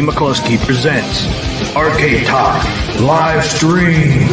TMCLOSKY presents Arcade Talk live stream.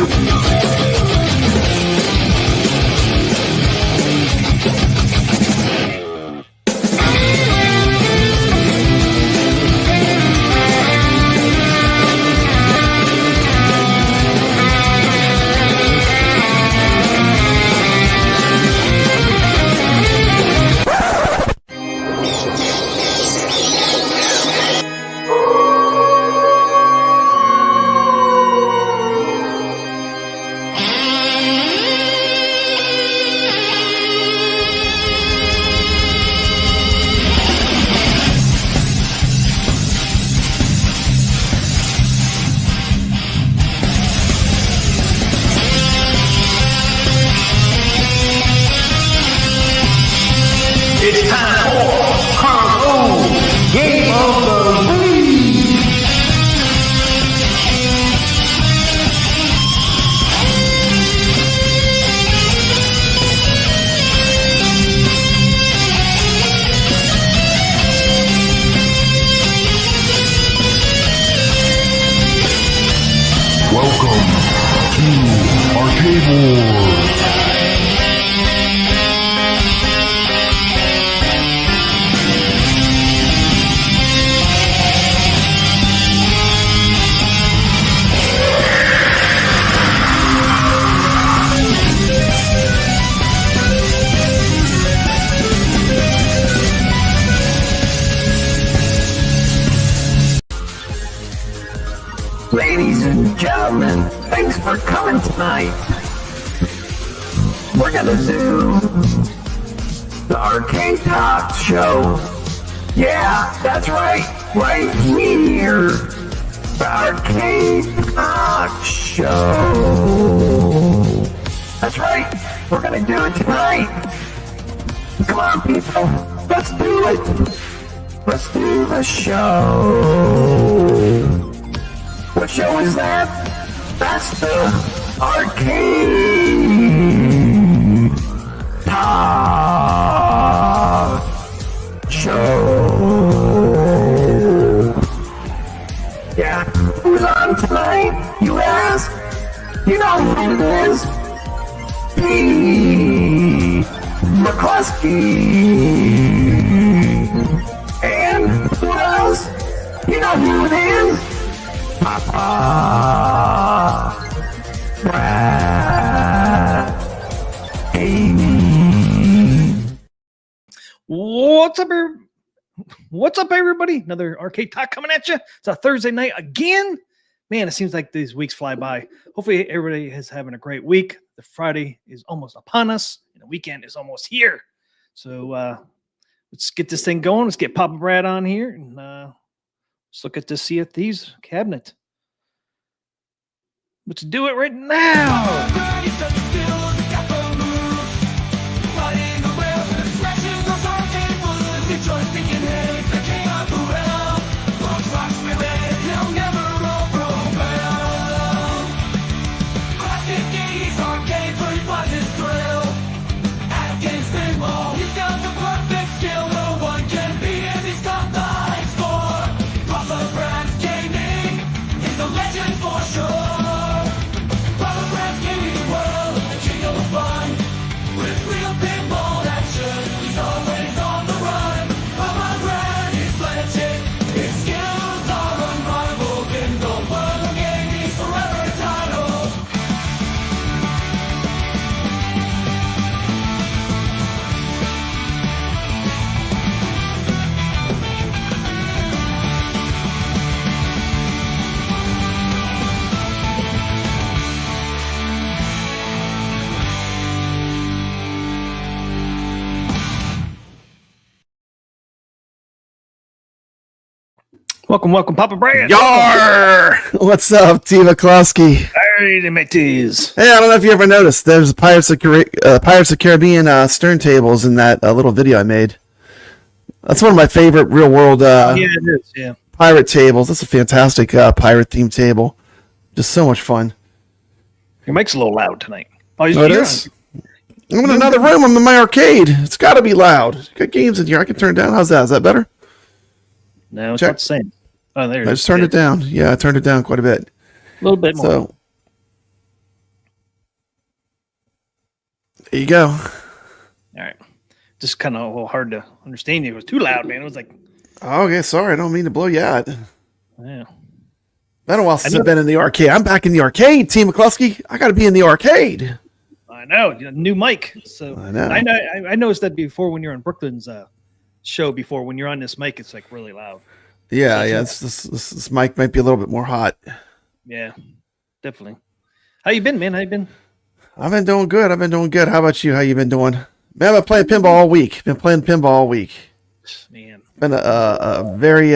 It's time for Karl Game of the Week. Welcome to Arcade Wars. Ladies and gentlemen, thanks for coming tonight. We're gonna do the Arcade Talk show. Yeah, that's right here. The Arcade Talk show. That's right, we're gonna do it tonight. Come on, people, let's do it. Let's do the show. What show is that? That's the Arcade Talk show. Yeah, who's on tonight, you ask? You know who it is. TMCLOSKY. And who else? You know who it is? Papa Rcade. What's up, everybody? Another Arcade Talk coming at you. It's a Thursday night again. Man, it seems like these weeks fly by. Hopefully, everybody is having a great week. The Friday is almost upon us, and the weekend is almost here. So let's get this thing going. Let's get Papa Brad on here, and let's look at this Sea of Thieves cabinet. Let's do it right now. Welcome, Papa Brad. Yar! What's up, TMCLOSKY? Hey, mateys. Hey, I don't know if you ever noticed, there's Pirates of Caribbean stern tables in that little video I made. That's one of my favorite real-world it is, yeah. pirate tables. That's a fantastic pirate-themed table. Just so much fun. Your mic's a little loud tonight. Oh, it is? I'm in another room. I'm in my arcade. It's got to be loud. Got games in here. I can turn it down. How's that? Is that better? No, it's Check. not the same. Oh, there it I is. just turned it down. Yeah, I turned it down quite a bit. A little bit more. So there you go. All right. Just kind of a little hard to understand you. It was too loud, man. It was like, Oh, okay, sorry. I don't mean to blow you out. yeah. Been a while since I've been in the arcade. I'm back in the arcade, TMCLOSKY. I got to be in the arcade. I know. New mic. So I know. I noticed that before when you're on Brooklyn's show before, when you're on this mic, it's like really loud. Yeah, yeah. This mic might be a little bit more hot. Yeah, definitely. How you been, man? How you been? I've been doing good. How about you? How you been doing? Man, I've been playing pinball all week. Man. Been a very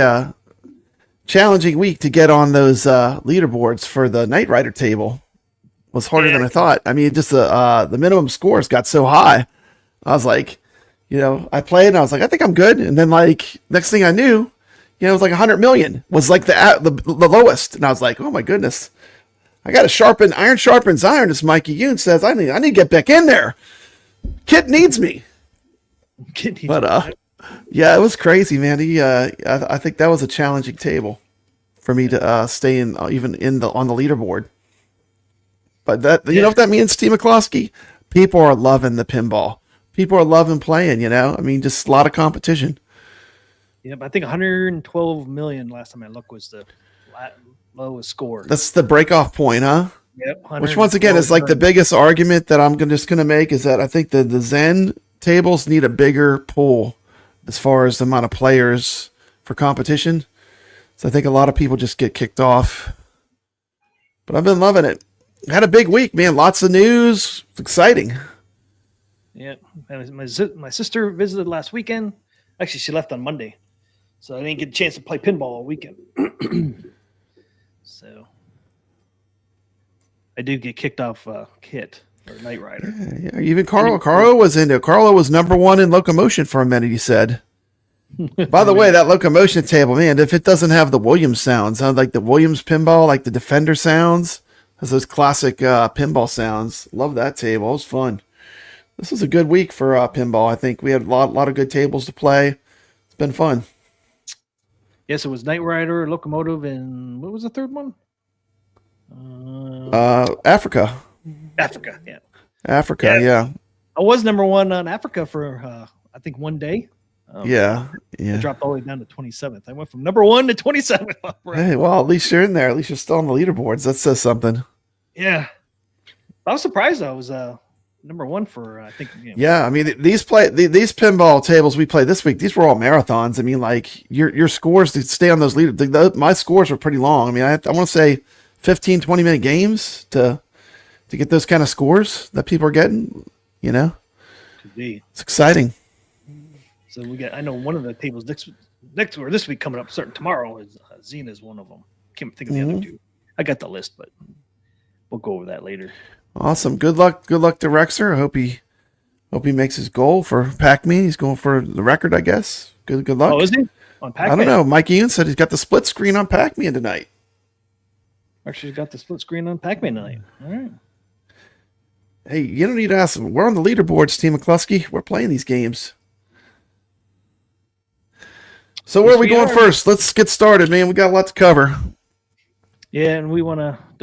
challenging week to get on those leaderboards for the Knight Rider table. It was harder than I thought. I mean, just the minimum scores got so high. I was like, I played and I was like, I think I'm good. And then like next thing I knew, it was like 100 million was like the lowest. And I was like, oh my goodness, I got to iron sharpens iron. As Mikey Yoon says, I need to get back in there. Kit needs me. But yeah, it was crazy, man. I think that was a challenging table for me to stay in, even on the leaderboard. But that, you know what that means, TMCLOSKY? People are loving the pinball. People are loving playing, I mean, just a lot of competition. Yeah, but I think 112 million last time I looked was the lowest score. That's the break-off point, huh? Yep. Which once again is like the biggest argument that I'm just going to make is that I think the Zen tables need a bigger pool as far as the amount of players for competition. So I think a lot of people just get kicked off. But I've been loving it. Had a big week, man. Lots of news. It's exciting. Yeah. My sister visited last weekend. Actually, she left on Monday. So I didn't get a chance to play pinball all weekend. So I did get kicked off Kit or Knight Rider. Yeah. Even Karl was into it. Karl was number one in locomotion for a minute, he said. By the way, that locomotion table, man, if it doesn't have the Williams sounds, like the Williams pinball, like the Defender sounds, has those classic pinball sounds. Love that table. It was fun. This was a good week for pinball. I think we had a lot of good tables to play. It's been fun. Yes, it was Knight Rider, Locomotive, and what was the third one? Africa. Africa, yeah. Africa, yeah. I was number one on Africa for, I think, one day. Yeah. I dropped all the way down to 27th. I went from number 1 to 27th. Hey, well, at least you're in there. At least you're still on the leaderboards. That says something. Yeah. I was surprised I was number 1 for, I think. Yeah, I mean, these pinball tables we played this week, these were all marathons. I mean, like, your scores to stay on those leaders, my scores were pretty long. I mean, I want to say 15, 20-minute games to get those kind of scores that people are getting, Could be. It's exciting. So I know one of the tables next or this week coming up, starting tomorrow, is Zen is one of them. Can't think of the other two. I got the list, but we'll go over that later. Awesome. Good luck to Rexer. I hope he makes his goal for Pac-Man. He's going for the record, I guess. Good luck. Oh, is he? On Pac-Man? I don't know. Mike Ian said he's got the split screen on Pac-Man tonight. Actually, got the split screen on Pac-Man tonight. All right. Hey, you don't need to ask. We're on the leaderboards, TMCLOSKY. We're playing these games. So where are we going first? Let's get started, man. We got a lot to cover. Yeah, and we don't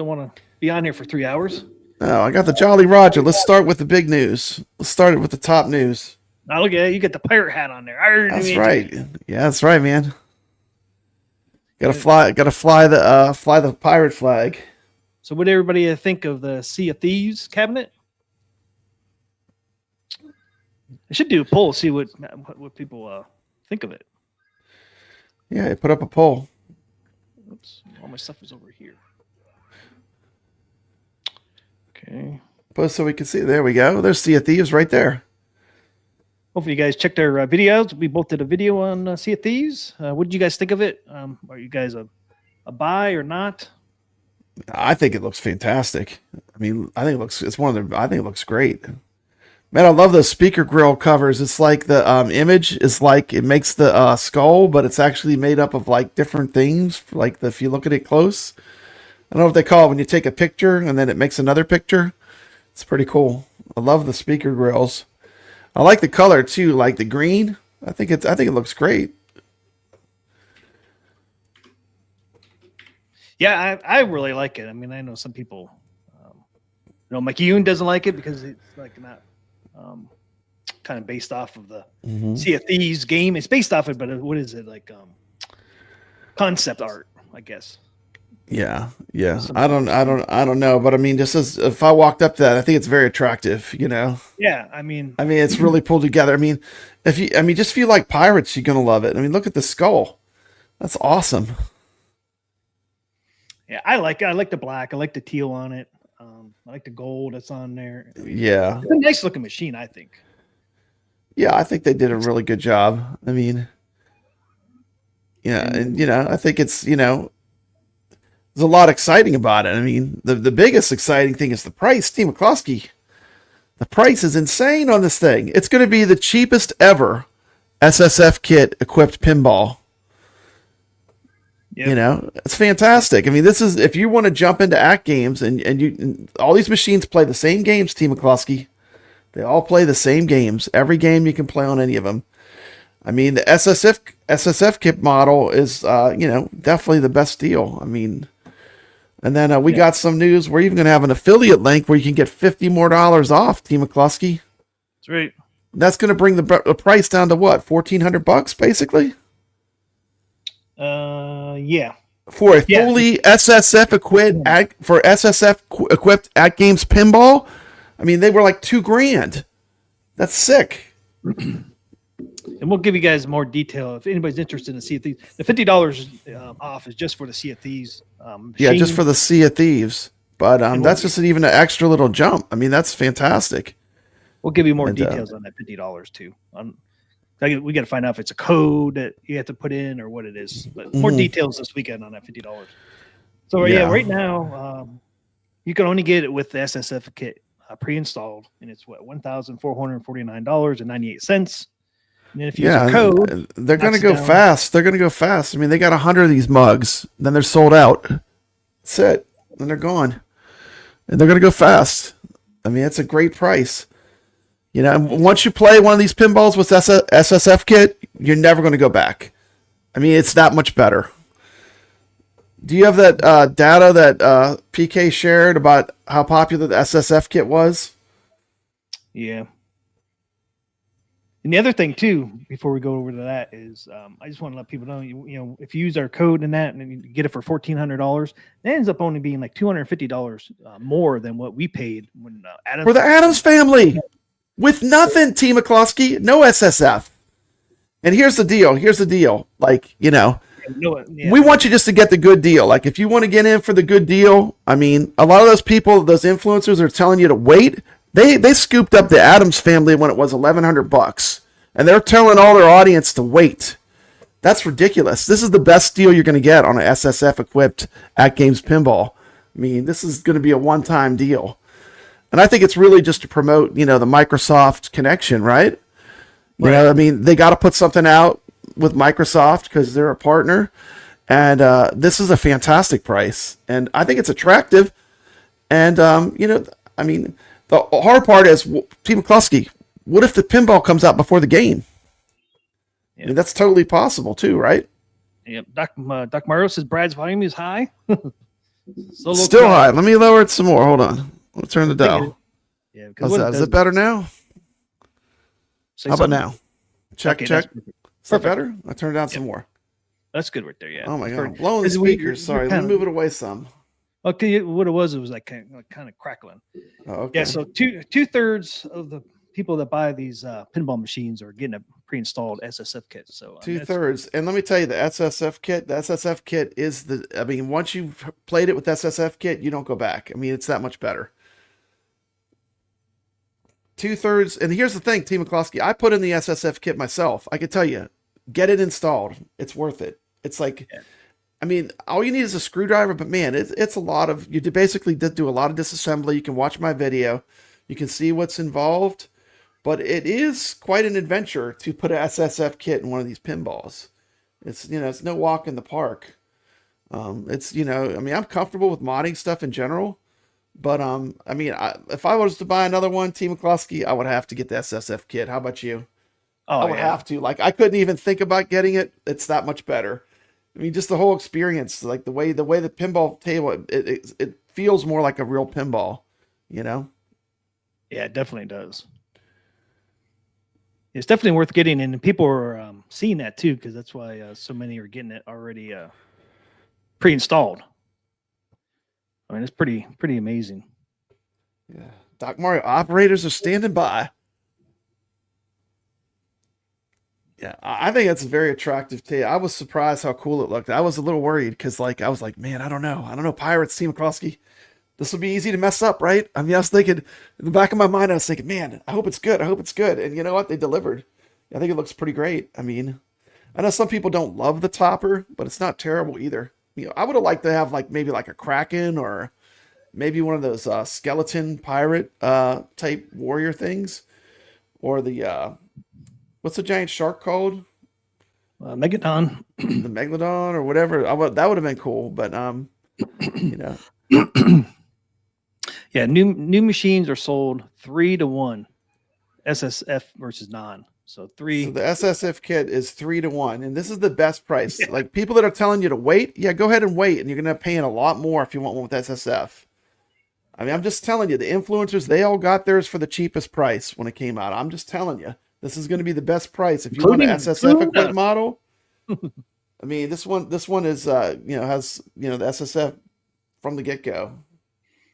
want to be on here for 3 hours. No, I got the Jolly Roger. Let's start with the big news. Let's start it with the top news. Now look at it. You got the pirate hat on there. That's right. Yeah, that's right, man. Gotta fly the pirate flag. So what did everybody think of the Sea of Thieves cabinet? I should do a poll, see what people think of it. Yeah, I put up a poll. Oops, all my stuff is over here. Okay. Post so we can see. There we go. There's Sea of Thieves right there. Hopefully you guys checked our videos. We both did a video on Sea of Thieves. What did you guys think of it? Are you guys a buy or not? I think it looks fantastic. I mean, I think it looks great. Man, I love those speaker grill covers. It's like the image is like it makes the skull, but it's actually made up of like different things. Like if you look at it close, I don't know what they call it when you take a picture and then it makes another picture. It's pretty cool. I love the speaker grills. I like the color too, like the green. I think it looks great. Yeah, I really like it. I mean, I know some people, Mike Yoon doesn't like it because it's like not kind of based off of the Sea of Thieves game. It's based off it, but what is it like? Concept art, I guess. Yeah. I don't know, but I mean, just as if I walked up to that, I think it's very attractive. Yeah, I mean, it's really pulled together. I mean, just if you like pirates, you're gonna love it. I mean, look at the skull. That's awesome. Yeah, I like it. I like the black. I like the teal on it. I like the gold that's on there. Yeah, it's a nice looking machine, I think. Yeah, I think they did a really good job. I mean, and I think it's there's a lot exciting about it. I mean, the biggest exciting thing is the price. TMCLOSKY, the price is insane on this thing. It's going to be the cheapest ever SSF kit equipped pinball. Yep. It's fantastic. I mean, this is if you want to jump into Atgames and all these machines play the same games, TMCLOSKY. They all play the same games. Every game you can play on any of them. I mean, the SSF kit model is definitely the best deal. I mean, and then we got some news. We're even going to have an affiliate link where you can get $50 more off, TMCLOSKY. That's right. That's going to bring the price down to what, $1,400 basically? Yeah. For a fully SSF equipped Atgames pinball, I mean, they were like $2,000. That's sick. And we'll give you guys more detail if anybody's interested in Sea of Thieves. The $50 off is just for the Sea of Thieves. Just for the Sea of Thieves. But that's just even an extra little jump. I mean, that's fantastic. We'll give you more details on that $50 too. We got to find out if it's a code that you have to put in or what it is. But more details this weekend on that $50. So right now you can only get it with the SSF kit pre-installed, and it's $1,449.98. And then if you use a code, they're going to go fast. They're going to go fast. I mean, they got 100 of these mugs, then they're sold out. That's it. Then they're gone, and they're going to go fast. I mean, it's a great price. Once you play one of these pinballs with SSF kit, you're never going to go back. I mean, it's that much better. Do you have that data that PK shared about how popular the SSF kit was? Yeah. And the other thing too, before we go over to that, is I just want to let people know, if you use our code in that and you get it for $1,400, that ends up only being like $250 more than what we paid when Adams for the Adams family with nothing. TMCLOSKY, no SSF. And here's the deal. Like, we want you just to get the good deal. Like, if you want to get in for the good deal, I mean, a lot of those people, those influencers are telling you to wait. They scooped up the Adams family when it was $1,100, and they're telling all their audience to wait. That's ridiculous. This is the best deal you're going to get on an SSF equipped Atgames pinball. I mean, this is going to be a one-time deal. And I think it's really just to promote, the Microsoft connection, right? I mean, they got to put something out with Microsoft because they're a partner. And this is a fantastic price. And I think it's attractive. And, I mean, the hard part is, TMCLOSKY, what if the pinball comes out before the game? Yep. I mean, that's totally possible too, right? Yep. Doc Mario says Brad's volume is high. Still high. Let me lower it some more. Hold on. We'll turn the dial. Yeah. Is it better now? How about now? Check. Is that better? I turned it down some more. That's good right there. Yeah. Oh my God. I'm blowing the speakers. Sorry. Let me move it away some. Okay. What it was like kind of crackling. Oh, okay. Yeah. So 2/3 of the people that buy these pinball machines are getting a pre-installed SSF kit. So 2/3. And let me tell you, the SSF kit is once you've played it with SSF kit, you don't go back. I mean, it's that much better. 2/3. And here's the thing, TMCLOSKY, I put in the SSF kit myself. I can tell you, get it installed. It's worth it. It's like, I mean, all you need is a screwdriver, but man, it's a lot of, you basically do a lot of disassembly. You can watch my video. You can see what's involved, but it is quite an adventure to put an SSF kit in one of these pinballs. It's, it's no walk in the park. It's, I mean, I'm comfortable with modding stuff in general, but, I mean, if I was to buy another one, TMCLOSKY, I would have to get the SSF kit. How about you? I would have to. Like, I couldn't even think about getting it. It's that much better. I mean, just the whole experience, like the way the pinball table, it feels more like a real pinball, you know? Yeah, it definitely does. It's definitely worth getting, and people are seeing that too, because that's why so many are getting it already pre-installed. I mean, it's pretty amazing. Yeah. Doc Mario operators are standing by. Yeah, I think it's a very attractive table. I was surprised how cool it looked. I was a little worried because, like, I was like, man, I don't know, Pirates, TMCLOSKY. This will be easy to mess up, right? I mean, I was thinking in the back of my mind, I was thinking, man, I hope it's good. And you know what? They delivered. I think it looks pretty great. I mean, I know some people don't love the topper, but it's not terrible either. You know, I would have liked to have like maybe like a Kraken or maybe one of those skeleton pirate type warrior things, or the what's the giant shark called? Megalodon. The Megalodon or whatever. That would have been cool, but you know. Yeah, new machines are sold 3-1, SSF versus non. So the SSF kit is 3-1, and this is the best price. Yeah. Like people that are telling you to wait, yeah, go ahead and wait, and you're gonna pay a lot more if you want one with SSF. I mean, I'm just telling you, the influencers, they all got theirs for the cheapest price when it came out. I'm just telling you, this is going to be the best price if you want an SSF equipped model. I mean, this one is has the SSF from the get go.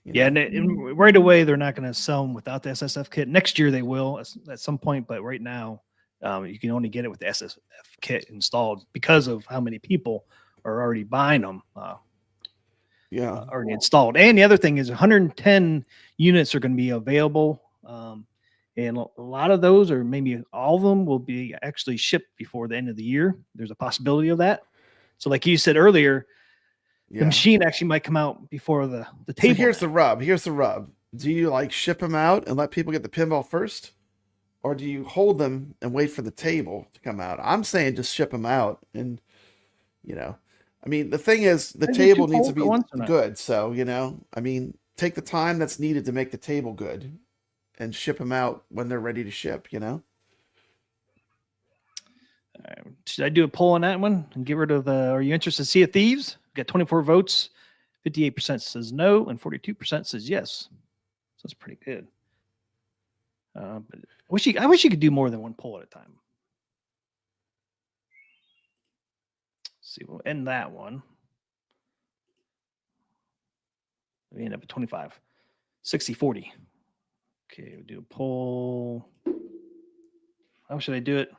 Yeah, and right away they're not going to sell them without the SSF kit. Next year they will at some point, but right now you can only get it with the SSF kit installed because of how many people are already buying them. Already installed. And the other thing is 110 units are going to be available, and a lot of those, or maybe all of them, will be actually shipped before the end of the year. There's a possibility of that. So, like you said earlier. Yeah. The machine actually might come out before the table. So here's the rub. Do you like ship them out and let people get the pinball first? Or do you hold them and wait for the table to come out? I'm saying just ship them out. And, I mean, the thing is, the table needs to be good. So, I mean, take the time that's needed to make the table good and ship them out when they're ready to ship, Should I do a poll on that one and get rid of the, are you interested in Sea of Thieves? Got 24 votes, 58% says no, and 42% says yes. So it's pretty good. But I wish you could do more than one poll at a time. Let's see, we'll end that one. We end up at 25, 60-40. Okay, we'll do a poll. How should I do it?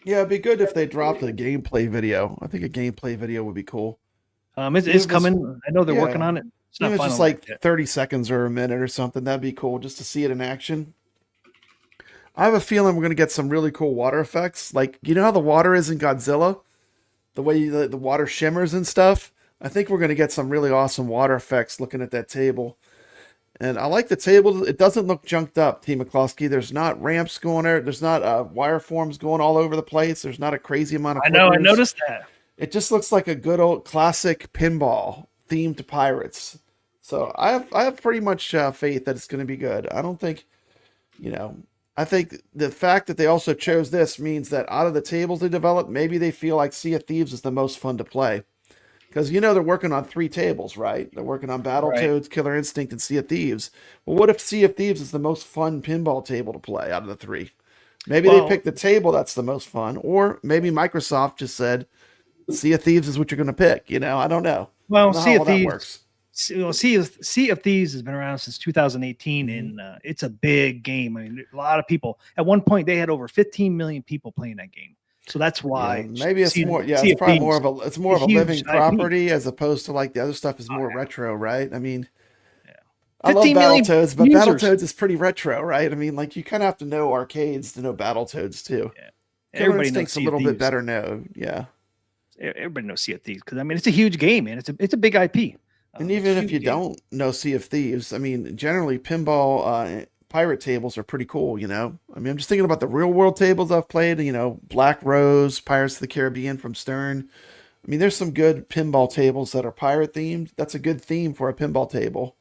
Yeah, it'd be good if they dropped a gameplay video. I think a gameplay video would be cool. It's coming. I know they're working on it. It's not just like 30 seconds or a minute or something. That'd be cool just to see it in action. I have a feeling we're going to get some really cool water effects. Like, you know how the water is in Godzilla? The way the water shimmers and stuff? I think we're going to get some really awesome water effects looking at that table. And I like the table. It doesn't look junked up, TMCLOSKY. There's not ramps going there. There's not wireforms going all over the place. There's not a crazy amount of flippers. I noticed that. It just looks like a good old classic pinball themed to pirates. So I have pretty much faith that it's going to be good. I don't think, I think the fact that they also chose this means that out of the tables they developed, maybe they feel like Sea of Thieves is the most fun to play. Because, they're working on 3 tables, right? They're working on Battletoads, Killer Instinct, and Sea of Thieves. Well, what if Sea of Thieves is the most fun pinball table to play out of the 3? Maybe they picked the table that's the most fun. Or maybe Microsoft just said, Sea of Thieves is what you're going to pick. I don't know. Well, Sea of Thieves. Sea of Thieves has been around since 2018, and it's a big game. I mean, a lot of people. At one point, they had over 15 million people playing that game. So that's why maybe it's more. Yeah, it's probably more of a living property as opposed to like the other stuff is more retro, right? I mean, I love Battletoads, but Battletoads is pretty retro, right? I mean, like you kind of have to know arcades to know Battletoads too. Yeah, everybody thinks a little bit better now. Yeah, everybody knows Sea of Thieves because I mean it's a huge game, man. It's a big IP. And even if you don't know Sea of Thieves, I mean, generally pinball. Pirate tables are pretty cool, I mean, I'm just thinking about the real world tables I've played, Black Rose, Pirates of the Caribbean from Stern. I mean, there's some good pinball tables that are pirate themed. That's a good theme for a pinball table.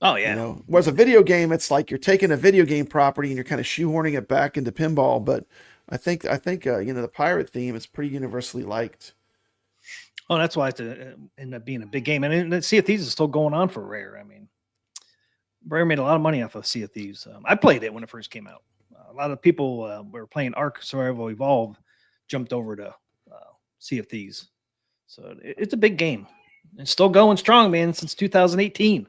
Oh yeah. You know, whereas a video game, it's like you're taking a video game property and you're kind of shoehorning it back into pinball. But I think you know, the pirate theme is pretty universally liked. Oh, that's why it ended up being a big game. And Sea of Thieves is still going on for Rare. I mean, Rare made a lot of money off of Sea of Thieves. I played it when it first came out. A lot of people were playing Ark Survival Evolved, jumped over to Sea of Thieves. So it's a big game. It's still going strong, man, since 2018.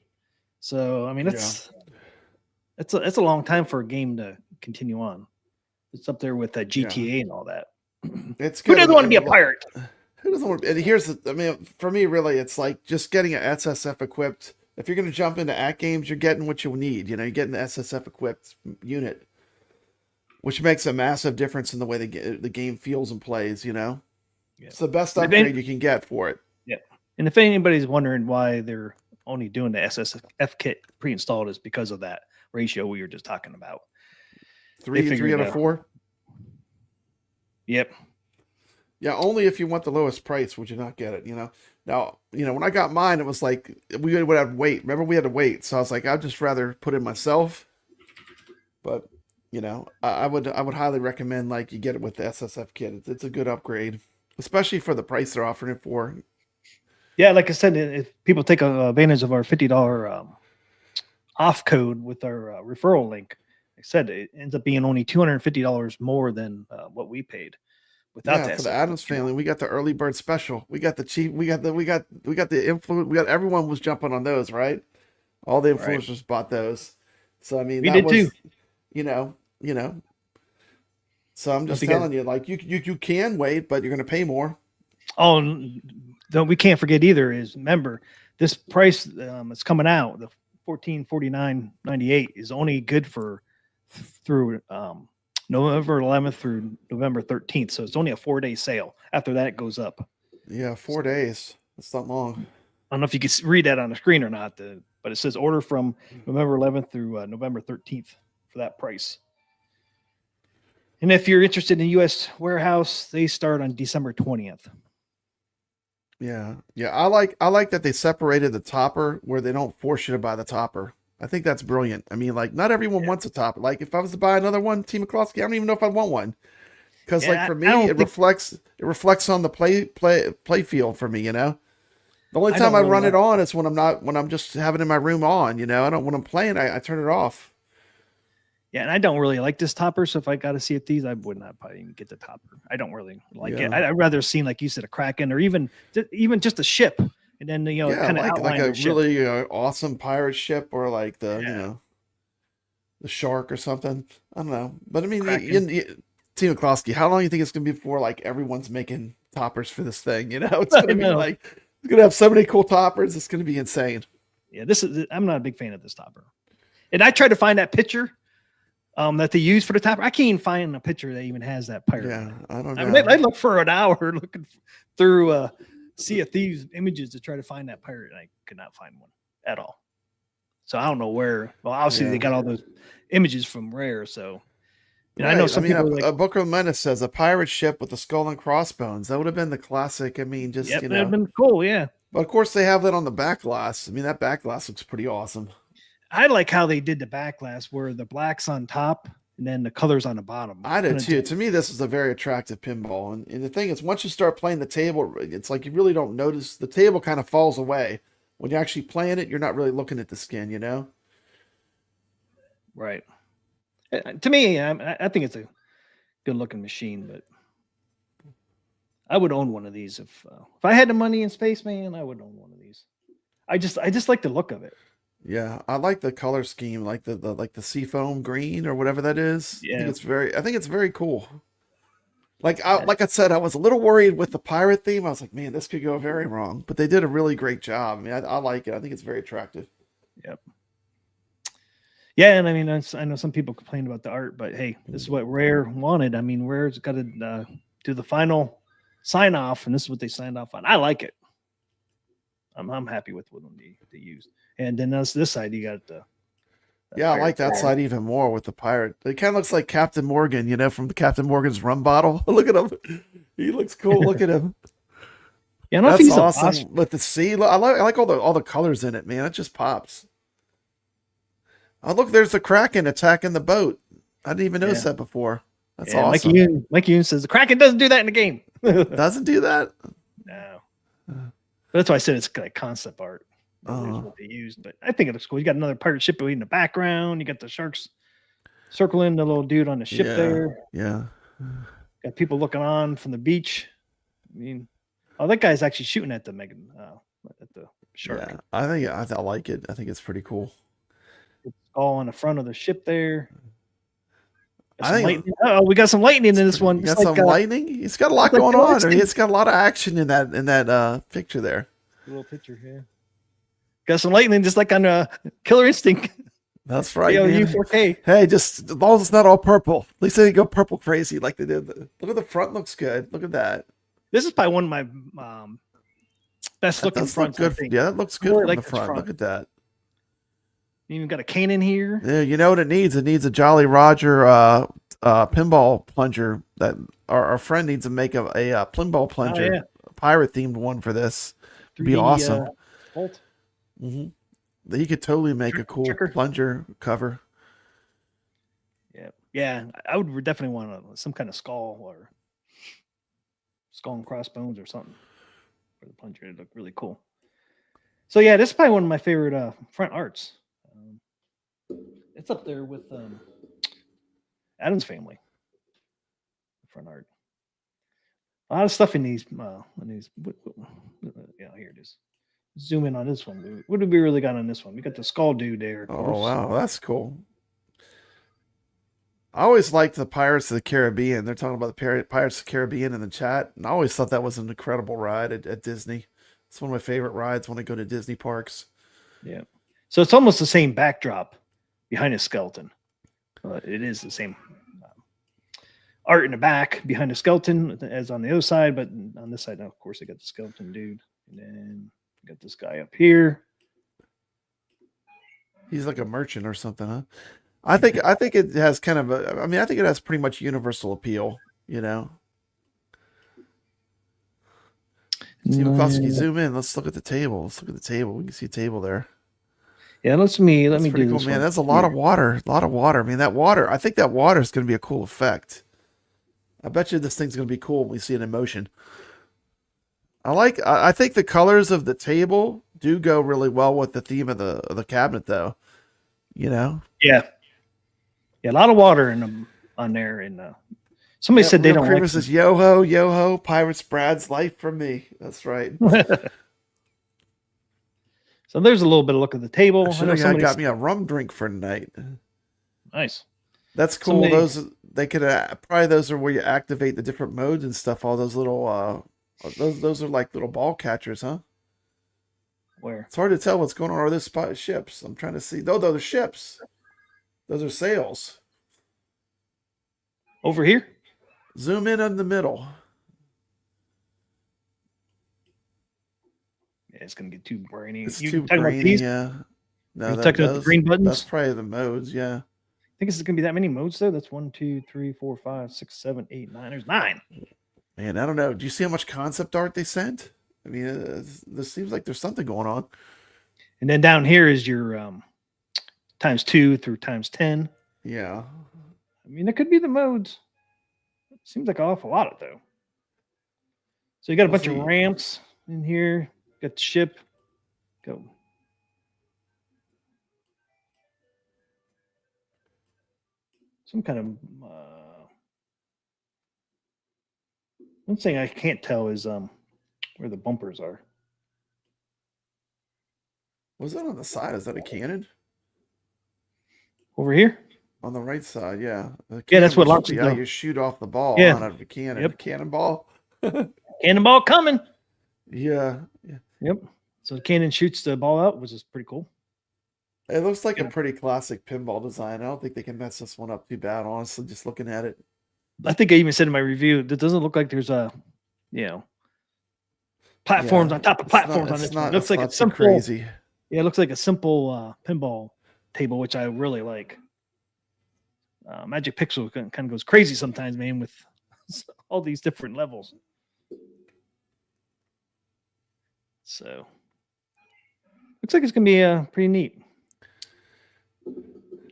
So I mean, it's a long time for a game to continue on. It's up there with GTA and all that. It's Who good. doesn't want to be a pirate? Who doesn't want? And I mean, for me, really, it's like just getting an SSF equipped. If you're going to jump into Atgames, you're getting what you need. You know, you're getting the SSF equipped unit, which makes a massive difference in the way the game feels and plays. You know, it's the best upgrade you can get for it. Yeah. And if anybody's wondering why they're only doing the SSF kit pre-installed, is because of that ratio we were just talking about. Three out of 4. Yep. Yeah, only if you want the lowest price would you not get it, you know. Now, you know, when I got mine, it was like we would have to wait. Remember, we had to wait. So I was like, I'd just rather put it myself. But, you know, I would highly recommend like you get it with the SSF kit. It's a good upgrade, especially for the price they're offering it for. Yeah, like I said, if people take advantage of our $50 off code with our referral link, like I said, it ends up being only $250 more than what we paid. Without that, for the Adams family, we got the early bird special. We got the cheap. We got the influence. We got everyone was jumping on those, right? All the influencers bought those. So I mean, we did too. You know. So I'm just telling you, like you can wait, but you're going to pay more. Oh, no, we can't forget either. Is remember this price that's coming out, the $1449.98 is only good for through November 11th through November 13th. So it's only a 4-day sale. After that, it goes up. Yeah, 4 days. That's not long. I don't know if you can read that on the screen or not, but it says order from November 11th through November 13th for that price. And if you're interested in U.S. warehouse, they start on December 20th. Yeah. I like that they separated the topper where they don't force you to buy the topper. I think that's brilliant. I mean, like, not everyone wants a topper. Like, if I was to buy another one, TMCLOSKY, I don't even know if I want one. Because, like, for me, it reflects on the play field for me, you know? The only time I run it on is when I'm just having it in my room on, you know? When I'm playing, I turn it off. Yeah, and I don't really like this topper, so if I got to see these, I would not probably even get the topper. I don't really like it. I'd rather see, like you said, a Kraken or even just a ship. And then, you know, kind of like a really awesome pirate ship or like the shark or something. I don't know. But I mean, TMCLOSKY, how long do you think it's going to be before like everyone's making toppers for this thing? You know, it's going to be like, it's going to have so many cool toppers. It's going to be insane. Yeah, I'm not a big fan of this topper. And I tried to find that picture that they use for the topper. I can't even find a picture that even has that pirate. Yeah, I don't know. I mean, I looked for an hour looking through Sea of Thieves images to try to find that pirate, and I could not find one at all. So I don't know where. Well, obviously they got all those images from Rare. So I know some people. A Book of Menace says a pirate ship with a skull and crossbones. That would have been the classic. I mean, just that'd have been cool. Yeah. But of course, they have that on the back glass. I mean, that back glass looks pretty awesome. I like how they did the back glass, where the black's on top and then the colors on the bottom. I did too. To me, this is a very attractive pinball. And the thing is, once you start playing the table, it's like you really don't notice. The table kind of falls away. When you're actually playing it, you're not really looking at the skin, you know? Right. To me, I think it's a good-looking machine, but I would own one of these. If I had the money and space, man, I would own one of these. I just like the look of it. Yeah, I like the color scheme, like the seafoam green or whatever that is. Yeah. I think it's very cool. Like I said, I was a little worried with the pirate theme. I was like, man, this could go very wrong. But they did a really great job. I mean, I like it. I think it's very attractive. Yep. Yeah, and I mean, I know some people complain about the art, but hey, this is what Rare wanted. I mean, Rare's got to do the final sign off, and this is what they signed off on. I like it. I'm happy with what they used. And then this side, you got the I like that side even more with the pirate. It kind of looks like Captain Morgan, you know, from the Captain Morgan's rum bottle. Look at him. He looks cool. Look at him. Yeah, that's awesome. With the sea, I like all the colors in it, man. It just pops. Oh, look, there's the Kraken attacking the boat. I didn't even notice that before. That's awesome. Mikey Yoon says the Kraken doesn't do that in the game. Doesn't do that? No. That's why I said it's like concept art. That's what they used, but I think it looks cool. You got another pirate ship in the background. You got the sharks circling the little dude on the ship there. Yeah. Got people looking on from the beach. I mean, that guy's actually shooting at the shark. Yeah, I like it. I think it's pretty cool. It's all on the front of the ship there. We got some lightning in this one. You got some lightning. It's got a lot going on. I mean, it's got a lot of action in that picture there. Little picture here. Got some lightning, just like on Killer Instinct. That's right. U4K. Hey, just as long as it's not all purple. At least they didn't go purple crazy like they did. Look at the front. Looks good. Look at that. This is probably one of my best looking fronts. Good. Yeah, that looks good from the front. Look at that. You even got a cannon here. Yeah, you know what it needs? It needs a Jolly Roger pinball plunger. That our friend needs to make a pinball plunger, a pirate themed one for this. It'd be awesome. Bolt. Mm-hmm. He could totally make a cool plunger cover. Yeah. I would definitely want some kind of skull and crossbones or something for the plunger. It'd look really cool. So yeah, this is probably one of my favorite front arts. It's up there with Adam's Family front art. A lot of stuff in these. Yeah, here it is. Zoom in on this one. What did we really got on this one? We got the skull dude there. Oh wow, that's cool. I always liked the Pirates of the Caribbean. They're talking about the Pirates of the Caribbean in the chat, and I always thought that was an incredible ride at Disney. It's one of my favorite rides when I go to Disney parks. Yeah. So it's almost the same backdrop behind a skeleton. It is the same art in the back behind the skeleton as on the other side, but on this side, now, of course, I got the skeleton dude, and then got this guy up here. He's like a merchant or something, huh? I think it has kind of I think it has pretty much universal appeal, you know. TMCLOSKY, zoom in. Let's look at the table. We can see a table there. Yeah, let me do cool, this man. That's a lot of water. I mean, I think that water is going to be a cool effect. I bet you this thing's going to be cool when we see it in motion. I think the colors of the table do go really well with the theme of the cabinet, though. You know? Yeah. Yeah, a lot of water on there, and somebody said they don't like. Says yo ho, Pirates Brad's life for me. That's right. So there's a little bit of look at the table. I got me a rum drink for tonight. Nice. That's cool. Those are where you activate the different modes and stuff. All those little those are like little ball catchers, huh? Where? It's hard to tell what's going on. Are those ships? I'm trying to see. No, those are ships. Those are sails. Over here? Zoom in on the middle. Yeah, it's gonna get too grainy. It's too grainy, yeah. No, the green buttons. That's probably the modes, yeah. I think it's gonna be that many modes though. That's 1, 2, 3, 4, 5, 6, 7, 8, 9. There's 9. Man, I don't know. Do you see how much concept art they sent? I mean, this seems like there's something going on. And then down here is your ×2 through ×10. Yeah. I mean, it could be the modes. It seems like an awful lot of though. So you got a bunch of ramps in here. Got the ship. Go. Some kind of one thing I can't tell is where the bumpers are. Was that on the side? Is that a cannon? Over here? On the right side, yeah. Yeah, that's what launches. Yeah, you shoot off the ball out of the cannon. Yep. Cannonball. Cannonball coming. Yeah. Yep. So the cannon shoots the ball out, which is pretty cool. It looks like a pretty classic pinball design. I don't think they can mess this one up too bad, honestly, just looking at it. I think I even said in my review, it doesn't look like there's platforms on top of platforms on this one. It looks like it's simple. Crazy. Yeah, it looks like a simple pinball table, which I really like. Magic Pixel kind of goes crazy sometimes, man, with all these different levels. So looks like it's gonna be pretty neat.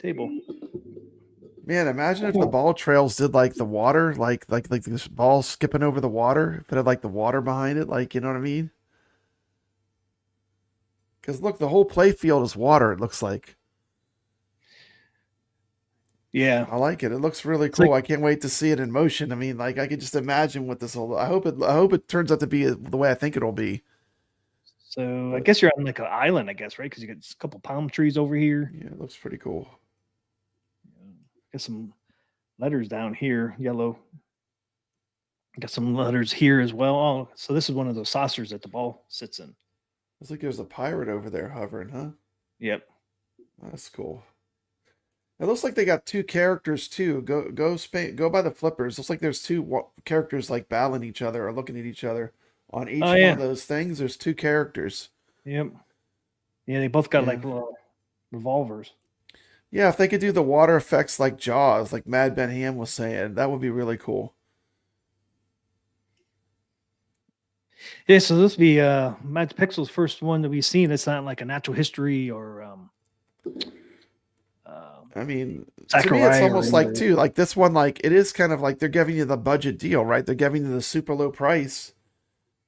table. Man, imagine if the ball trails did like the water, like this ball skipping over the water. If it had like the water behind it, like, you know what I mean? Because look, the whole play field is water. It looks like. Yeah, I like it. It looks really cool. I can't wait to see it in motion. I mean, like I could just imagine what this will. I hope it turns out to be the way I think it'll be. so I guess you're on like an island, I guess, right? Because you got a couple palm trees over here. Yeah, it looks pretty cool. Got some letters down here, yellow. Got some letters here as well. Oh, so this is one of those saucers that the ball sits in. Looks like there's a pirate over there hovering, huh? Yep. That's cool. It looks like they got two characters too. Go by the flippers. Looks like there's two characters like battling each other or looking at each other on each one of those things. There's two characters. Yep. Yeah, they both got like little revolvers. Yeah, if they could do the water effects like Jaws, like Mad Ben Ham was saying, that would be really cool. Yeah, so this will be Matt Pixel's first one that we've seen. It's not like a natural history or I mean, to me, it's almost like too, like this one, like it is kind of like they're giving you the budget deal, right? They're giving you the super low price.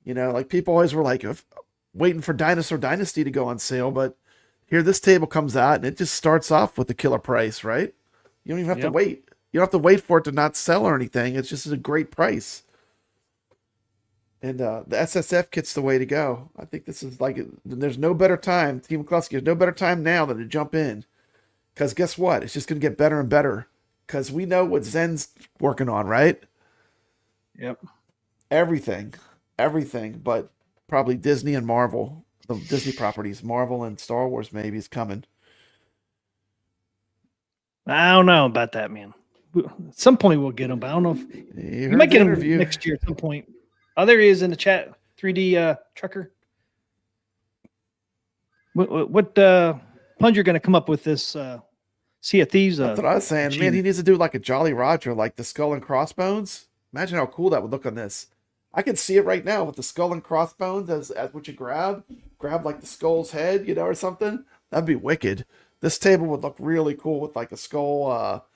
You know, like people always were like waiting for Dinosaur Dynasty to go on sale, but here this table comes out and it just starts off with the killer price, right? You don't even have to wait. You don't have to wait for it to not sell or anything. It's just a great price. And the SSF kit's the way to go. I think this is like, there's no better time, Team McCluskey, there's no better time now than to jump in. Because guess what? It's just going to get better and better. Because we know what Zen's working on, right? Yep. Everything, but probably Disney and Marvel. The Disney properties, Marvel and Star Wars maybe is coming. I don't know about that, man. At some point we'll get them, but I don't know if you might get them next year at some point. Oh, there he is in the chat. 3D trucker. What plunger going to come up with this Sea of Thieves? That's what I was saying. Man, he needs to do like a Jolly Roger, like the skull and crossbones. Imagine how cool that would look on this. I can see it right now with the skull and crossbones as what you grab like the skull's head, you know, or something. That'd be wicked. This table would look really cool with like a skull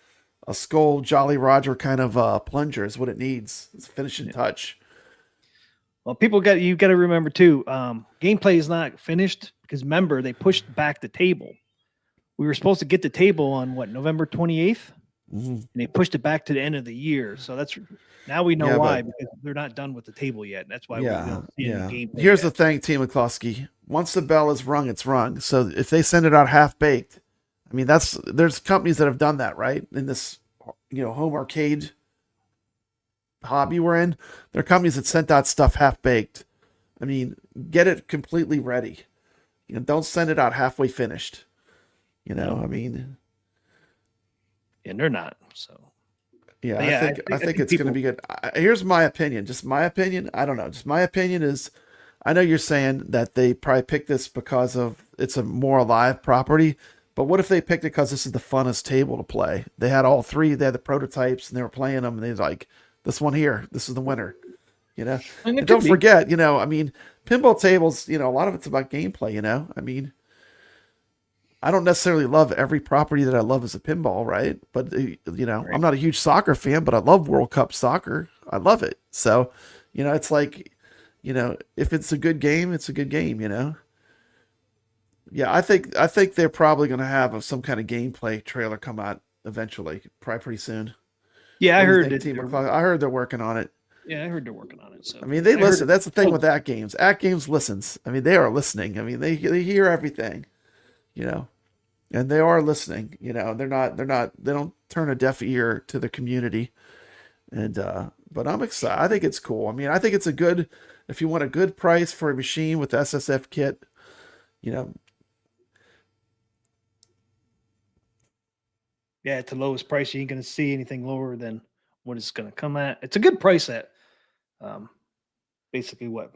Jolly Roger kind of plunger is what it needs. It's a finishing touch. Well, you got to remember too, gameplay is not finished because remember they pushed back the table. We were supposed to get the table on November 28th, and they pushed it back to the end of the year. So now we know why, because they're not done with the table yet. That's why we don't see any gameplay. Here's the thing, Team McCluskey. Once the bell is rung, it's rung. So if they send it out half baked, I mean there's companies that have done that, right? In this home arcade hobby we're in, there are companies that sent out stuff half baked. I mean, get it completely ready. Don't send it out halfway finished. I mean, and they're not. So yeah, I think it's going to be good. Here's my opinion. Just my opinion. I don't know. Just my opinion is, I know you're saying that they probably picked this because of it's a more alive property, but what if they picked it because this is the funnest table to play? They had all three. They had the prototypes and they were playing them, and they was like, this one here, this is the winner. And don't forget, I mean, pinball tables, a lot of it's about gameplay, I mean, I don't necessarily love every property that I love as a pinball, right? But, I'm not a huge soccer fan, but I love World Cup soccer. I love it. So, it's like, if it's a good game, it's a good game, Yeah, I think they're probably going to have some kind of gameplay trailer come out eventually, probably pretty soon. Yeah, I heard I heard they're working on it. Yeah, I heard they're working on it. So I mean, they listen. That's the thing with Atgames. Atgames listens. I mean, they are listening. I mean, they hear everything, and they are listening. They don't turn a deaf ear to the community. And but I'm excited. I think it's cool. I mean, I think it's if you want a good price for a machine with the SSF kit, Yeah, at the lowest price, you ain't going to see anything lower than what it's going to come at. It's a good price at basically what,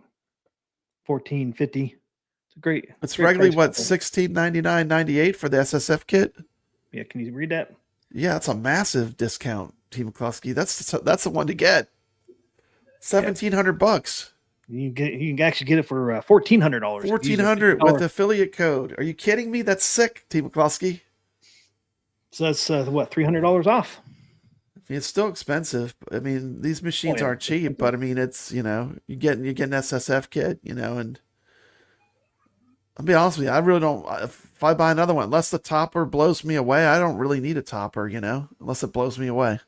$14.50. It's a great. It's regularly what, $16.99.98 for the SSF kit. Yeah, can you read that? Yeah, that's a massive discount, Team McCluskey. That's the one to get. $1,700. You can actually get it for $1,400. $1,400 with affiliate code. Are you kidding me? That's sick, Team McCluskey. So that's what, $300 off. It's still expensive. I mean, these machines yeah. aren't cheap, but I mean, it's, you get an SSF kit, and I'll be honest with you, I really don't. If I buy another one, unless the topper blows me away, I don't really need a topper, unless it blows me away.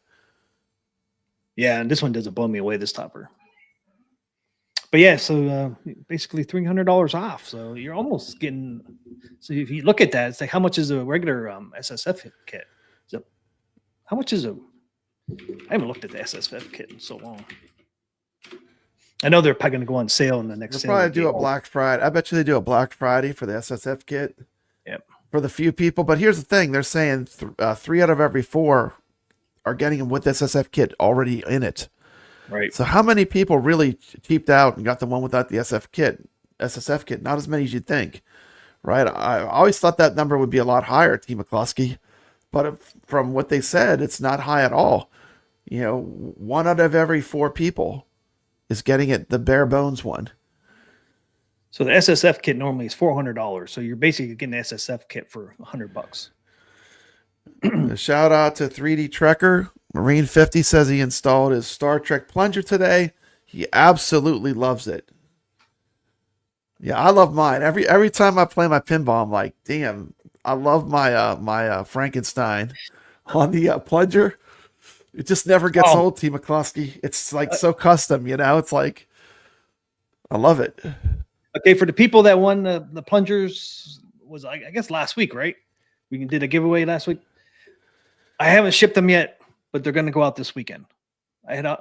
Yeah, and this one doesn't blow me away, this topper. But yeah, so basically $300 off. So you're almost getting. So if you look at that, it's like, how much is a regular SSF kit? So how much is a? I haven't looked at the SSF kit in so long. I know they're probably going to go on sale in the next. They'll probably do a Black Friday. I bet you they do a Black Friday for the SSF kit. Yep. For the few people, but here's the thing: they're saying 3 out of every 4 are getting them with SSF kit already in it. Right. So how many people really cheaped out and got the one without the SSF kit? Not as many as you'd think, right? I always thought that number would be a lot higher, TMCLOSKY, but from what they said, it's not high at all. 1 out of every 4 people is getting it, the bare bones one. So the SSF kit normally is $400. So you're basically getting the SSF kit for $100. A shout out to 3D Trekker. Marine 50 says he installed his Star Trek plunger today. He absolutely loves it. Yeah, I love mine. Every time I play my pinball, I'm like, damn, I love my Frankenstein on the plunger. It just never gets old, TMCLOSKY. It's like so custom, It's like, I love it. Okay, for the people that won the plungers, was I guess last week, right? We did a giveaway last week. I haven't shipped them yet, but they're going to go out this weekend. I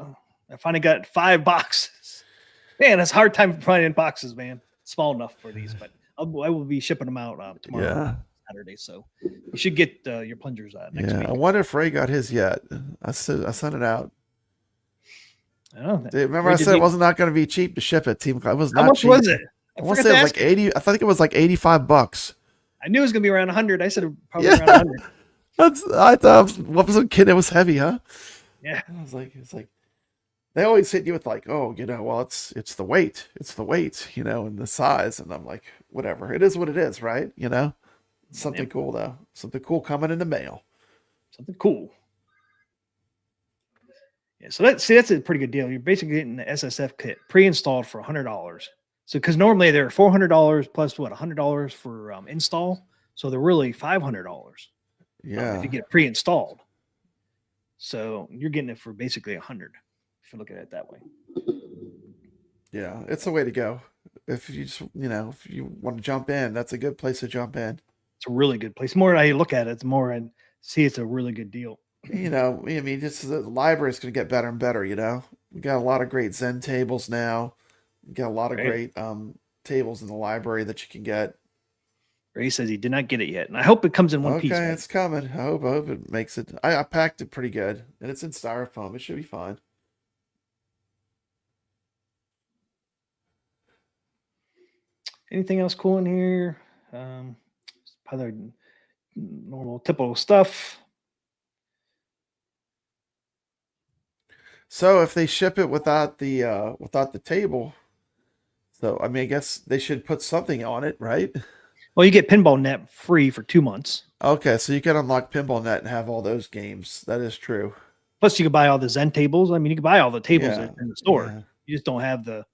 finally got 5 boxes. Man, it's a hard time finding boxes, man. Small enough for these, but I will be shipping them out tomorrow, Saturday. So you should get your plungers next week. I wonder if Ray got his yet. I sent it out. Remember I said it was not going to be cheap to ship it. It was not How much cheap. was it? I want to say it was like 80. I think it was like $85. I knew it was going to be around 100. I said probably around 100. I thought, what was a kid? It was heavy, huh? Yeah. It's like they always hit you with like, oh, well, it's the weight, and the size, and I'm like, whatever, it is what it is, right? Something cool though, something cool coming in the mail. Something cool. Yeah, so that's a pretty good deal. You're basically getting the SSF kit pre-installed for $100. So because normally they're $400 plus $100 for install, so they're really $500. Yeah, if you get it pre-installed. So you're getting it for basically $100 if you look at it that way. Yeah, it's the way to go. If you just if you want to jump in, that's a good place to jump in. It's a really good place. The more I look at it, the more I see it's a really good deal. I mean, just the library is going to get better and better. We got a lot of great Zen tables now. We got a lot of great tables in the library that you can get. Ray says he did not get it yet, and I hope it comes in one piece. Okay, it's coming. I hope it makes it. I packed it pretty good, and it's in styrofoam. It should be fine. Anything else cool in here? Other normal, typical stuff. So if they ship it without the table, so I mean, I guess they should put something on it, right? Well, you get Pinball Net free for 2 months. Okay, so you can unlock Pinball Net and have all those games. That is true. Plus, you can buy all the Zen tables. I mean, you can buy all the tables in the store. Yeah. You just don't have the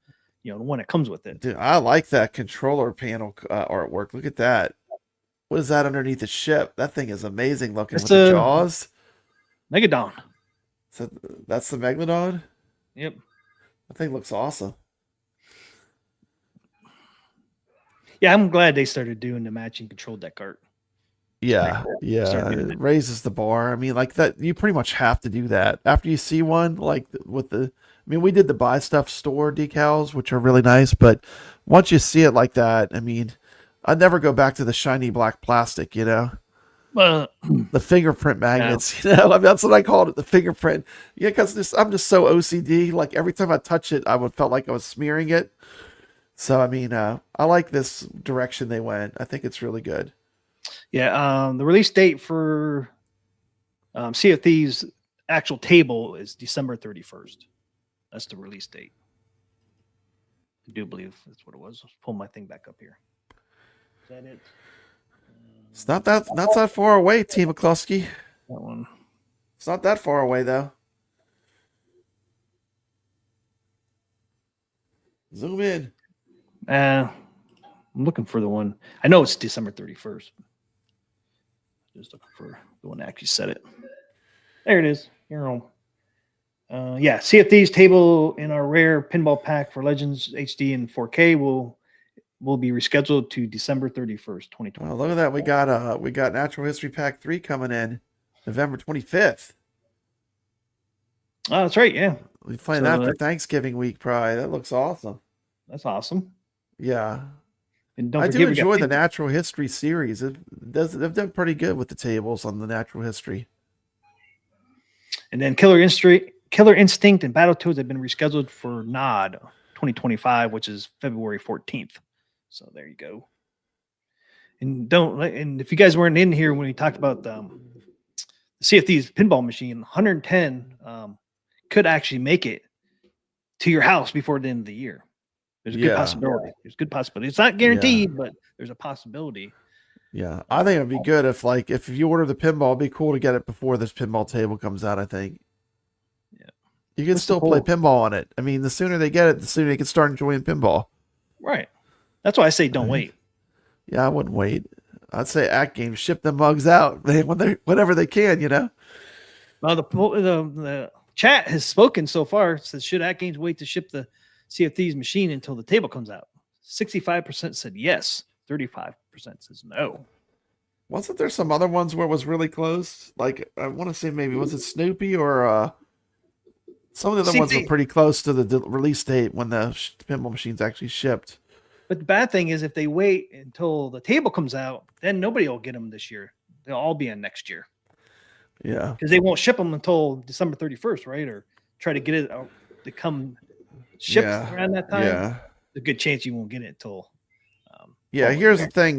one that comes with it. Dude, I like that controller panel artwork. Look at that. What is that underneath the ship? That thing is amazing looking with the jaws. Megalodon. So that's the Megalodon? Yep. That thing looks awesome. Yeah, I'm glad they started doing the matching control deck art. Yeah, it raises the bar. I mean, like that, you pretty much have to do that after you see one. Like with the, I mean, we did the buy stuff store decals, which are really nice, but once you see it like that, I mean, I'd never go back to the shiny black plastic, the fingerprint magnets. I mean, that's what I called it, the fingerprint. Yeah, because I'm just so OCD. Like every time I touch it, I would felt like I was smearing it. So I mean, I like this direction they went. I think it's really good. Yeah, the release date for Sea of Thieves actual table is December 31st. That's the release date. I do believe that's what it was. Let's pull my thing back up here. Is that it? It's not that far away, TMCLOSKY. That one. It's not that far away though. Zoom in. I'm looking for the one. I know it's December 31st. Just looking for the one that actually said it. There it is. You're home. Yeah, Sea of Thieves table in our rare pinball pack for Legends HD and 4K will be rescheduled to December 31st, 2020. Oh, look at that. We got Natural History Pack 3 coming in November 25th. Oh, that's right. Yeah. We playing that for Thanksgiving week, probably. That looks awesome. That's awesome. Yeah. And don't I forget, do enjoy the Natural History series. They've done pretty good with the tables on the Natural History. And then Killer Instinct and Battletoads have been rescheduled for NOD 2025, which is February 14th. So there you go. And if you guys weren't in here when we talked about the Sea of Thieves pinball machine, 110 could actually make it to your house before the end of the year. There's a good possibility. There's a good possibility. It's not guaranteed, but there's a possibility. Yeah, I think it'd be good if you order the pinball, it'd be cool to get it before this pinball table comes out. I think. Yeah, you can still play pinball on it. I mean, the sooner they get it, the sooner they can start enjoying pinball. Right. That's why I say don't wait. Yeah, I wouldn't wait. I'd say Atgames ship the mugs out whenever they can. You know. Well, the chat has spoken so far. It says, should Atgames wait to ship the Sea of Thieves machine until the table comes out? 65% said yes. 35% says no. Wasn't there some other ones where it was really close? Like, I want to say maybe, was it Snoopy or some of the other ones were pretty close to the release date when the pinball machines actually shipped. But the bad thing is if they wait until the table comes out, then nobody will get them this year. They'll all be in next year. Yeah. Because they won't ship them until December 31st, right? Or try to get it out to come shipped around that time. Yeah. There's a good chance you won't get it until here's the thing,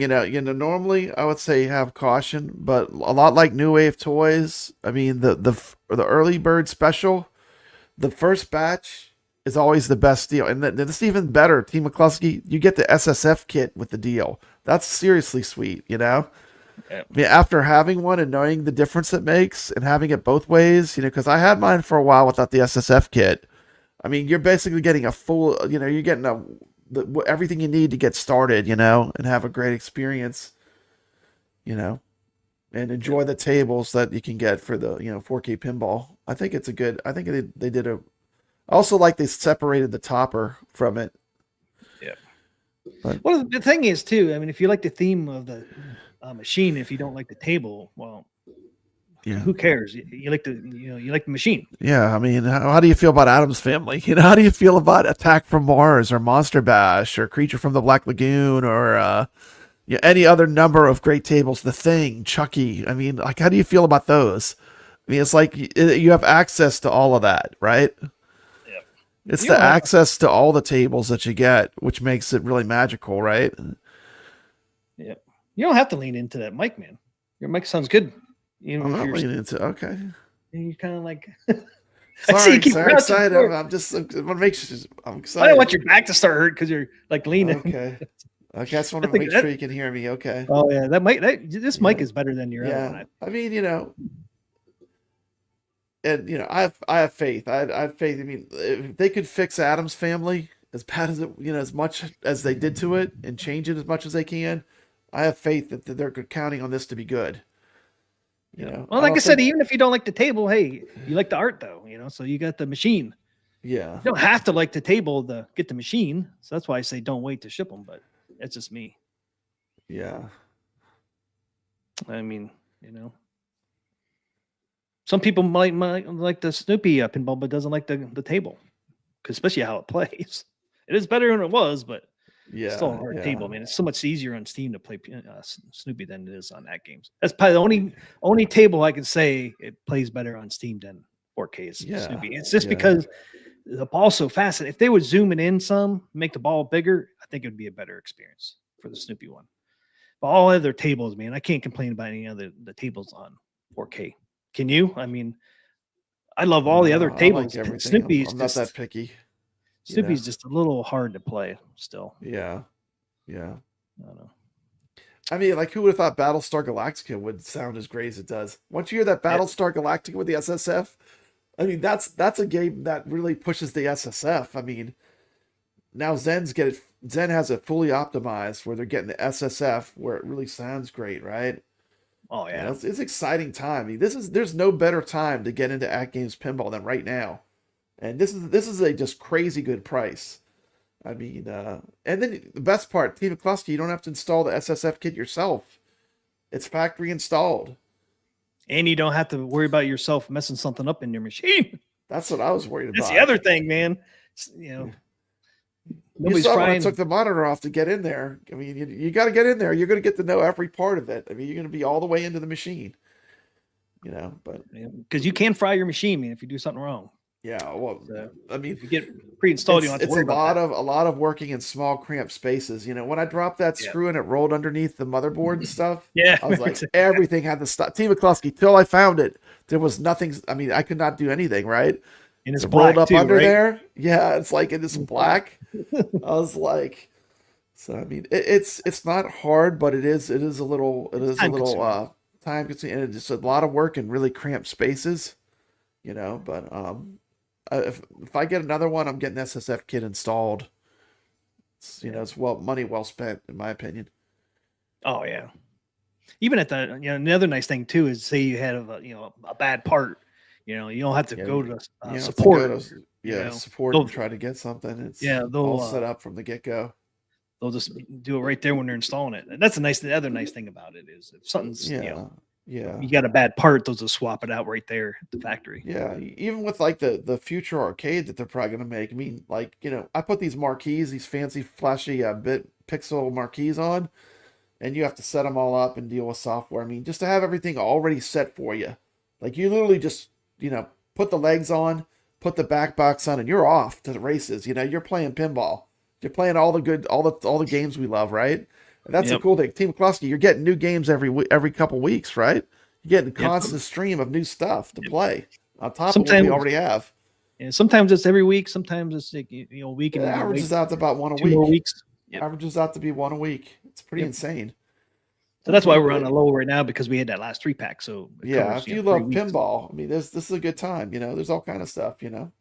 normally I would say have caution, but a lot like New Wave Toys, I mean the early bird special, the first batch is always the best deal. And it's even better, TMCLOSKY, you get the SSF kit with the deal. That's seriously sweet, Yeah. I mean, after having one and knowing the difference it makes and having it both ways, because I had mine for a while without the SSF kit. I mean, you're basically getting a full, you're getting everything you need to get started, and have a great experience, and enjoy the tables that you can get for the, 4K pinball. I think it's I think they did I also like they separated the topper from it. Yeah. But, well, the thing is too, I mean, if you like the theme of the machine, if you don't like the table, well, who cares? You like the machine. Yeah, I mean, how do you feel about Addams Family? How do you feel about Attack from Mars or Monster Bash or Creature from the Black Lagoon or any other number of great tables? The Thing, Chucky. I mean, like, how do you feel about those? I mean, it's like you have access to all of that, right? Yeah. It's the access to all the tables that you get, which makes it really magical, right? Yeah. You don't have to lean into that mic, man. Your mic sounds good. I'm not leaning into okay. You kind of like. Sorry, excited. I'm excited. I don't want your back to start hurt because you're like leaning. Okay. I just want to make sure you can hear me. Okay. Oh yeah, this mic is better than your other one. I mean, and I have faith. I have faith. I mean, if they could fix Addams Family as bad as it, as much as they did to it, and change it as much as they can, I have faith that they're counting on this to be good. Well, like I said, even if you don't like the table, hey, you like the art though, so you got the machine. Yeah. You don't have to like the table to get the machine. So that's why I say don't wait to ship them, but that's just me. Yeah. I mean, some people might like the Snoopy pinball, but doesn't like the table, because especially how it plays. It is better than it was, but it's still a hard table, man. It's so much easier on Steam to play Snoopy than it is on Atgames. That's probably the only table I can say it plays better on Steam than 4K is Snoopy. It's just because the ball's so fast. If they would zoom it in some, make the ball bigger, I think it would be a better experience for the Snoopy one. But all other tables, man, I can't complain about any other the tables on 4K. Can you? I mean, I love all the other tables. Like Snoopy's I'm not that picky. Snoopy's just a little hard to play still. Yeah. I don't know. I mean, like, who would have thought Battlestar Galactica would sound as great as it does? Once you hear that Battlestar Galactica with the SSF, I mean, that's a game that really pushes the SSF. I mean, now Zen has it fully optimized where they're getting the SSF where it really sounds great, right? Oh yeah, It's exciting time. I mean, there's no better time to get into Atgames pinball than right now, and this is a just crazy good price. I mean, and then the best part, TMCLOSKY, you don't have to install the SSF kit yourself. It's factory installed. and you don't have to worry about yourself messing something up in your machine. That's what I was worried about. That's the other thing, man. You know, You saw when I took the monitor off to get in there. I mean, you got to get in there. You're going to get to know every part of it. I mean, you're going to be all the way into the machine, you know, but because you can fry your machine, man, if you do something wrong. Yeah, well, I mean, if you get pre-installed, you don't have to worry about that. A lot of working in small, cramped spaces. You know, when I dropped that screw and it rolled underneath the motherboard and stuff, I was like, everything had to stop. TMCLOSKY, till I found it, there was nothing. I mean, I could not do anything, right? And it's rolled up under there. Yeah, it's like it is black. I was like, so I mean, it's not hard, but it is a little time consuming, and it's just a lot of work in really cramped spaces. You know, but if I get another one, I'm getting SSF kit installed. It's, you know, it's money well spent, in my opinion. Oh yeah. Even at the, you know, the other nice thing too is, say you had a bad part, you know, you don't have to go to support. Support and try to get something. It's all set up from the get go. They'll just do it right there when they're installing it. And that's the other nice thing about it is if something's you got a bad part, they'll just swap it out right there at the factory. Yeah, even with like the future arcade that they're probably going to make. I mean, like, you know, I put these marquees, these fancy flashy bit pixel marquees on, and you have to set them all up and deal with software. I mean, just to have everything already set for you. Like, you literally just, you know, put the legs on, put the back box on, and you're off to the races. You know, you're playing pinball. You're playing all the games we love, right? And that's a cool thing. TMCLOSKY, you're getting new games every couple weeks, right? You're getting a constant stream of new stuff to play on top of what we already have. And sometimes it's every week. Sometimes it's like, you know, week. And it averages out to about one a week. 2 more weeks. Averages out to be one a week. It's pretty insane. So that's why we're on a low right now, because we had that last 3-pack. So if you love pinball, I mean, this is a good time. You know, there's all kind of stuff. You know.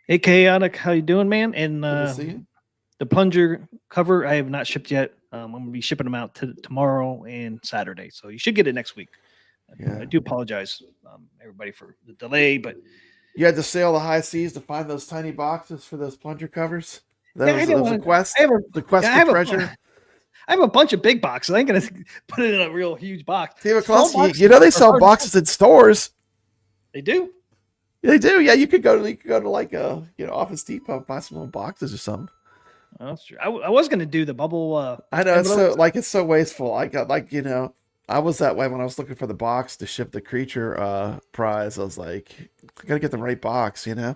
Hey, Chaotic, how you doing, man? And the plunger cover I have not shipped yet. I'm going to be shipping them out tomorrow and Saturday, so you should get it next week. I do apologize, everybody, for the delay, but you had to sail the high seas to find those tiny boxes for those plunger covers. That was the quest. The quest for treasure. I have a bunch of big boxes. I ain't going to put it in a real huge box. TMCLOSKY, you know they sell boxes in stores. They do. They do. Yeah, you could go to like a Office Depot and buy some little boxes or something. Oh, that's true. I was going to do the bubble. I know, it's so wasteful. I got I was that way when I was looking for the box to ship the creature prize. I was like, I got to get the right box, you know?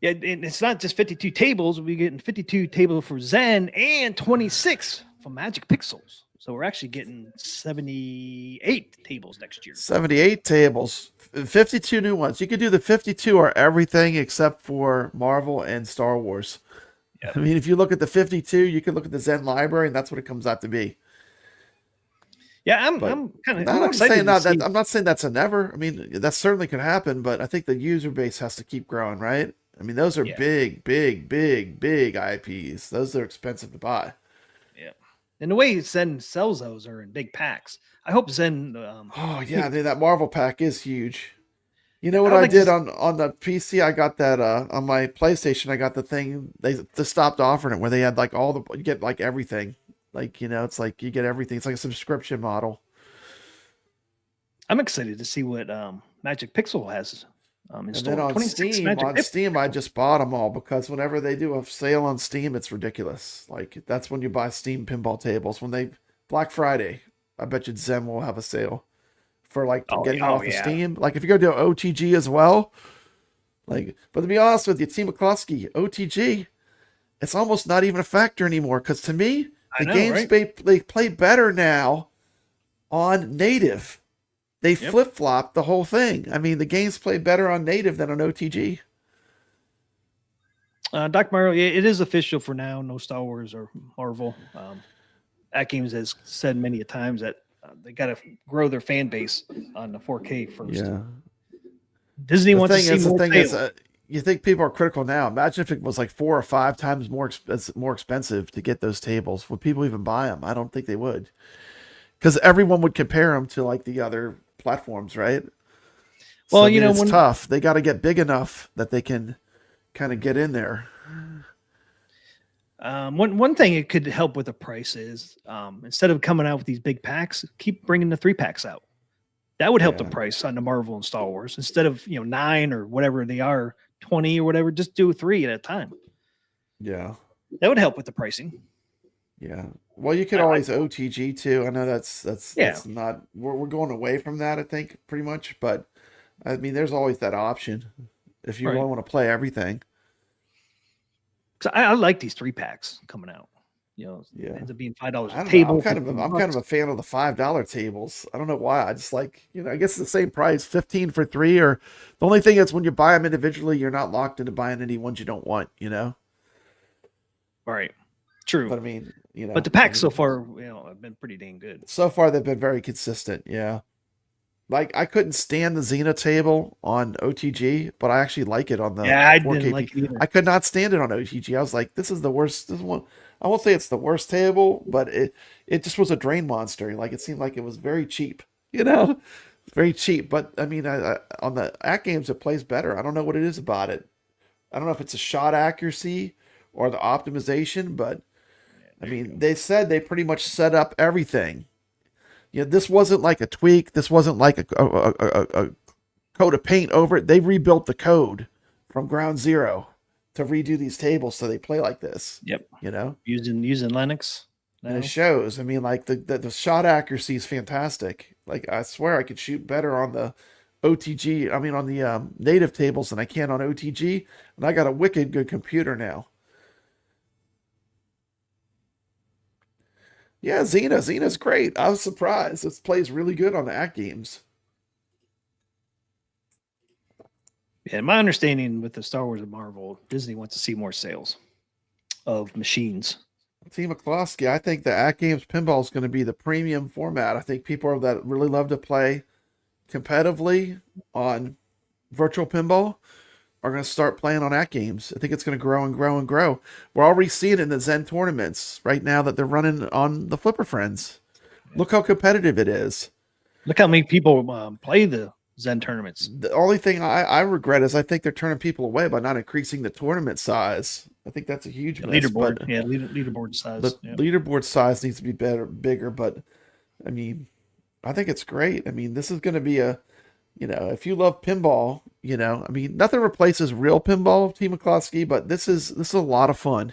Yeah, and it's not just 52 tables. We're getting 52 tables for Zen and 26 for Magic Pixels. So we're actually getting 78 tables next year. 78 tables. 52 new ones. You could do the 52 or everything except for Marvel and Star Wars. Yep. I mean, if you look at the 52, you can look at the Zen library, and that's what it comes out to be. Yeah, I'm excited. I'm not saying that's a never. I mean, that certainly could happen, but I think the user base has to keep growing, right? I mean, those are big IPs. Those are expensive to buy. Yeah. And the way Zen sells those are in big packs. I hope Zen. That Marvel pack is huge. You know what I did on the PC? I got that on my PlayStation. I got the thing. They stopped offering it where they had like you get like everything. Like, you know, it's like you get everything. It's like a subscription model. I'm excited to see what Magic Pixel has. And then on Steam, I just bought them all because whenever they do a sale on Steam, it's ridiculous. Like, that's when you buy Steam pinball tables. Black Friday, I bet you Zen will have a sale for getting off of Steam. Like, if you go to OTG as well, but to be honest with you, TMCLOSKY, OTG, it's almost not even a factor anymore. Because to me, games they play better now on native. They flip-flop the whole thing. I mean, the games play better on native than on OTG. Doc Mario, it is official for now. No Star Wars or Marvel. Atgames has said many a times that they got to grow their fan base on the 4K first. Yeah. Disney wants to see The more thing sales. is, you think people are critical now. Imagine if it was like 4 or 5 times more expensive to get those tables. Would people even buy them? I don't think they would, because everyone would compare them to like the other platforms, right? Well, So, you know, it's tough. They got to get big enough that they can kind of get in there. One thing it could help with the price is instead of coming out with these big packs, keep bringing the 3-packs out. That would help the price on the Marvel and Star Wars. Instead of 9 or whatever they are, 20 or whatever, just do 3 at a time. Yeah, that would help with the pricing. Yeah. Well, you could always OTG too. I know that's not we're going away from that, I think, pretty much. But I mean, there's always that option if you really want to play everything. So I like these 3-packs coming out. It ends up being $5 a table. I'm kind of a fan of the $5 tables. I don't know why. I just like, I guess it's the same price, 15 for 3. Or the only thing is when you buy them individually, you're not locked into buying any ones you don't want. Right. True. But I mean, but the packs so far, have been pretty dang good. So far, they've been very consistent. Yeah. Like I couldn't stand the Xena table on OTG, but I actually like it on the 4K. I didn't like it either. I could not stand it on OTG. I was like, this is the worst. This one, I won't say it's the worst table, but it just was a drain monster. Like it seemed like it was very cheap, very cheap. But I mean, on the Atgames, it plays better. I don't know what it is about it. I don't know if it's a shot accuracy or the optimization, but I mean, they said they pretty much set up everything. This wasn't like a tweak. This wasn't like a coat of paint over it. They rebuilt the code from ground zero to redo these tables so they play like this. Yep. Using Linux. And it shows. I mean, like the shot accuracy is fantastic. Like I swear I could shoot better on the OTG. I mean, on the native tables than I can on OTG. And I got a wicked good computer now. Yeah, Xena's great. I was surprised. It plays really good on the Atgames. Yeah, my understanding with the Star Wars and Marvel, Disney wants to see more sales of machines. TMCLOSKY, I think the Atgames Pinball is going to be the premium format. I think people that really love to play competitively on virtual pinball are going to start playing on Atgames. I think it's going to grow and grow and grow. We're already seeing it in the Zen tournaments right now that they're running on the Flipper Friends. Look how competitive it is. Look how many people play the Zen tournaments. The only thing I regret is I think they're turning people away by not increasing the tournament size. I think that's a huge miss. Leaderboard. Leaderboard size. The leaderboard size needs to be bigger, but I mean, I think it's great. I mean, this is going to be if you love pinball, I mean, nothing replaces real pinball, TMCLOSKY, but this is a lot of fun.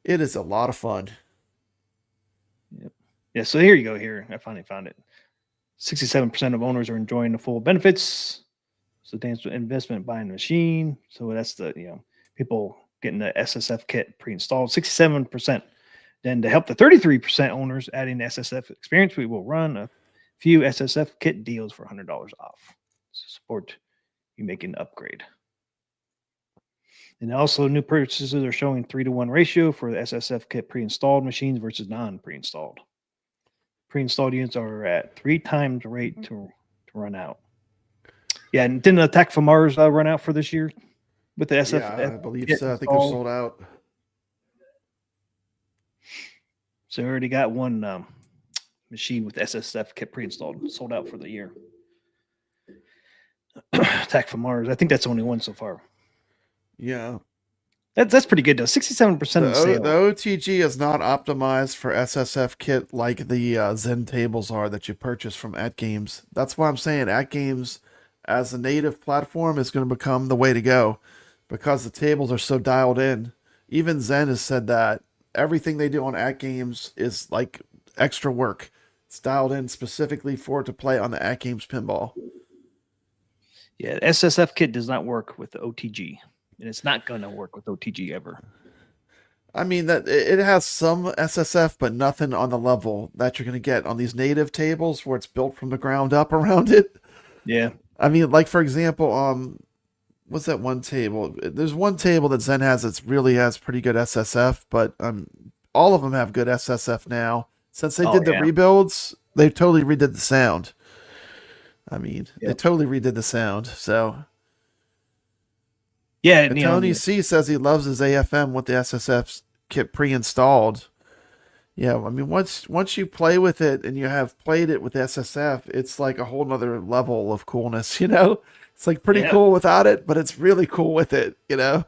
It is a lot of fun. Yep. Yeah. So here you go. Here, I finally found it. 67% of owners are enjoying the full benefits. So thanks to investment buying the machine. So that's the people getting the SSF kit pre-installed. 67%. Then to help the 33% owners adding the SSF experience, we will run a few SSF kit deals for $100 off. Support you making the upgrade. And also new purchases are showing 3-to-1 ratio for the SSF kit pre-installed machines versus non-pre-installed. Pre-installed units are at 3 times the rate to run out. Yeah, and didn't Attack from Mars run out for this year with the SSF? Yeah, I believe so. I think they're sold out. So we already got one machine with SSF kit pre-installed, sold out for the year. Attack from Mars. I think that's the only one so far. Yeah. That's pretty good though. 67% of sales. The OTG is not optimized for SSF kit like the Zen tables are that you purchase from Atgames. That's why I'm saying Atgames as a native platform is going to become the way to go because the tables are so dialed in. Even Zen has said that everything they do on Atgames is like extra work. It's dialed in specifically for it to play on the Atgames pinball. Yeah, SSF kit does not work with the OTG, and it's not going to work with OTG ever. I mean, that it has some SSF, but nothing on the level that you're going to get on these native tables where it's built from the ground up around it. Yeah. I mean, like, for example, what's that one table? There's one table that Zen has that really has pretty good SSF, but all of them have good SSF now. Since they did the rebuilds, they totally redid the sound. I mean, they totally redid the sound. So, yeah. And Tony C says he loves his AFM with the SSF kit pre-installed. Yeah, I mean, once you play with it and you have played it with SSF, it's like a whole nother level of coolness, you know? It's like pretty cool without it, but it's really cool with it, you know?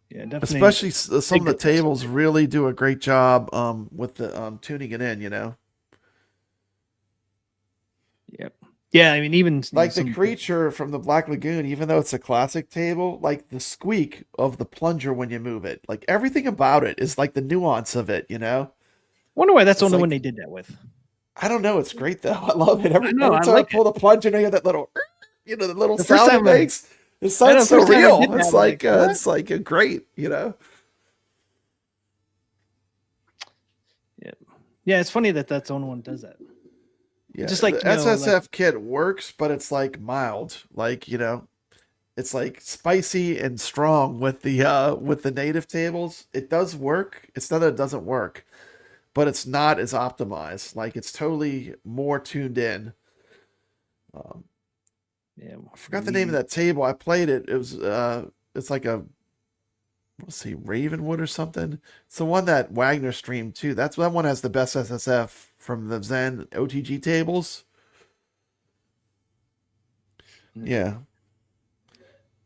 Yeah, definitely. Especially some of the tables really do a great job with the tuning it in, you know? Yep. Yeah, I mean, even like the creature from the Black Lagoon, even though it's a classic table, like the squeak of the plunger when you move it, like everything about it is like the nuance of it, you know? Wonder why that's the only one they did that with. I don't know. It's great though. I love it. Every time I like pull the plunger, you hear that little, you know, the little sound it makes. It sounds so real. It's like a great, you know? Yeah. Yeah, it's funny that that's the only one that does that. Yeah, just like the SSF kit works, but it's like mild, like, you know, it's like spicy and strong with the native tables. It does work. It's not that it doesn't work, but it's not as optimized. Like it's totally more tuned in. I forgot the name of that table. I played it. It was it's like a Ravenwood or something. It's the one that Wagner streamed too. That one has the best SSF from the Zen OTG tables. Yeah.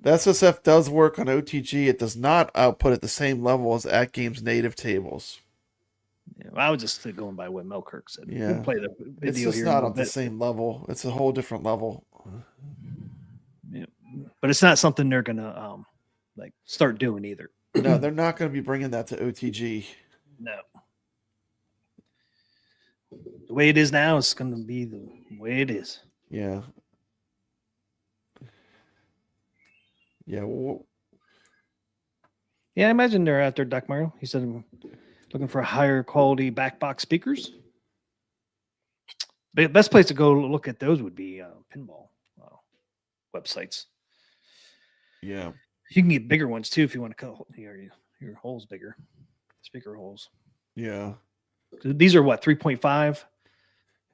The SSF does work on OTG. It does not output at the same level as Atgames native tables. Yeah, I was just going by what Mel Kirk said. Yeah. We'll play the video it's just here not on the same level. It's a whole different level. Yeah. But it's not something they're going to like start doing either. No, they're not going to be bringing that to OTG. No. The way it is now is going to be the way it is. Yeah. Yeah. Yeah, I imagine they're out there, Doc Mario. He said looking for higher quality back box speakers. The best place to go look at those would be pinball websites. Yeah. You can get bigger ones too if you want to cut your holes bigger, speaker holes. Yeah. These are what, 3.5?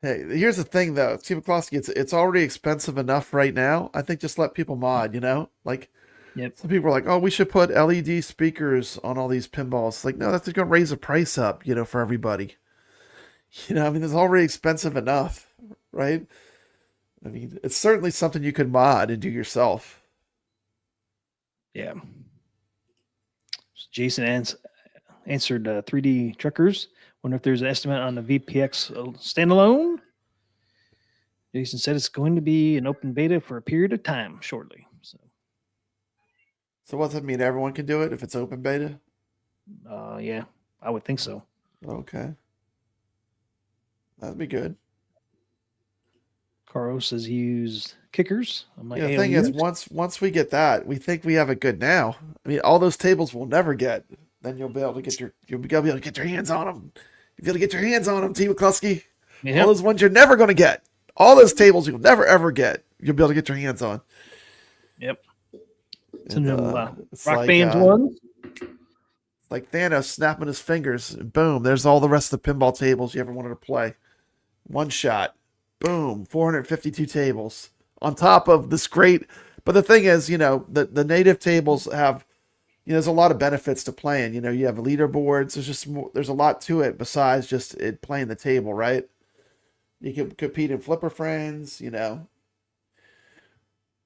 Hey, here's the thing though, TMCLOSKY, it's already expensive enough right now. I think just let people mod, you know? Like some people are like, oh, we should put LED speakers on all these pinballs. It's like, no, that's gonna raise the price up, you know, for everybody. You know, I mean, it's already expensive enough, right? I mean, it's certainly something you could mod and do yourself. Yeah. Jason answered 3D Truckers. Wonder if there's an estimate on the VPX standalone. Jason said it's going to be an open beta for a period of time shortly. So what's that mean? Everyone can do it if it's open beta? Yeah, I would think so. Okay. That'd be good. Karl says he used kickers. The thing is, once we get that, we think we have it good now. I mean, all those tables we'll never get. Then you'll be able to get your hands on them. You'll be able to get your hands on them, TMCLOSKY. Yep. All those ones you're never going to get. All those tables you'll never ever get. You'll be able to get your hands on. Yep. It's rock bands ones. Like Thanos snapping his fingers, and boom, there's all the rest of the pinball tables you ever wanted to play. One shot. Boom, 452 tables on top of this great. But the thing is, you know, the native tables have, you know, there's a lot of benefits to playing. You know, you have leaderboards. There's just there's a lot to it besides just it playing the table, right? You can compete in flipper friends. You know,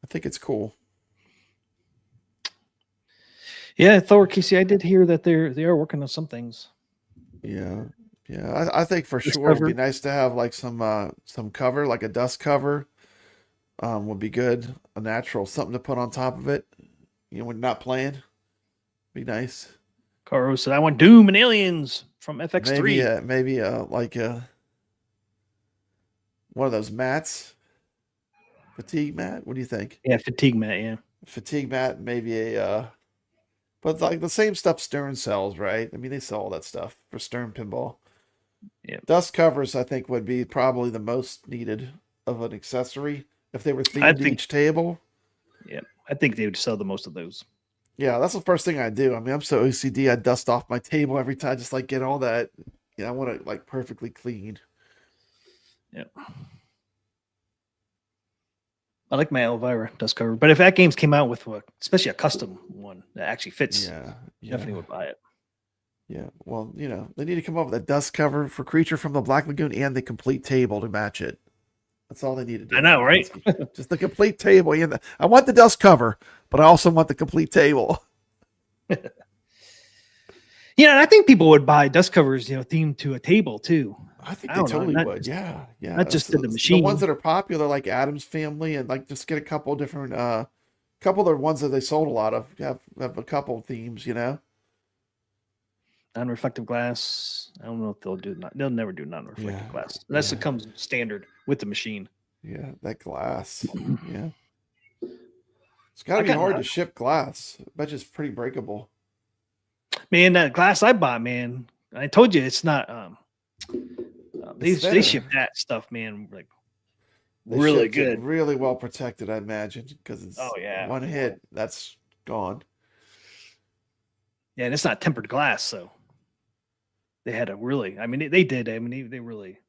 I think it's cool. Yeah, Thor Casey, I did hear that they are working on some things. Yeah. Yeah, I think for sure it'd be nice to have like some cover, like a dust cover, would be good. A natural, something to put on top of it. You know, when you're not playing, be nice. Karl said, "I want Doom and Aliens from FX3." Maybe like one of those mats, fatigue mat. What do you think? Yeah, fatigue mat. Yeah, fatigue mat. Maybe but like the same stuff Stern sells, right? I mean, they sell all that stuff for Stern pinball. Yeah, dust covers I think would be probably the most needed of an accessory if they were themed to each table. Yeah, I think they would sell the most of those. Yeah, that's the first thing I do. I mean, I'm so OCD. I dust off my table every time, just like get all that. I want it like perfectly clean. Yeah. I like my Elvira dust cover, but if Atgames came out with especially a custom one that actually fits, definitely would buy it. Yeah, well, they need to come up with a dust cover for Creature from the Black Lagoon and the complete table to match it. That's all they need to do. I know, right? Just the complete table. I want the dust cover, but I also want the complete table. And I think people would buy dust covers, themed to a table too. I think they totally would. Yeah. Not just the machine. The ones that are popular, like Adam's Family, and like just get a couple different, couple of the ones that they sold a lot of. Have a couple of themes, Non-reflective glass. I don't know if they'll do they'll never do non-reflective glass unless it comes standard with the machine. Yeah, that glass. Yeah, it's got to be hard to ship glass. I bet it's pretty breakable. Man, that glass I bought, man. I told you it's not. They ship that stuff, man. Like really good, really well protected. I imagine because it's one hit that's gone. Yeah, and it's not tempered glass, so they had to really. I mean, they did. I mean, they really.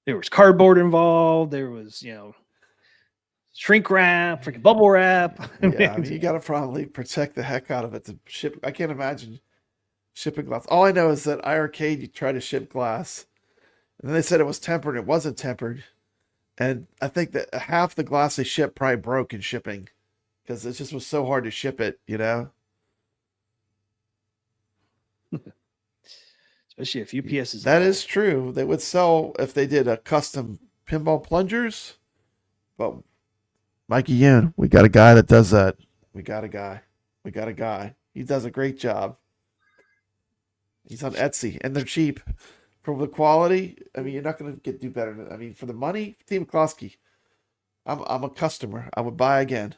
There was cardboard involved. There was, shrink wrap, freaking bubble wrap. Yeah, I mean, you got to probably protect the heck out of it to ship. I can't imagine shipping glass. All I know is that Rcade, you try to ship glass, and then they said it was tempered. It wasn't tempered, and I think that half the glass they shipped probably broke in shipping because it just was so hard to ship it. Especially if UPS is. That is true. They would sell if they did a custom pinball plungers, but Mikey Yoon, we got a guy that does that. We got a guy. He does a great job. He's on Etsy, and they're cheap. For the quality, I mean, you're not going to do better. I mean, for the money, TMCLOSKY, I'm a customer. I would buy again.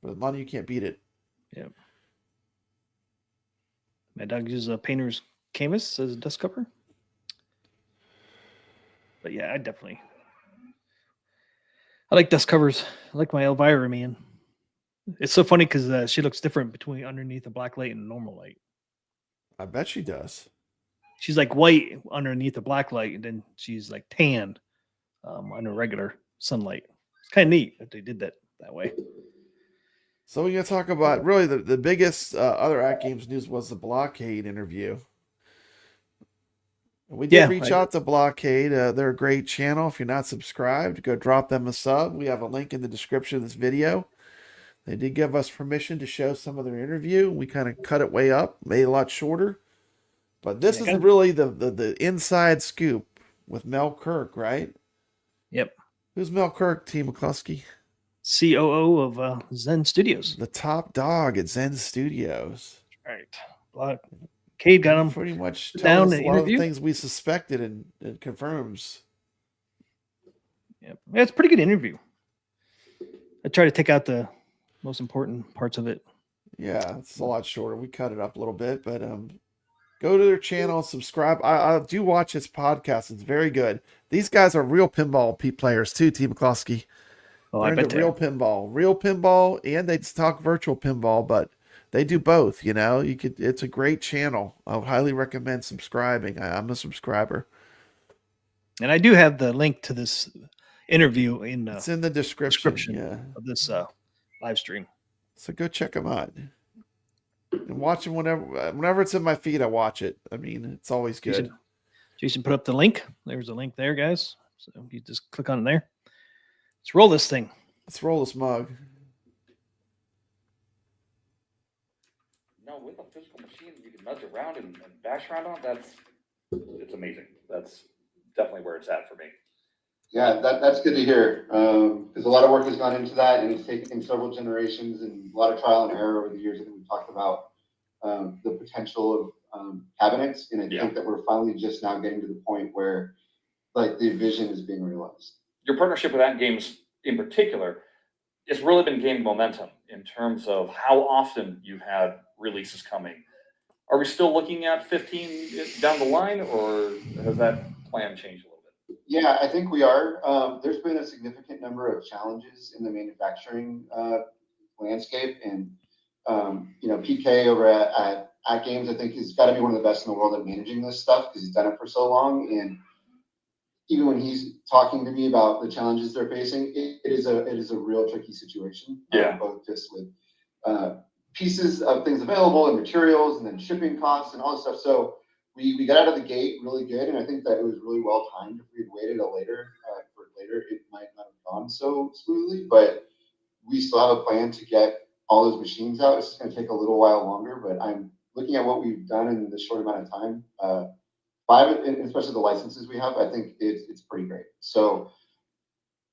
For the money, you can't beat it. Yeah. My dog uses a painter's canvas as a dust cover. But yeah, I like dust covers. I like my Elvira, man. It's so funny because she looks different between underneath a black light and normal light. I bet she does. She's like white underneath the black light, and then she's like tan under regular sunlight. It's kind of neat that they did that way. So we're going to talk about really the biggest other Atgames news was the Blockade interview. We did reach out to Blockade. They're a great channel. If you're not subscribed, go drop them a sub. We have a link in the description of this video. They did give us permission to show some of their interview. We kind of cut it way up, made it a lot shorter. But this is really the inside scoop with Mel Kirk, right? Yep. Who's Mel Kirk, TMCLOSKY? COO of Zen Studios. The top dog at Zen Studios. Right. Blockade got him pretty much down a lot of the things we suspected and confirms. Yep. Yeah, it's a pretty good interview. I try to take out the most important parts of it. Yeah, it's a lot shorter. We cut it up a little bit, but go to their channel, subscribe. I do watch this podcast. It's very good. These guys are real pinball players too, TMCLOSKY. Oh, I bet real pinball, and they talk virtual pinball, but they do both. It's a great channel. I would highly recommend subscribing. I'm a subscriber, and I do have the link to this interview it's in the description of this live stream. So go check them out and watch them whenever it's in my feed. I watch it. I mean, it's always good. Jason put up the link. There's a link there, guys. So you just click on it there. Let's roll this thing. Let's roll this mug. No, with a physical machine, you can nudge around and bash around on. It's amazing. That's definitely where it's at for me. Yeah, that's good to hear, because a lot of work has gone into that, and it's taken several generations and a lot of trial and error over the years. I think we talked about the potential of cabinets, and I think that we're finally just now getting to the point where, like, the vision is being realized. Your partnership with Atgames in particular, it's really been gaining momentum in terms of how often you've had releases coming. Are we still looking at 15 down the line, or has that plan changed a little bit? Yeah, I think we are. There's been a significant number of challenges in the manufacturing landscape, and PK over at Atgames, I think he's got to be one of the best in the world at managing this stuff because he's done it for so long. And even when he's talking to me about the challenges they're facing, it is a real tricky situation. Yeah. Both just with pieces of things available and materials, and then shipping costs and all this stuff. So we got out of the gate really good, and I think that it was really well timed. If we had waited for later, it might not have gone so smoothly. But we still have a plan to get all those machines out. It's just going to take a little while longer, but I'm looking at what we've done in this short amount of time. 5, and especially the licenses we have, I think it's pretty great. So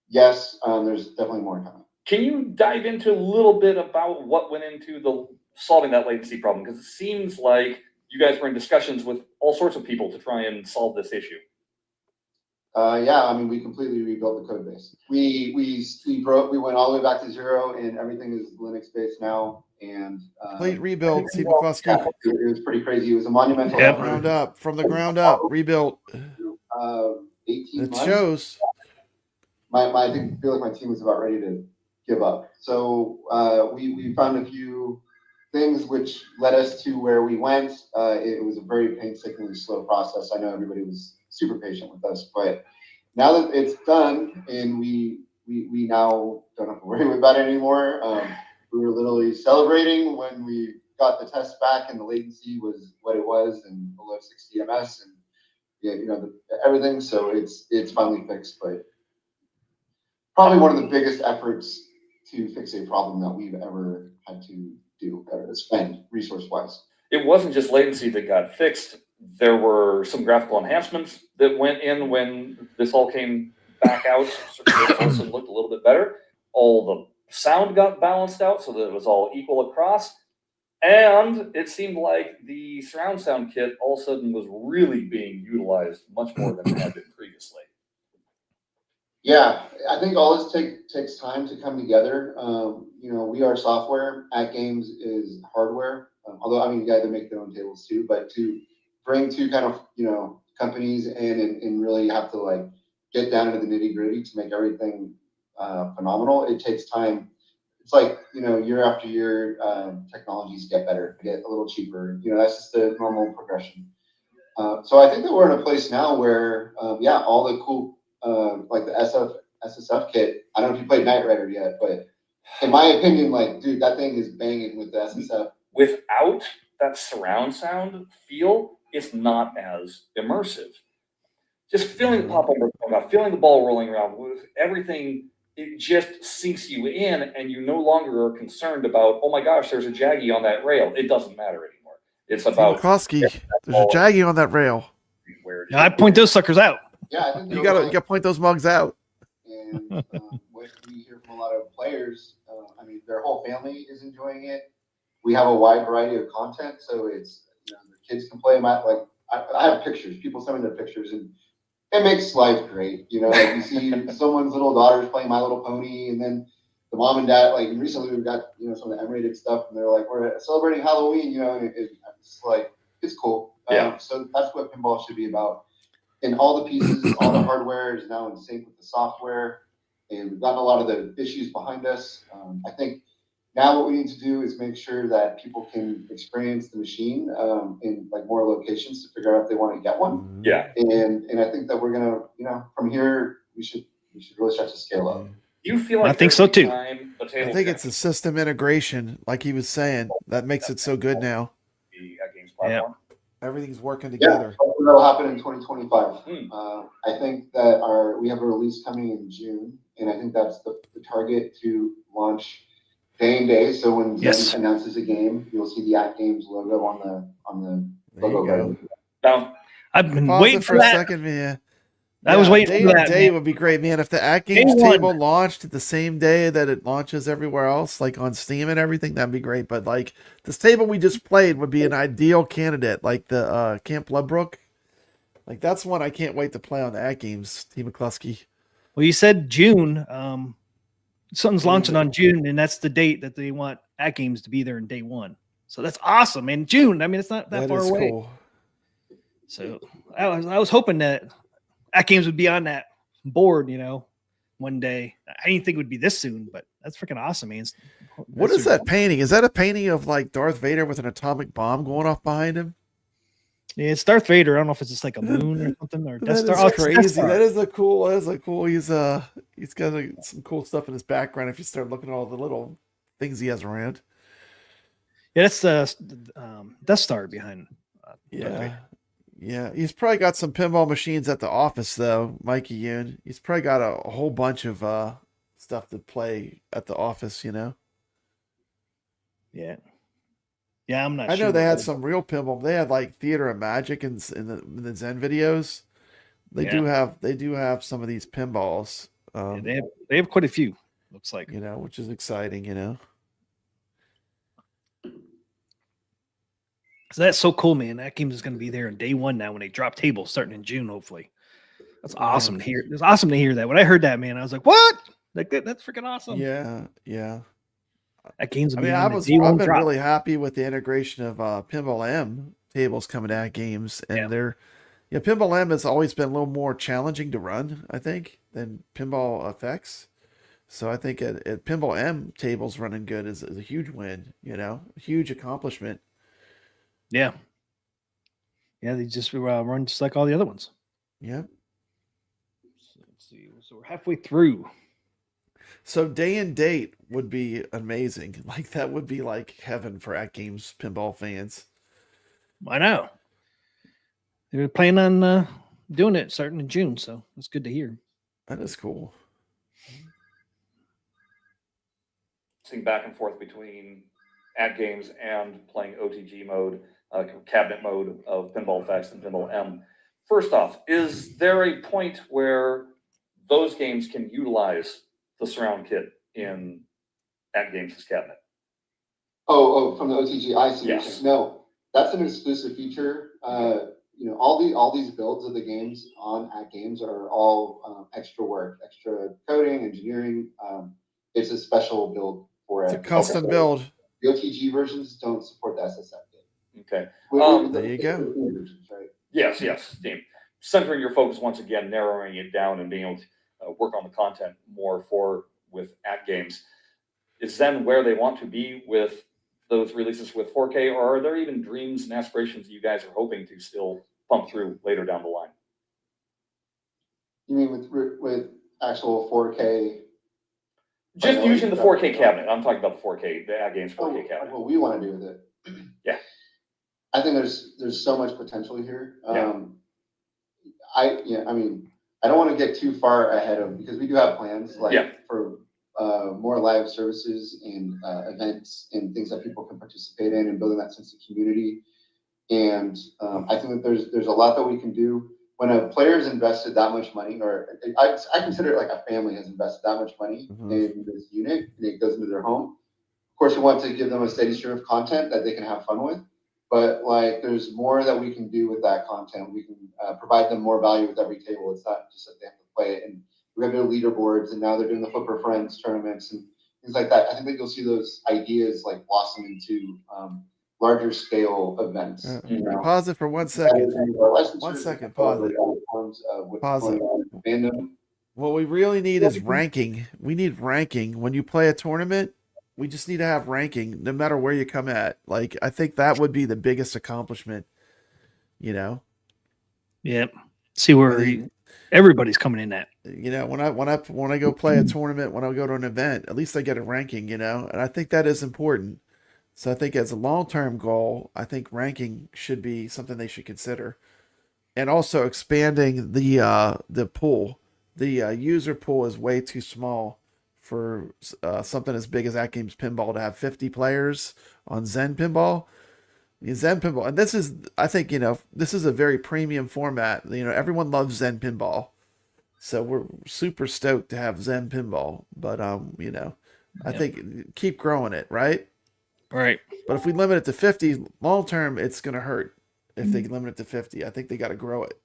yes, there's definitely more coming. Can you dive into a little bit about what went into the solving that latency problem? Because it seems like you guys were in discussions with all sorts of people to try and solve this issue. Yeah, I mean, we completely rebuilt the code base. We went all the way back to 0, and everything is Linux based now. And Complete rebuild, TMCLOSKY. yeah, it was pretty crazy. It was a monumental Yep. effort. From the ground up, rebuilt. 18 It months. shows. I feel like my team was about ready to give up. So we found a few things which led us to where we went. It was a very painstakingly slow process. I know everybody was super patient with us, but now that it's done and we now don't have to worry about it anymore. We were literally celebrating when we got the test back and the latency was what it was and below 60 ms and everything. So it's finally fixed, but probably one of the biggest efforts to fix a problem that we've ever had to do or spend resource-wise. It wasn't just latency that got fixed. There were some graphical enhancements that went in when this all came back out. So it also looked a little bit better. All the sound got balanced out so that it was all equal across. And it seemed like the surround sound kit all of a sudden was really being utilized much more than it had been previously. Yeah, I think all this takes time to come together. We are software. Atgames is hardware. Although, I mean, yeah, they make their own tables too. But to bring two kind of, companies in and really have to like get down into the nitty gritty to make everything phenomenal, it takes time. It's like, year after year, technologies get better, get a little cheaper. That's just the normal progression. So I think that we're in a place now where, all the cool, like the SSF kit. I don't know if you played Knight Rider yet, but in my opinion, like, dude, that thing is banging with the SSF. Without that surround sound feel, it's not as immersive. Just feeling the pop over, feeling the ball rolling around with everything, it just sinks you in, and you no longer are concerned about, oh my gosh, there's a jaggy on that rail. It doesn't matter anymore. It's about TMCLOSKY. There's a jaggy on that rail. Where it is. I point those suckers out. Yeah, I think You gotta point those mugs out. And what we hear from a lot of players, their whole family is enjoying it. We have a wide variety of content, so it's the kids can play them at I have pictures. People send me their pictures, and it makes life great. Like you see someone's little daughters playing My Little Pony, and then the mom and dad. Like recently, we've got some of the M-rated stuff, and they're like, "We're celebrating Halloween," and it's like it's cool. Yeah. So that's what pinball should be about. And all the pieces, all the hardware is now in sync with the software, and we've gotten a lot of the issues behind us. I think now what we need to do is make sure that people can experience the machine in like more locations to figure out if they want to get one. Yeah. And I think that we're gonna, from here we should really start to scale up. You feel like I think so too. I think it's a system integration, like he was saying, that makes it so good now. the Atgames platform. Everything's working Yeah, together. hopefully that'll happen in 2025. I think that we have a release coming in June, and I think that's the target to launch day and day. So when Zen announces a game, you'll see the Atgames logo on the There you logo go. card. Now, I've been Pause waiting it for for a that. second, man. I was waiting for that. Day man. would be great, man. If the Atgames Day one. table launched the same day that it launches everywhere else, like on Steam and everything, that'd be great. But like this table we just played would be an ideal candidate, like the Camp Bloodbrook. Like that's one I can't wait to play on the Atgames, TMCLOSKY. Well, you said June. Something's launching on June, and that's the date that they want Atgames to be there in day one. So that's awesome. In June, I mean, it's not that far is away. cool. So I was hoping that Atgames would be on that board, one day. I didn't think it would be this soon, but that's freaking awesome, man. What is that painting? Is that a painting of like Darth Vader with an atomic bomb going off behind him? Yeah, it's Darth Vader. I don't know if it's just like a moon or something or Death Star. That is Oh, it's Death crazy. Star. That is a cool. He's got some cool stuff in his background. If you start looking at all the little things he has around. Yeah, that's the Death Star behind. Darth Vader. Yeah. He's probably got some pinball machines at the office though, Mikey Yoon. He's probably got a whole bunch of stuff to play at the office. You know. Yeah. Yeah, I'm not I sure. know they had some real pinball. They had like Theater of Magic in the Zen videos. They do have some of these pinballs. Yeah, they have quite a few. Looks like, you know, which is exciting. You know, so that's so cool, man. That game is going to be there on day one now when they drop tables starting in June. Hopefully, that's awesome to hear. It's awesome to hear that. When I heard that, man, I was like, "What? That's freaking awesome!" Yeah. That game's. I've been really happy with the integration of Pinball M tables coming to Atgames, and Pinball M has always been a little more challenging to run, I think, than Pinball FX. So I think at Pinball M tables running good is a huge win, you know, a huge accomplishment. Yeah, they just run just like all the other ones. Yeah. So let's see. So we're halfway through. So day and date would be amazing. Like that would be like heaven for Atgames pinball fans. I know. They're planning on doing it starting in June, so that's good to hear. That is cool. Seeing back and forth between Atgames and playing OTG mode, cabinet mode of Pinball FX and Pinball M. First off, is there a point where those games can utilize the surround kit in Atgames' cabinet? Oh, from the OTG, I see. Yes. No, that's an exclusive feature. You know, all these builds of the games on Atgames are all extra work, extra coding, engineering. It's a special build for it. It's a custom build. The OTG versions don't support the SSF kit. Okay. There you go. Versions, right? Yes, Dean. Centering your focus once again, narrowing it down and being able to work on the content more with Atgames. Is Zen where they want to be with those releases with 4K, or are there even dreams and aspirations that you guys are hoping to still pump through later down the line? You mean with actual 4K? Just using the 4K cabinet. I'm talking about the 4K, the Atgames 4K cabinet. What we want to do with it. Yeah. I think there's so much potential here. I mean, I don't want to get too far ahead of, because we do have plans for more live services and events and things that people can participate in and building that sense of community. And I think that there's a lot that we can do when a player's invested that much money, or I consider it like a family has invested that much money in this unit and it goes into their home. Of course, we want to give them a steady stream of content that they can have fun with. But like, there's more that we can do with that content. We can provide them more value with every table. It's not just that they have to play it. And we're going to do leaderboards, and now they're doing the Flipper Friends tournaments and things like that. I think that you'll see those ideas like blossom into larger scale events. Pause it for 1 second. 1 second. Pause it. Pause it. What we really need is ranking. We need ranking when you play a tournament. We just need to have ranking no matter where you come at. Like, I think that would be the biggest accomplishment, you know? Yep. See where everybody's coming in at. You know, when I go play a tournament, when I go to an event, at least I get a ranking, you know? And I think that is important. So I think as a long-term goal, I think ranking should be something they should consider. And also expanding the pool. The user pool is way too small for something as big as Atgames Pinball to have 50 players on Zen Pinball. Zen Pinball, and this is, I think, you know, this is a very premium format. You know, everyone loves Zen Pinball, so we're super stoked to have Zen Pinball. But you know, I think keep growing it, right? Right. But if we limit it to 50 long term, it's going to hurt. If they limit it to 50, I think they got to grow it.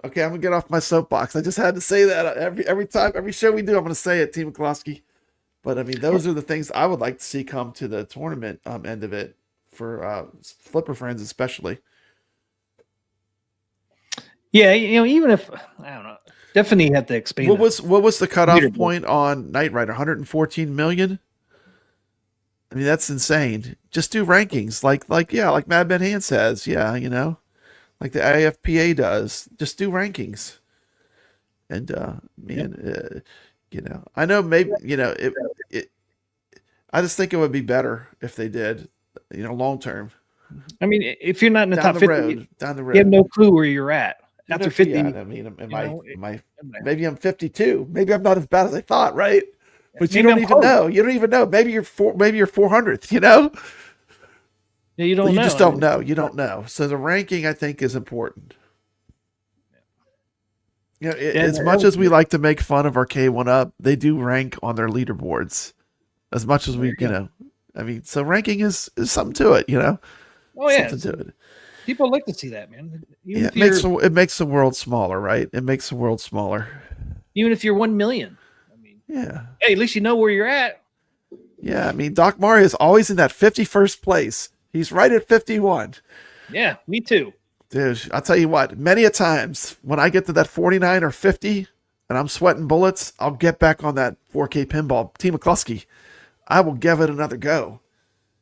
Okay, I'm gonna get off my soapbox. I just had to say that every time, every show we do, I'm gonna say it, TMCLOSKY. But I mean, those are the things I would like to see come to the tournament end of it for Flipper Friends, especially. Yeah, you know, even if I don't know, Definitely have to expand. What was the cutoff leaderboard. point on Knight Rider? 114 million. I mean, that's insane. Just do rankings, like Mad Ben Hand says. Yeah, you know, like the AFPA does. Just do rankings. And you know, I know maybe you know it. I just think it would be better if they did, you know, long term. I mean, if you're not in the Down top the 50, road, down the road. you have no clue where you're at. You After know, 50, yeah, I mean, know, maybe I'm 52. Maybe I'm not as bad as I thought, right? But you maybe don't I'm even close. know. You don't even know. Maybe you're 400th. You know. Yeah, you don't But you know. just don't know. You don't know. So the ranking, I think, is important. You know, as much as we like to make fun of Arcade 1-Up, they do rank on their leaderboards. As much as we, you know, I mean, so ranking is something to it, you know. Oh yeah, something to it. People like to see that, man. Even Yeah, it makes the world smaller, right? It makes the world smaller. Even if you're 1 million. I mean, yeah. Hey, at least you know where you're at. Yeah, I mean, Doc Mario is always in that 51st place. He's right at 51. Yeah, me too. Dude, I'll tell you what, many a times when I get to that 49 or 50 and I'm sweating bullets, I'll get back on that 4K pinball, TMCLOSKY. I will give it another go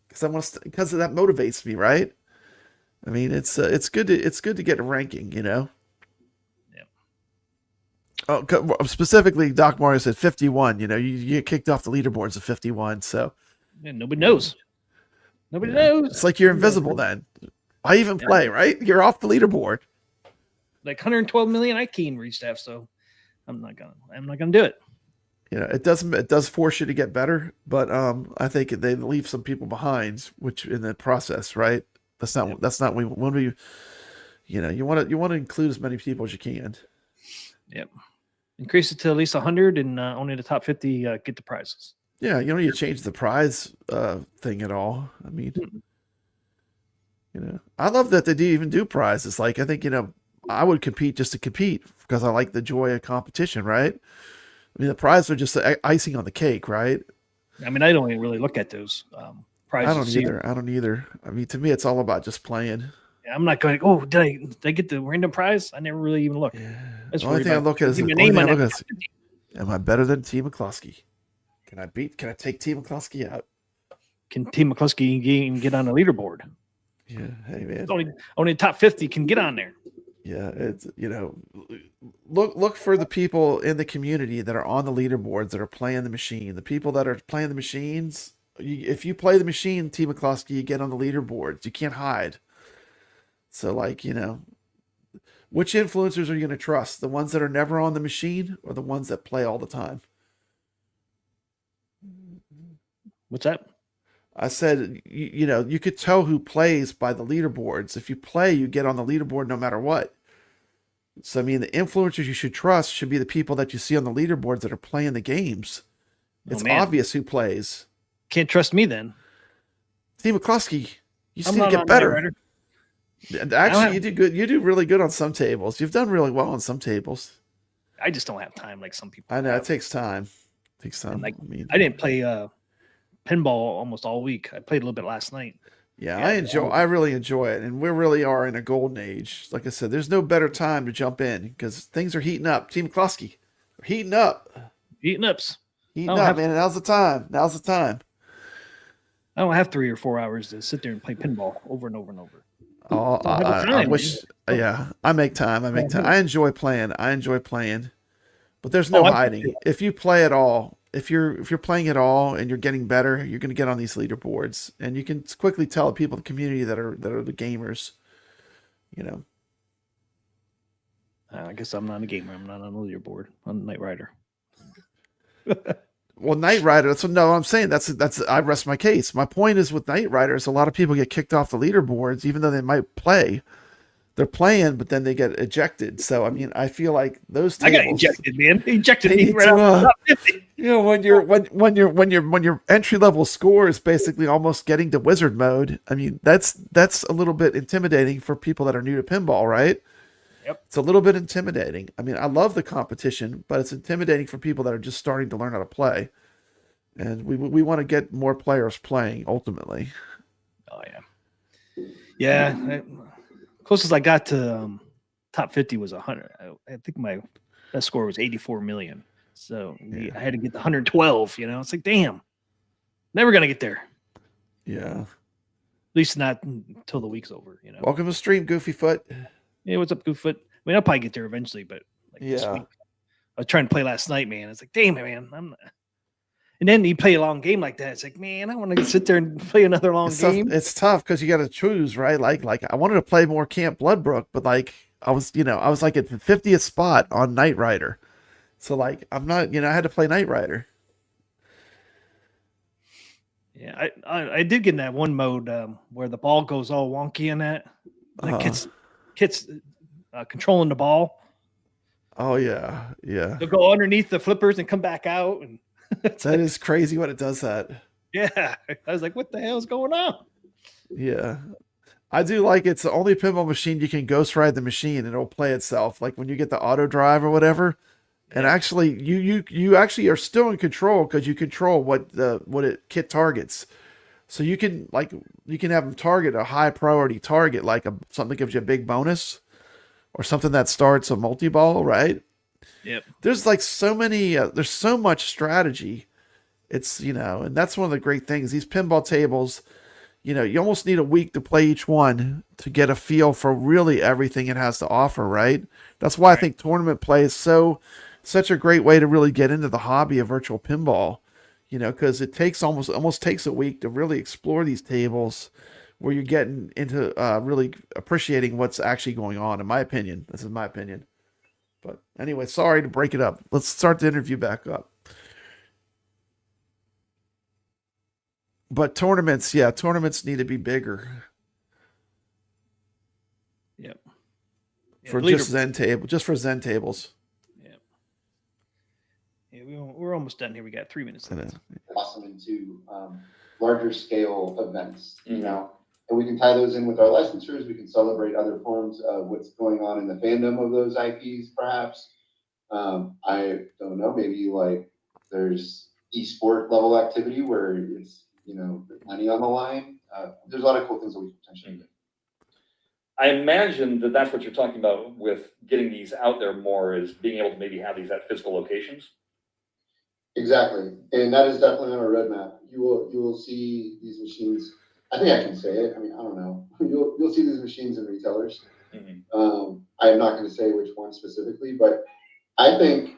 because that motivates me, right? I mean, it's good to get a ranking, you know. Yeah. Oh, specifically, Doc Mario said 51. You know, you get kicked off the leaderboards at 51, so yeah, nobody knows. Nobody knows. It's like you're invisible then. Why even play, right? You're off the leaderboard. Like 112 million, I can't reach that, so I'm not gonna do it. You know, it does force you to get better, but I think they leave some people behind, which in the process, right? That's not when we, you know, you want to include as many people as you can. Yep. Increase it to at least 100, and only the top 50 get the prizes. Yeah, you don't need to change the prize thing at all. I mean, you know, I love that they even do prizes. Like, I think, you know, I would compete just to compete because I like the joy of competition, right? I mean, the prizes are just the icing on the cake, right? I mean, I don't even really look at those prizes. I don't either. I mean, to me, it's all about just playing. Yeah, I'm not going, oh, did I get the random prize? I never really even look. Yeah. That's The only thing I look at is, am I better than TMCLOSKY? Can I take TMCLOSKY out? Can TMCLOSKY get on the leaderboard? Yeah, hey man. Only top 50 can get on there. Yeah, it's, you know, look for the people in the community that are on the leaderboards that are playing the machine. The people that are playing the machines, if you play the machine, TMCLOSKY, you get on the leaderboards. You can't hide. So, like, you know, which influencers are you going to trust? The ones that are never on the machine or the ones that play all the time? What's that? I said, you know, you could tell who plays by the leaderboards. If you play, you get on the leaderboard no matter what. So, I mean, the influencers you should trust should be the people that you see on the leaderboards that are playing the games. It's obvious who plays. Can't trust me then. TMCLOSKY, you just need to get better. Actually, you do good. You do really good on some tables. You've done really well on some tables. I just don't have time like some people. I know it takes time. It takes time. Like, I didn't play pinball almost all week. I played a little bit last night. Yeah, I really enjoy it, and we really are in a golden age. Like I said, there's no better time to jump in because things are heating up. TMCLOSKY, heating up. Heating ups. Heating up, man. Now's the time. Now's the time. I don't have 3 or 4 hours to sit there and play pinball over and over and over. Oh, I wish. Yeah, I make time. I enjoy playing. But there's no hiding. If you play at all, if you're playing at all and you're getting better, you're going to get on these leaderboards, and you can quickly tell people in the community that are the gamers. You know. I guess I'm not a gamer. I'm not on the leaderboard. I'm a Knight Rider. Well, Knight Rider. That's what I'm saying. That's. I rest my case. My point is with Knight Riders, a lot of people get kicked off the leaderboards, even though they might play. They're playing, but then they get ejected. So I mean, I feel like those tables, I got ejected, man. They ejected me right off. You know, when your entry level score is basically almost getting to wizard mode. I mean, that's a little bit intimidating for people that are new to pinball, right? Yep. It's a little bit intimidating. I mean, I love the competition, but it's intimidating for people that are just starting to learn how to play. And we want to get more players playing ultimately. Oh yeah. Yeah. Closest I got to top 50 was 100. I think my That score was 84 million. So I had to get the 112. It's like, damn, never gonna get there. Yeah. At least not until the week's over. Welcome to the stream, Goofy Foot. Yeah, what's up, Gooffoot? I mean, I'll probably get there eventually, but this week, I was trying to play last night, man. It's like, damn it, man. And then you play a long game like that. It's like, man, I want to sit there and play another long game. It's tough because you got to choose, right? Like I wanted to play more Camp Bloodbrook, but like I was like at the 50th spot on Knight Rider. So like I'm not, I had to play Knight Rider. Yeah, I did get in that one mode where the ball goes all wonky in that. Like Kit's controlling the ball. Oh yeah. They'll go underneath the flippers and come back out, and that is crazy when it does that. Yeah, I was like, what the hell is going on? Yeah, I do like it's the only pinball machine you can ghost ride the machine and it'll play itself. Like when you get the auto drive or whatever, and actually you actually are still in control because you control what Kit targets. So you can have them target a high priority target, like something that gives you a big bonus, or something that starts a multi-ball, right? Yep. There's like so many, there's so much strategy. It's, and that's one of the great things. These pinball tables, you almost need a week to play each one to get a feel for really everything it has to offer, right? That's why I think tournament play is such a great way to really get into the hobby of virtual pinball, because it takes almost takes a week to really explore these tables where you're getting into really appreciating what's actually going on, in my opinion. This is my opinion. But anyway, sorry to break it up. Let's start the interview back up. But tournaments need to be bigger. Yep. For just for Zen tables. Yeah, we're almost done here. We got 3 minutes left. Awesome into larger scale events, and we can tie those in with our licensors. We can celebrate other forms of what's going on in the fandom of those IPs, perhaps. I don't know, maybe like there's e-sport level activity where it's, money on the line. There's a lot of cool things that we can potentially do. I imagine that that's what you're talking about with getting these out there more, is being able to maybe have these at physical locations. Exactly, and that is definitely on our roadmap. You will see these machines. I think I can say it. I mean, I don't know. You'll see these machines in retailers. Mm-hmm. I'm not going to say which one specifically, but I think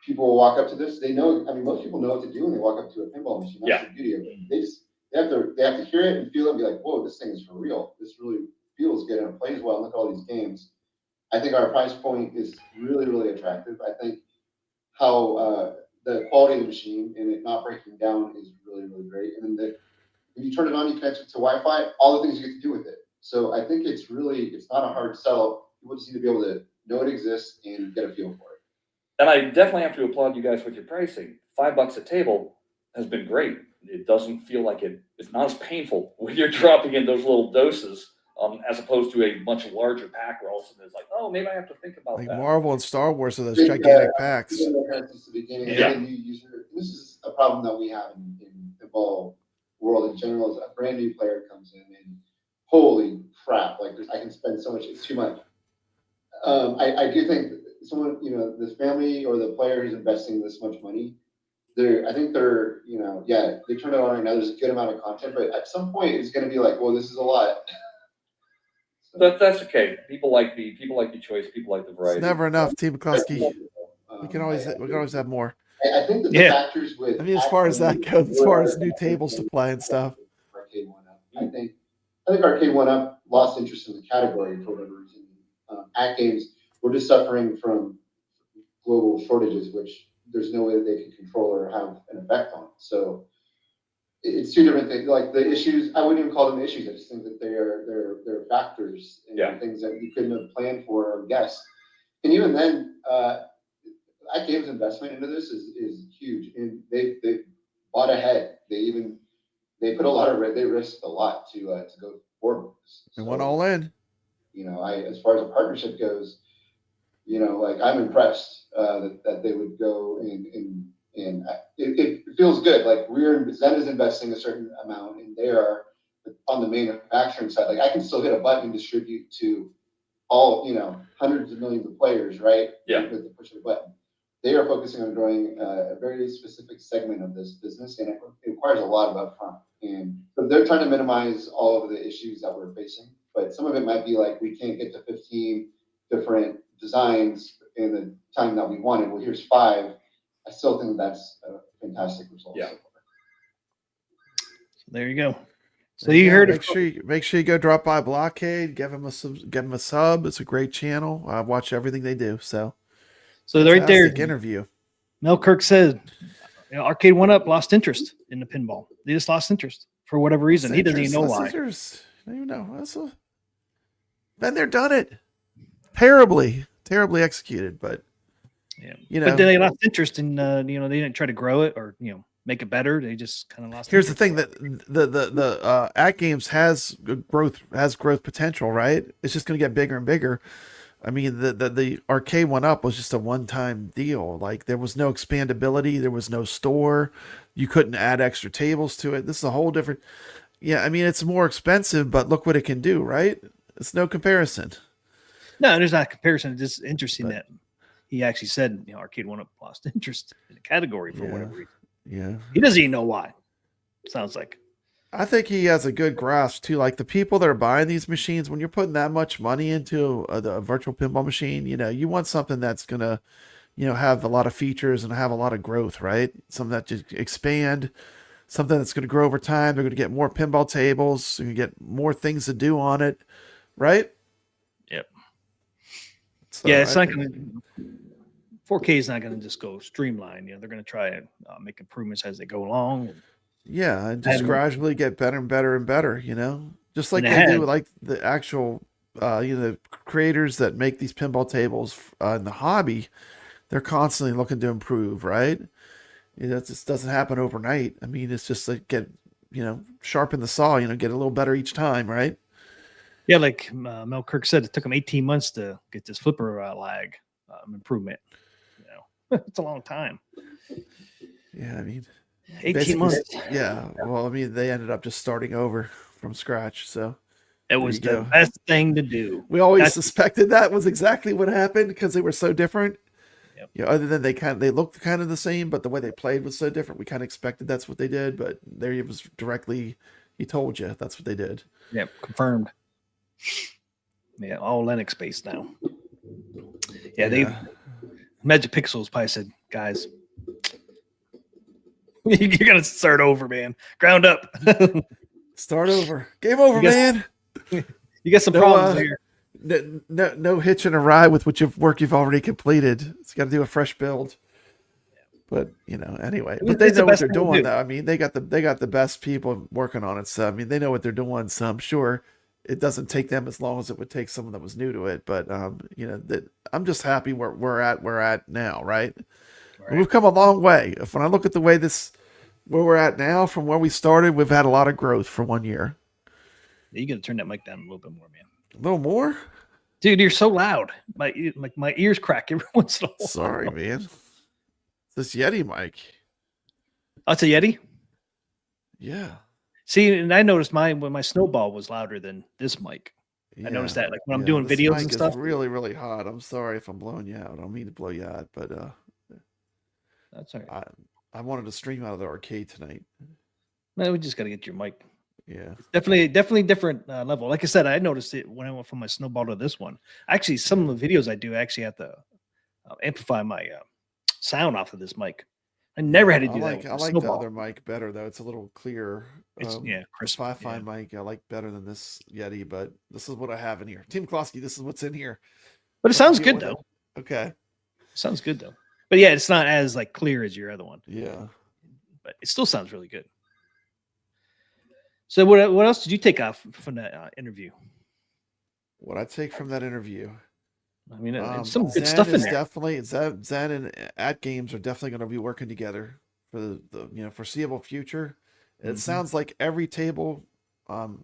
people will walk up to this. They know. I mean, most people know what to do when they walk up to a pinball machine. That's the beauty of it. They have to hear it and feel it and be like, "Whoa, this thing is for real. This really feels good and it plays well. Look at all these games." I think our price point is really, really attractive. I think how the quality of the machine and it not breaking down is really, really great. And then when you turn it on, you connect it to Wi-Fi, all the things you get to do with it. So I think it's not a hard sell. People just need to be able to know it exists and get a feel for it. And I definitely have to applaud you guys with your pricing. $5 a table has been great. It doesn't feel like it's not as painful when you're dropping in those little doses, as opposed to a much larger pack where all of a sudden it's like, oh, maybe I have to think about like that. Marvel and Star Wars are those gigantic packs. Yeah. This is a problem that we have in the ball world in general. Is a brand new player comes in and holy crap, like I can spend so much, it's too much. I do think someone, the family or the player who's investing this much money, they turn it on right now. There's a good amount of content, but at some point it's going to be like, well, this is a lot. But that's okay. People like the choice. People like the variety. It's never enough, TMCLOSKY. We can always have more. I think the factors with. I mean, as far as that goes, as far as new tables to play and stuff. Rcade went up. I think Rcade went up, lost interest in the category for whatever reason. Atgames, we're just suffering from global shortages, which there's no way that they can control or have an effect on. So it's two different things. Like the issues, I wouldn't even call them issues. I just think that they're factors and things that you couldn't have planned for or guessed. And even then, Atgames investment into this is huge, and they bought ahead. They put a lot of they risked a lot to go forward with this. They went all in. As far as a partnership goes, like I'm impressed that they would go and it feels good. Like Zen is investing a certain amount, and they are on the manufacturing side. Like I can still hit a button and distribute to all, hundreds of millions of players, right? Yeah. With the push of a button. They are focusing on growing a very specific segment of this business, and it requires a lot of upfront. And so they're trying to minimize all of the issues that we're facing. But some of it might be like, we can't get to 15 different designs in the time that we wanted. Well, here's 5. I still think that's a fantastic result. Yeah. So far. There you go. So you heard make sure you go drop by Blockade, give them a sub. It's a great channel. I watch everything they do. So right there, interview. Mel Kirk said, Arcade 1UP lost interest in the pinball. They just lost interest for whatever reason. He doesn't even know why. I don't even know. Been there, done it. Terribly executed, but But then they lost interest in they didn't try to grow it or make it better. They just kind of lost. Here's the thing, that the Atgames has growth potential, right? It's just going to get bigger and bigger. I mean, the Arcade 1UP was just a one-time deal. Like, there was no expandability, there was no store, you couldn't add extra tables to it. This is a whole different. Yeah, I mean, it's more expensive, but look what it can do, right? It's no comparison. No, there's not a comparison. It's just interesting that he actually said, Arcade 1UP lost interest in the category for whatever reason. Yeah. He doesn't even know why. Sounds like. I think he has a good grasp too. Like, the people that are buying these machines, when you're putting that much money into the virtual pinball machine, you want something that's going to, have a lot of features and have a lot of growth, right? Something that just expand, something that's going to grow over time. They're going to get more pinball tables. They're going to get more things to do on it, right? Yep. So it's not going to. 4K is not going to just go streamline. They're going to try and make improvements as they go along. Yeah, and just gradually get better and better and better. Just like they do, like the actual, the creators that make these pinball tables in the hobby. They're constantly looking to improve, right? It just doesn't happen overnight. I mean, it's just like sharpen the saw. Get a little better each time, right? Yeah, like Mel Kirk said, it took him 18 months to get this flipper lag improvement. It's a long time. Yeah, I mean, 18 months. Yeah, well, I mean, they ended up just starting over from scratch. So it was the best thing to do. We always suspected that was exactly what happened because they were so different. Yep. Other than they looked kind of the same, but the way they played was so different. We kind of expected that's what they did, but there it was directly. He told you that's what they did. Yep, confirmed. Yeah, all Linux based now. Yeah. Magic Pixels probably said, guys, you're gonna start over, man. Ground up. Start over. Game over, man. You got some problems here. No hitching a ride with work you've already completed. It's got to do a fresh build. But anyway, but they know what they're doing, though. I mean, they got the best people working on it. So I mean, they know what they're doing. So I'm sure it doesn't take them as long as it would take someone that was new to it. But that I'm just happy where we're at now, right? We've come a long way. When I look at the way where we're at now from where we started, we've had a lot of growth for 1 year. You got to turn that mic down a little bit more, man. A little more, dude. You're so loud. My ears crack every once in a while. Sorry, man. This Yeti mic. Oh, it's a Yeti. Yeah. See, and I noticed when my snowball was louder than this mic. Yeah. I noticed that, like when I'm doing videos and stuff. It's really, really hot. I'm sorry if I'm blowing you out. I don't mean to blow you out, but that's all right. I wanted to stream out of the arcade tonight. No, we just got to get your mic. Yeah, definitely different level. Like I said, I noticed it when I went from my snowball to this one. Actually, some of the videos I do, I actually have to amplify my sound off of this mic. I never had to do that. I like the other mic better though. It's a little clearer. It's crisp. Fine mic. I like better than this Yeti, but this is what I have in here. TMCLOSKY, this is what's in here. But it sounds good though. Okay. Sounds good though. But yeah, it's not as like clear as your other one. Yeah. But it still sounds really good. So what else did you take off from that interview? What I take from that interview? I mean, some good stuff in there. Definitely, Zen and Atgames are definitely going to be working together for the foreseeable future. It sounds like every table,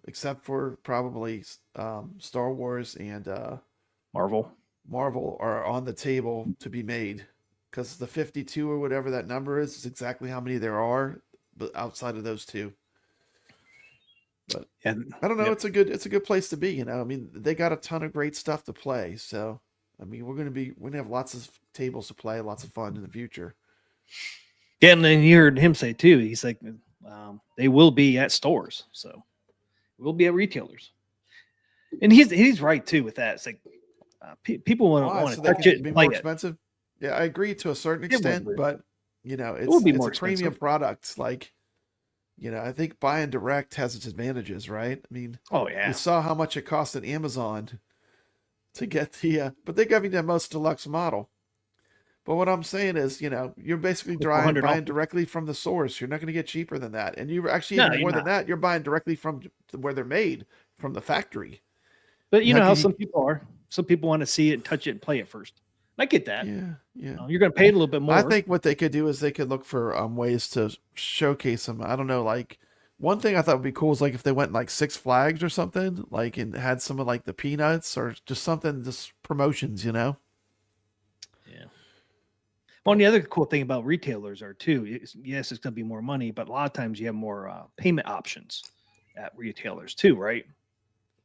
except for probably Star Wars and Marvel, are on the table to be made, because the 52 or whatever that number is exactly how many there are, but outside of those two. But And I don't know. yep. It's a good place to be. You know, I mean, they got a ton of great stuff to play. So, I mean, we're gonna have lots of tables to play, lots of fun in the future. Yeah, and then you heard him say too. He's like, they will be at stores, so we'll be at retailers. And he's right too with that. It's like people want Why? to So they touch it can and be play more it. expensive. Yeah, I agree to a certain It would extent, be. but you know, It would be it's more a premium expensive. product. Like, you know, I think buying direct has its advantages, right? I mean, Oh you yeah, saw how much it cost at Amazon to get but they're giving the most deluxe model. But what I'm saying is, you know, you're basically buying $400. directly from the source. You're not going to get cheaper than that. And you're actually No, even you're more than not. that. You're buying directly from where they're made, from the factory. But you How know how can you? some people are. Some people want to see it, touch it, and play it first. I get that. Yeah, yeah. You're going to pay it a little bit more. I think what they could do is they could look for ways to showcase them. I don't know, like one thing I thought would be cool is like if they went like Six Flags or something, like and had some of like the peanuts or just something, just promotions, you know? Yeah. Well, and the other cool thing about retailers are too. Yes, it's going to be more money, but a lot of times you have more payment options at retailers too, right?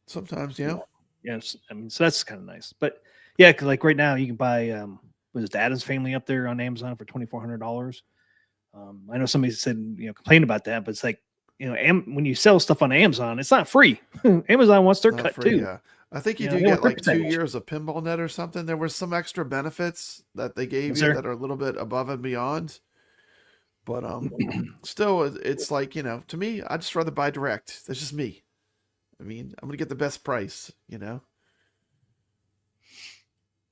Sometimes, yeah. Yes, I mean, so that's kind of nice. But yeah, because like right now you can buy was it the Addams Family up there on Amazon for $2,400. I know somebody said complained about that, but it's like when you sell stuff on Amazon, it's not free. Amazon wants their Not cut free, too. yeah. I think you They do want get their like 2 percentage. years of Pinball Net or something. There were some extra benefits that they gave Is you there? that are a little bit above and beyond. But still, it's like, you know, to me, I'd just rather buy direct. That's just me. I mean, I'm gonna get the best price, you know.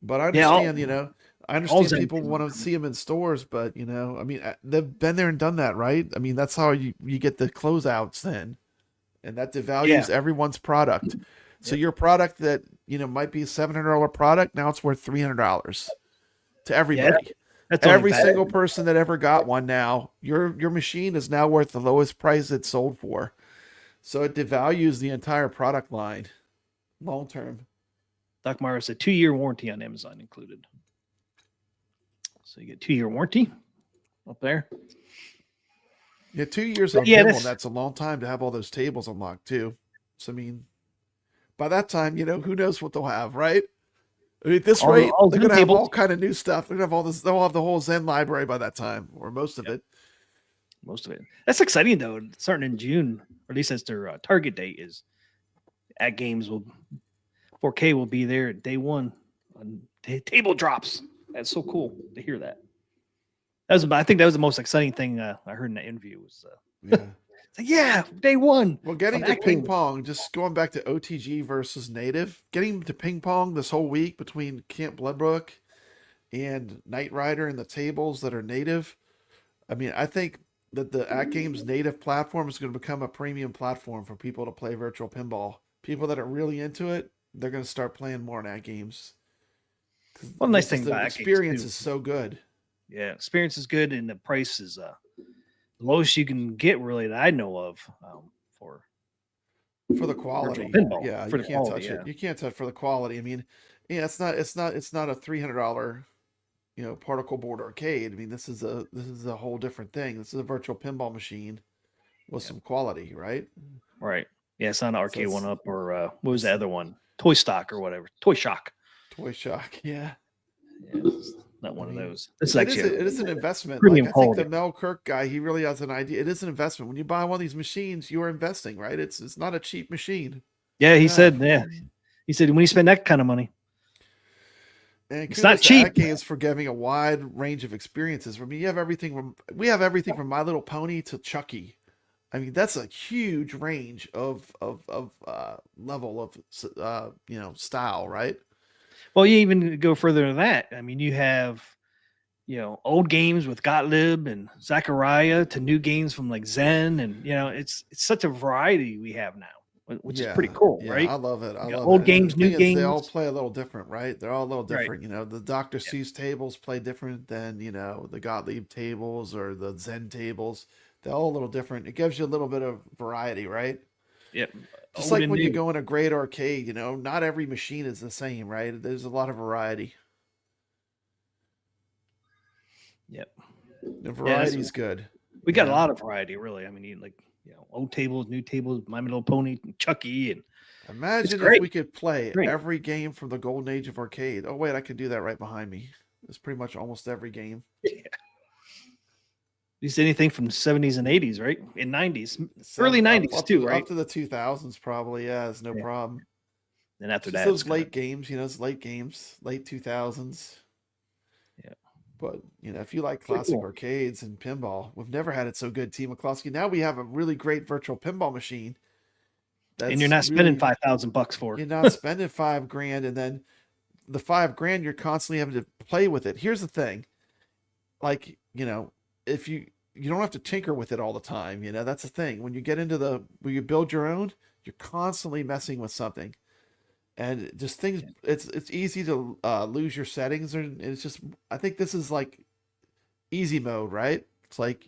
But I Yeah, understand, you know, I understand Zen people want to see them in stores, but you know, I mean, they've been there and done that, right? I mean, that's how you get the closeouts then, and that devalues Yeah. everyone's product. So Yep. your product that might be a $700 product, now it's worth $300 to everybody. That's only Every bad. single person that ever got one now, your machine is now worth the lowest price it's sold for. So it devalues the entire product line long term. Doc Mara said 2-year warranty on Amazon included. So you get 2-year warranty up there. Yeah, 2 years on Yeah, Pinball, that's a long time to have all those tables unlocked too. So I mean, by that time, who knows what they'll have, right? I mean, at this All the- rate, all they're Zen gonna have tables. all kind of new stuff. They're gonna have all this. They'll have the whole Zen library by that time, or most of it. Most of it. That's exciting though. Starting in June, or at least that's their target date is. Atgames 4K will be there at day one on table drops. That's so cool to hear that. I think that was the most exciting thing I heard in that interview was Yeah. day one. Well, getting on to ping Atgames. pong, just going back to OTG versus native, getting to ping pong this whole week between Camp Bloodbrook and Knight Rider and the tables that are native. I mean, I think that the Atgames native platform is going to become a premium platform for people to play virtual pinball. People that are really into it, they're going to start playing more in Atgames. One nice thing the about Atgames, experience too. is so good. Yeah, experience is good and the price is the lowest you can get really that I know of for the quality. pinball. Yeah, For you the can't quality, touch it. yeah. You can't touch for the quality. I mean, yeah, it's not a $300 particle board arcade. I mean, this is a whole different thing. This is a virtual pinball machine with some quality, right? Right. Yeah, it's not an arcade it's- one up or what was the other one? Toy Stock or whatever. Toy Shock. Toy Shock, yeah. Yeah, it's not one of mean, those. This is It actually is an investment. premium Like I think quality. the Mel Kirk guy, he really has an idea. It is an investment. When you buy one of these machines, you are investing, right? It's not a cheap machine. Yeah, he Yeah. said. Yeah, he said when you spend that kind of money, And It's not kudos to cheap. Atgames for giving a wide range of experiences. I mean, we have everything from My Little Pony to Chucky. I mean, that's a huge range of level of style, right? well, you even go further than that. I mean, you have old games with Gottlieb and Zachariah to new games from like Zen, and it's such a variety we have now, which is pretty cool, yeah, right? I love it. I love old it. And games, the new thing is, they all games. play a little different, right? They're all a little Right. different. The Dr. Seuss tables play different than the Gottlieb tables or the Zen tables. They're all a little different. It gives you a little bit of variety, right? Yep. Just Old like and when you new. go in a great arcade, not every machine is the same, right? There's a lot of variety. Yep. The variety is good. We got a Yeah. lot of variety, really. I mean, old tables, new tables, My Little Pony, Chucky, and Imagine if great. we could play Great. every game from the golden age of arcade. Oh wait, I could do that right behind me. It's pretty much almost every game. At least anything from the 70s and 80s, right? In 90s, early 90s too, right? Up to the 2000s, probably. Yeah, it's no problem. And after Just that, those late games, it's late games, late 2000s. Yeah. But if you like classic cool. arcades and pinball, we've never had it so good, TMCLOSKY. Now we have a really great virtual pinball machine. And you're not spending $5,000 for. You're not spending $5,000, and then the $5,000 you're constantly having to play with it. Here's the thing, like if you don't have to tinker with it all the time. That's the thing. When you get into when you build your own, you're constantly messing with something, and just things. It's easy to lose your settings, and it's just. I think this is like easy mode, right? It's like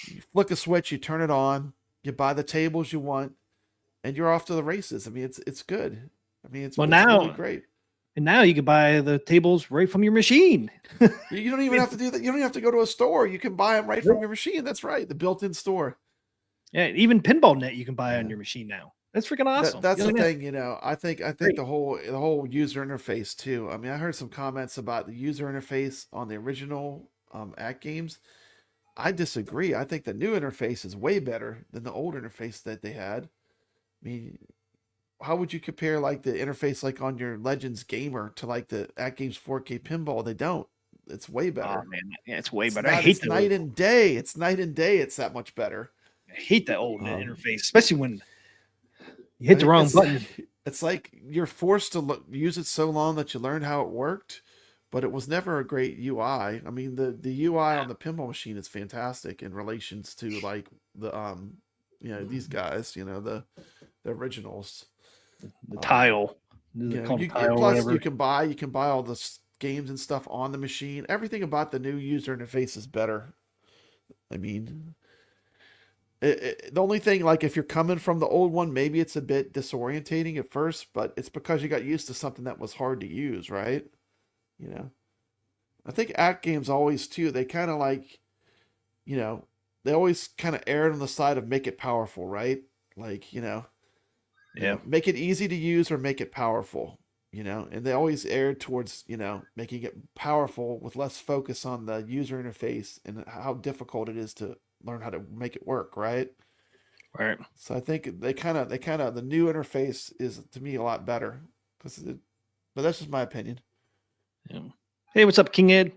you flick a switch, you turn it on, you buy the tables you want, and you're off to the races. I mean, it's good. I mean, it's now really great. And now you can buy the tables right from your machine. You don't even have to do that. You don't even have to go to a store. You can buy them right from your machine. That's right, the built-in store. Yeah, even Pinball Net you can buy on your machine now. That's freaking awesome. That's the thing, I think the whole user interface too. I mean, I heard some comments about the user interface on the original Atgames. I disagree. I think the new interface is way better than the old interface that they had. I mean, how would you compare like the interface like on your Legends Gamer to like the Atgames 4K Pinball? They don't. It's way better. Oh man, yeah, it's way better. I hate it's night and day. It's night and day. It's that much better. I hate that old interface, especially when you hit the wrong button. It's like you're forced to use it so long that you learn how it worked, but it was never a great UI. I mean, the UI on the pinball machine is fantastic in relations to like the these guys, the originals. The tile. Plus you can buy all the games and stuff on the machine. Everything about the new user interface is better. I mean, the only thing, like if you're coming from the old one, maybe it's a bit disorientating at first, but it's because you got used to something that was hard to use, right? I think Atgames always too, they kind of like, they always kind of erred on the side of make it powerful, right? Like, make it easy to use or make it powerful, and they always erred towards, making it powerful with less focus on the user interface and how difficult it is to learn how to make it work, right? Right. So I think they kind of the new interface is to me a lot better but that's just my opinion. Yeah. Hey, what's up, King Ed?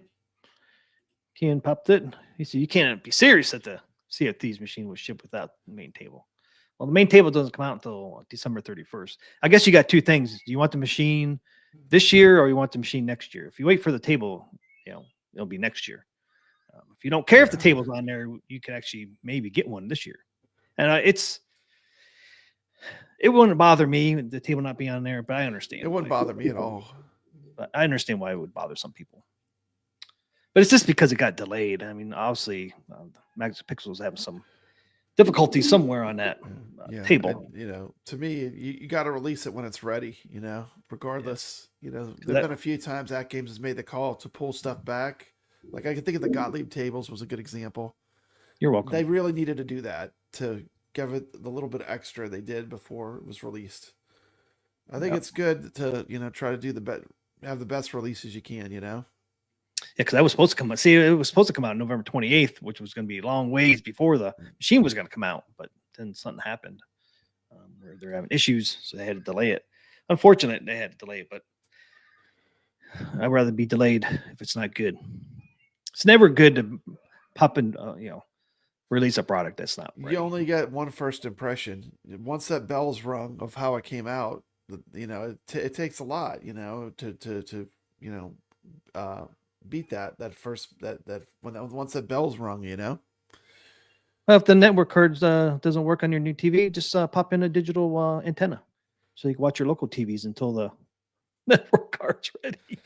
King popped it. He said you can't be serious that the Sea of Thieves machine was shipped without the main table. Well, the main table doesn't come out until December 31st. I guess you got two things. Do you want the machine this year or you want the machine next year? If you wait for the table, it'll be next year. If you don't care if the table's on there, you can actually maybe get one this year. And it wouldn't bother me, the table not being on there, but I understand. It wouldn't bother me at all. But I understand why it would bother some people. But it's just because it got delayed. I mean, obviously, Max Pixel's having some difficulty somewhere on that table. And, to me, you got to release it when it's ready, regardless. There've been a few times Atgames has made the call to pull stuff back. Like I can think of the Gottlieb tables was a good example. You're welcome. They really needed to do that to give it the little bit extra they did before it was released. I think it's good to try to do have the best releases you can. Yeah, because that was supposed to come out. See, it was supposed to come out November 28th, which was going to be a long ways before the machine was going to come out. But then something happened where they're having issues, so they had to delay it. Unfortunate they had to delay it, but I'd rather be delayed if it's not good. It's never good to pop and release a product that's not right. You only get one first impression. Once that bell's rung of how it came out, it takes a lot, to beat that first once that bell's rung, Well, if the network cards doesn't work on your new TV, just pop in a digital antenna so you can watch your local TVs until the network card's ready.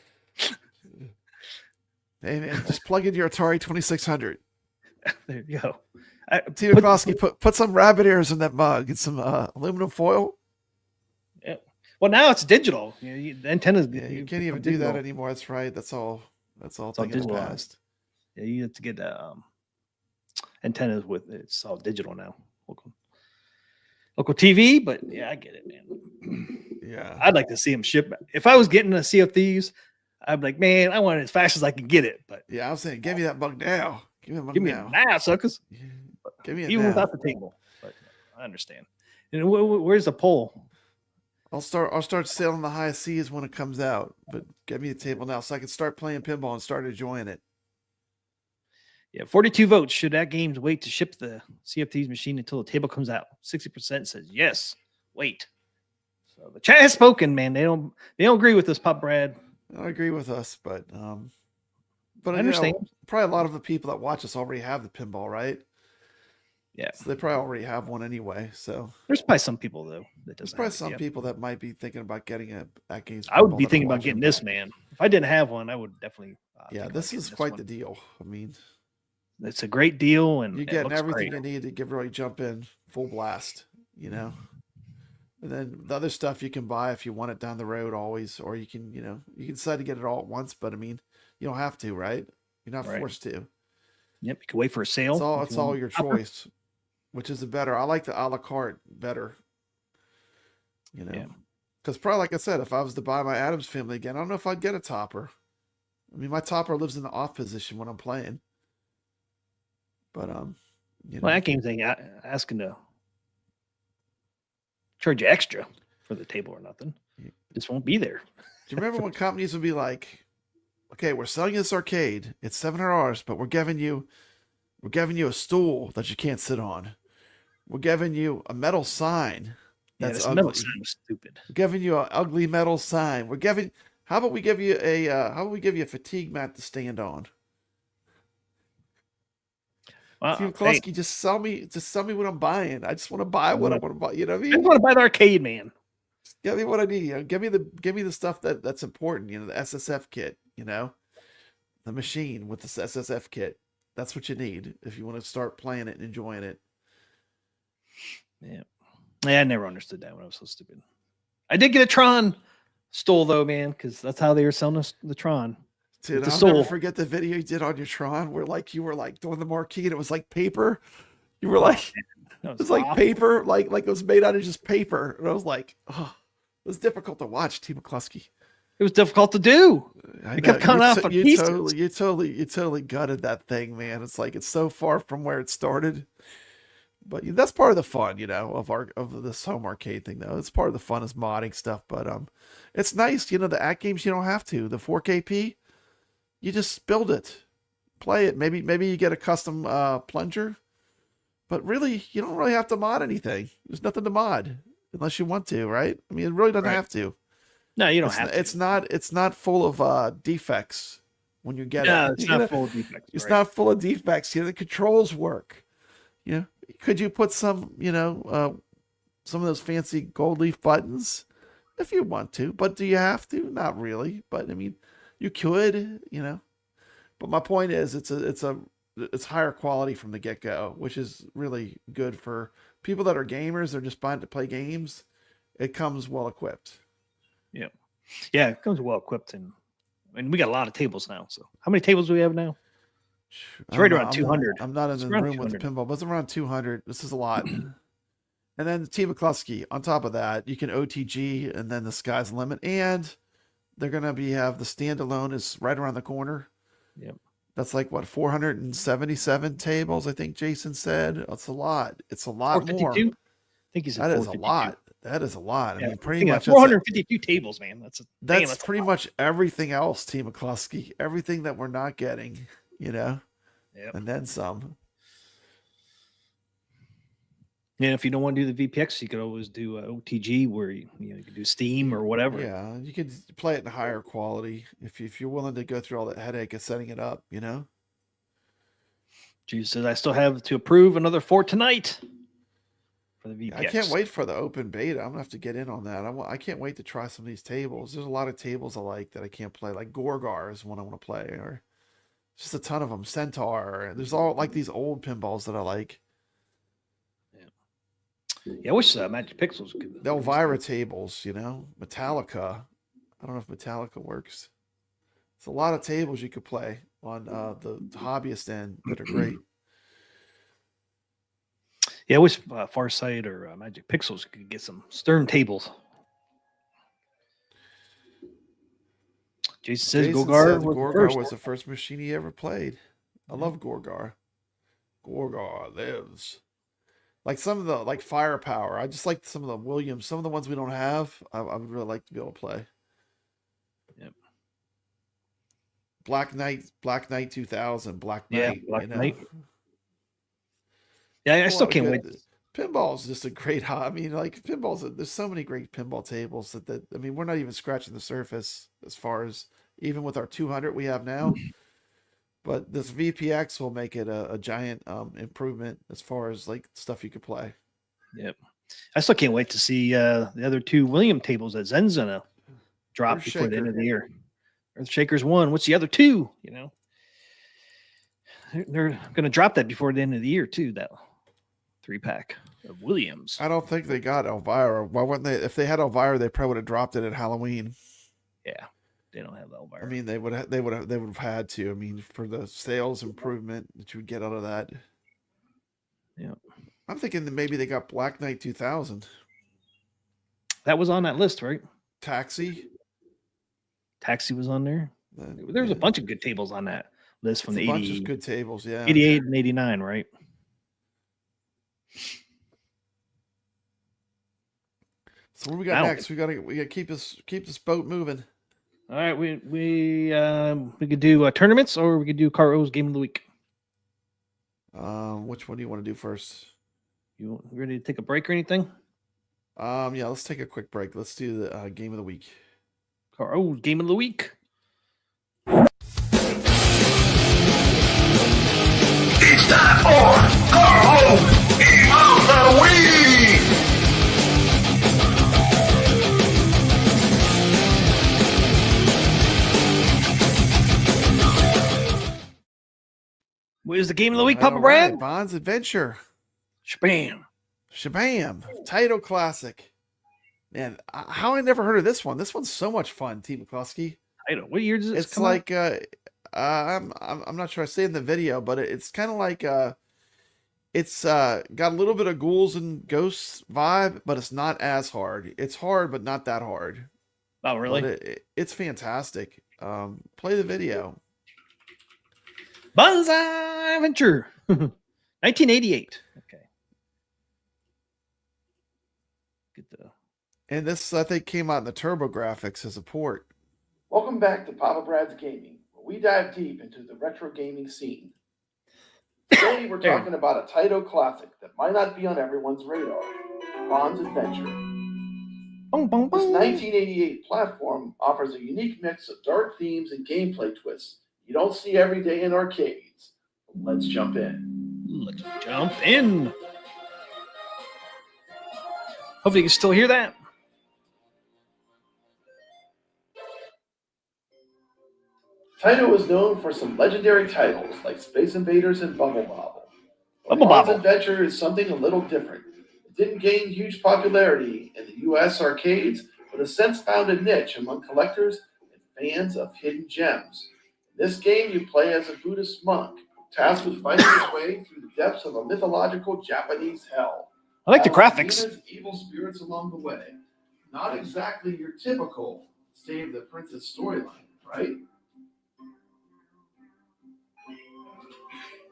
Hey man, just plug in your Atari 2600. There you go. TMCLOSKY, put some rabbit ears in that mug and some aluminum foil. Yeah. Well, now it's digital. The antennas. Yeah, you can't even do that anymore. That's right. That's all thing in the past. Yeah, you have to get antennas with it's all digital now. local TV. But yeah, I get it, man. Yeah. I'd like to see them ship. If I was getting a Sea of Thieves, I'd be like, man, I want it as fast as I can get it. But Yeah, I was saying, give me that bug now. Give me that bug give me now. it now, suckers. Yeah, give me it Even now. without the table. But I understand. And where's the poll? I'll start sailing the high seas when it comes out, but get me a table now so I can start playing pinball and start enjoying it. Yeah, 42 votes. Should Atgames wait to ship the Sea of Thieves machine until the table comes out? 60% says yes. Wait. So the chat has spoken, man. They don't agree with this, Pop Brad. I agree with us, but I understand. Probably a lot of the people that watch us already have the pinball, right? Yeah. So they probably already have one anyway. So there's probably some people though that there's doesn't. probably some people that might be thinking about getting a Atgames. I would be thinking about getting this, man. If I didn't have one, I would definitely. Yeah, this is quite the deal. I mean, it's a great deal, and you're getting everything you need to give really jump in full blast, you know. And then the other stuff you can buy if you want it down the road always, or you can, you know, you can decide to get it all at once, but I mean, you don't have to, right? You're not forced to. Yep, you can wait for a sale. It's all your choice, which is the better. I like the a la carte better, you know, because probably, like I said, if I was to buy my Addams Family again, I don't know if I'd get a topper. I mean, my topper lives in the off position when I'm playing, but you know, that game's ain't asking to charge you extra for the table or nothing. It just won't be there. Do you remember when companies would be like, okay, we're selling this arcade, it's $700, but we're giving you a stool that you can't sit on. We're giving you a metal sign that's ugly. Metal sign was stupid. We're giving you an ugly metal sign. How about we give you a fatigue mat to stand on? TMCLOSKY, just sell me what I'm buying. I just want to buy what I want to buy. You know what I mean? I want to buy the arcade, man. Just give me what I need. You know? Give me the stuff that's important. You know, the SSF kit. You know, the machine with the SSF kit. That's what you need if you want to start playing it and enjoying it. Yeah, I never understood that when I was so stupid. I did get a Tron stole though, man, because that's how they were selling us the Tron. Dude, I'll never forget the video you did on your Tron where you were doing the marquee and it was like paper. You were like, it was like paper, like it was made out of just paper. And I was like, oh, it was difficult to watch, TMCLOSKY. It was difficult to do. It kept coming off of pieces. You totally gutted that thing, man. It's like it's so far from where it started. But that's part of the fun, you know, of this home arcade thing, though. It's part of the fun is modding stuff. But it's nice, you know, the Atgames you don't have to. The 4KP, you just build it, play it. Maybe you get a custom plunger, but really you don't really have to mod anything. There's nothing to mod unless you want to, right? I mean, it really doesn't have to. No, you don't have to. It's not full of defects when you get it. No, it's not full of defects. It's not full of defects. You know, the controls work. You know, could you put some, you know, some of those fancy gold leaf buttons if you want to, but do you have to? Not really. But I mean, you could, you know. But my point is, it's higher quality from the get go, which is really good for people that are gamers. They're just buying to play games. It comes well equipped. Yeah, it comes well equipped, and we got a lot of tables now. So, how many tables do we have now? It's right around 200. I'm not in the room with the pinball, but it's around 200. This is a lot. And then the TMCLOSKY. On top of that, you can OTG, and then the sky's the limit. And they're gonna have the standalone is right around the corner. Yep. That's like what 477 tables, I think Jason said. That's a lot. It's a lot more. I think he said that is a lot. That is a lot. Yeah, I mean, pretty much 452 tables, man. That's pretty much everything else, TMCLOSKY. Everything that we're not getting, you know. Yep. And then some. And if you don't want to do the VPX, you could always do OTG, where you could do Steam or whatever. Yeah, you could play it in higher quality if you're willing to go through all that headache of setting it up, you know. Jesus says I still have to approve another 4 tonight for the VPX. I can't wait for the open beta. I'm gonna have to get in on that. I can't wait to try some of these tables. There's a lot of tables I like that I can't play. Like Gorgar is one I want to play, or just a ton of them. Centaur. There's all like these old pinballs that I like. Yeah, I wish Magic Pixels could. The Elvira tables, you know, Metallica. I don't know if Metallica works. It's a lot of tables you could play on the hobbyist end that are great. Yeah, I wish Farsight or Magic Pixels could get some stern tables. Jason says Jason Gorgar said was the Gorgar first. was the first machine he ever played. I love Gorgar. Gorgar lives. Like some of the like Firepower. I just like some of the Williams. Some of the ones we don't have, I would really like to be able to play. Yep. Black Knight 2000, Black Yeah, Knight. Black you know. Knight. Yeah, I A still lot of can't good- wait. Pinball is just a great hobby. I mean, like there's so many great pinball tables that I mean, we're not even scratching the surface as far as even with our 200 we have now. But this VPX will make it a giant improvement as far as like stuff you could play. Yep. I still can't wait to see the other two William tables that Zen's gonna drop before the end of the year. Earthshaker's one. What's the other two? You know, they're gonna drop that before the end of the year too. That 3-pack of Williams. I don't think they got Elvira. Why wouldn't they? If they had Elvira, they probably would have dropped it at Halloween. Yeah, they don't have Elvira. I mean, they would have had to. I mean, for the sales improvement that you would get out of that. Yeah, I'm thinking that maybe they got Black Knight 2000. that was on that list, right? Taxi. Taxi was on there. There was a bunch of good tables on that list from It's the a bunch 80, of good tables, yeah. 88 and 89, right? So what we got Now- next? We gotta keep this boat moving. All right, we could do tournaments, or we could do Karl's game of the week. Which one do you want to do first? You ready to take a break or anything? Yeah, let's take a quick break. Let's do the game of the week. Karl's game of the week. It's time for Karl Game of the Week! What is the game of the week, All Papa Brad? right, Bond's Adventure. Shabam. Shabam. Title Classic. Man, how I never heard of this one. This one's so much fun, TMCLOSKY. I don't. What year does this It's come out? like I'm not sure I say in the video, but it's kind of like it's got a little bit of ghouls and ghosts vibe, but it's not as hard. It's hard, but not that hard. Oh, really? But it's fantastic. Play the video. Banzai Adventure. 1988. Okay. Get the. And this, I think, came out in the TurboGrafx as a port. Welcome back to Papa Brad's Gaming, where we dive deep into the retro gaming scene. Today we're There. talking about a Taito classic that might not be on everyone's radar, Bond's Adventure. Boom, boom, This boom. 1988 platform offers a unique mix of dark themes and gameplay twists you don't see every day in arcades. Let's jump in. Let's jump in. Hopefully you can still hear that. Taito is known for some legendary titles like Space Invaders and Bubble Bobble. But Bubble Bond's Bobble. Adventure is something a little different. It didn't gain huge popularity in the U.S. arcades, but has since found a niche among collectors and fans of hidden gems. In this game, you play as a Buddhist monk, tasked with fighting his way through the depths of a mythological Japanese hell. I like the Battling graphics. demons and evil spirits along the way. Not exactly your typical Save the Princess storyline, right?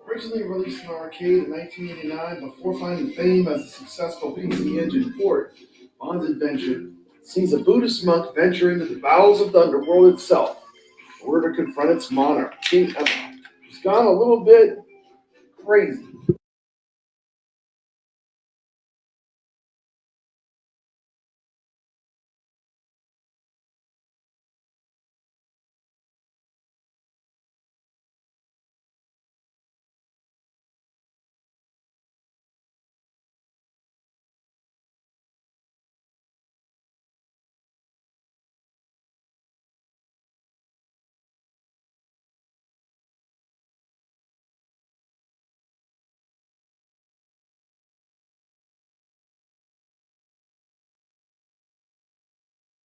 Originally released in arcade in 1989, before finding fame as a successful PC Engine port, Bond's Adventure sees a Buddhist monk venture into the bowels of the underworld itself, in order to confront its monarch, King Emma, who's gone a little bit crazy.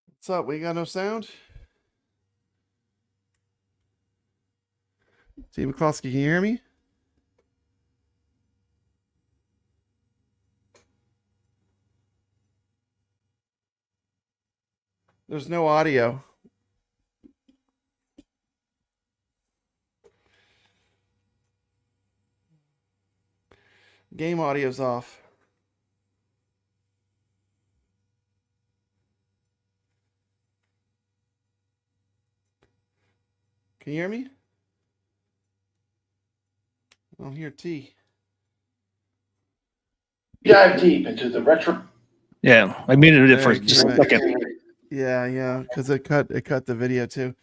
What's up? We got no sound? Steve McCloskey, can you hear me? There's no audio. Game audio's off. Can you hear me? I don't hear T. Dive deep into the retro. Yeah, I muted it for There, just a you're second. Yeah, because it cut the video too.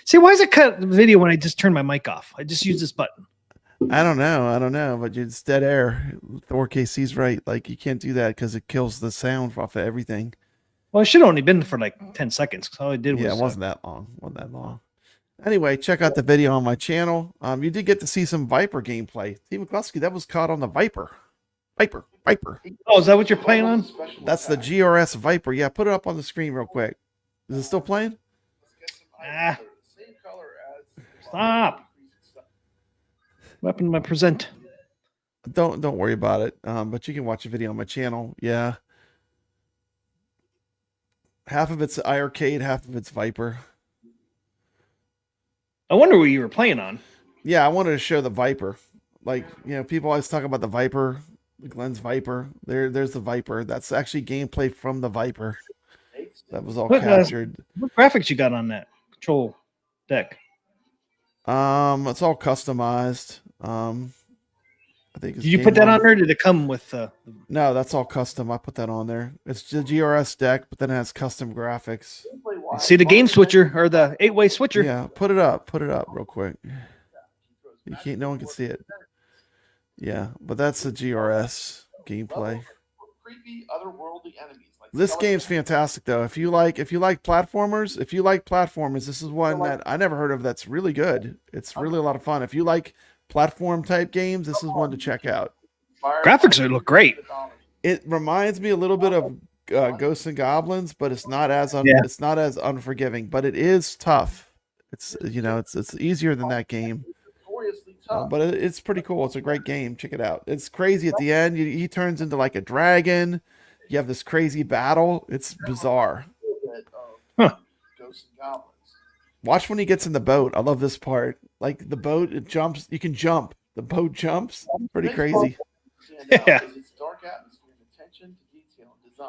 See, why does it cut the video when I just turn my mic off? I just use this button. I don't know, but it's dead air. 4KC's right. Like you can't do that because it kills the sound off of everything. Well, it should have only been for like 10 seconds. Because all I did was. Yeah, it wasn't that long. Wasn't that long. Anyway, check out the video on my channel. You did get to see some Viper gameplay. TMCLOSKY, that was caught on the Viper. Viper. Oh, is that what you're playing on? That's the GRS Viper. Yeah, put it up on the screen real quick. Is it still playing? Ah. Stop. Weapon my present. Don't worry about it. But you can watch a video on my channel. Yeah. Half of it's Rcade, half of it's Viper. I wonder what you were playing on. Yeah, I wanted to show the Viper. Like, people always talk about the Viper, the Glenn's Viper. There's the Viper. That's actually gameplay from the Viper. That was all captured. What graphics you got on that control deck? It's all customized. I think. Did you put that on there? Or did it come with? No, that's all custom. I put that on there. It's the GRS deck, but then it has custom graphics. See the game switcher or the 8-way switcher? Yeah, put it up real quick. You can't. No one can see it. Yeah, but that's the GRS gameplay. Creepy, otherworldly enemies. This game's fantastic though. If you like platformers, this is one that I never heard of. That's really good. It's really a lot of fun. If you like platform type games, this is one to check out. Graphics look great. It reminds me a little bit of Ghosts and Goblins, but it's not as it's not as unforgiving. But it is tough. It's it's easier than that game. But it's pretty cool. It's a great game. Check it out. It's crazy at the end. He turns into like a dragon. You have this crazy battle. It's bizarre. Huh. Watch when he gets in the boat. I love this part. Like the boat, it jumps. You can jump. The boat jumps. Pretty crazy. Yeah.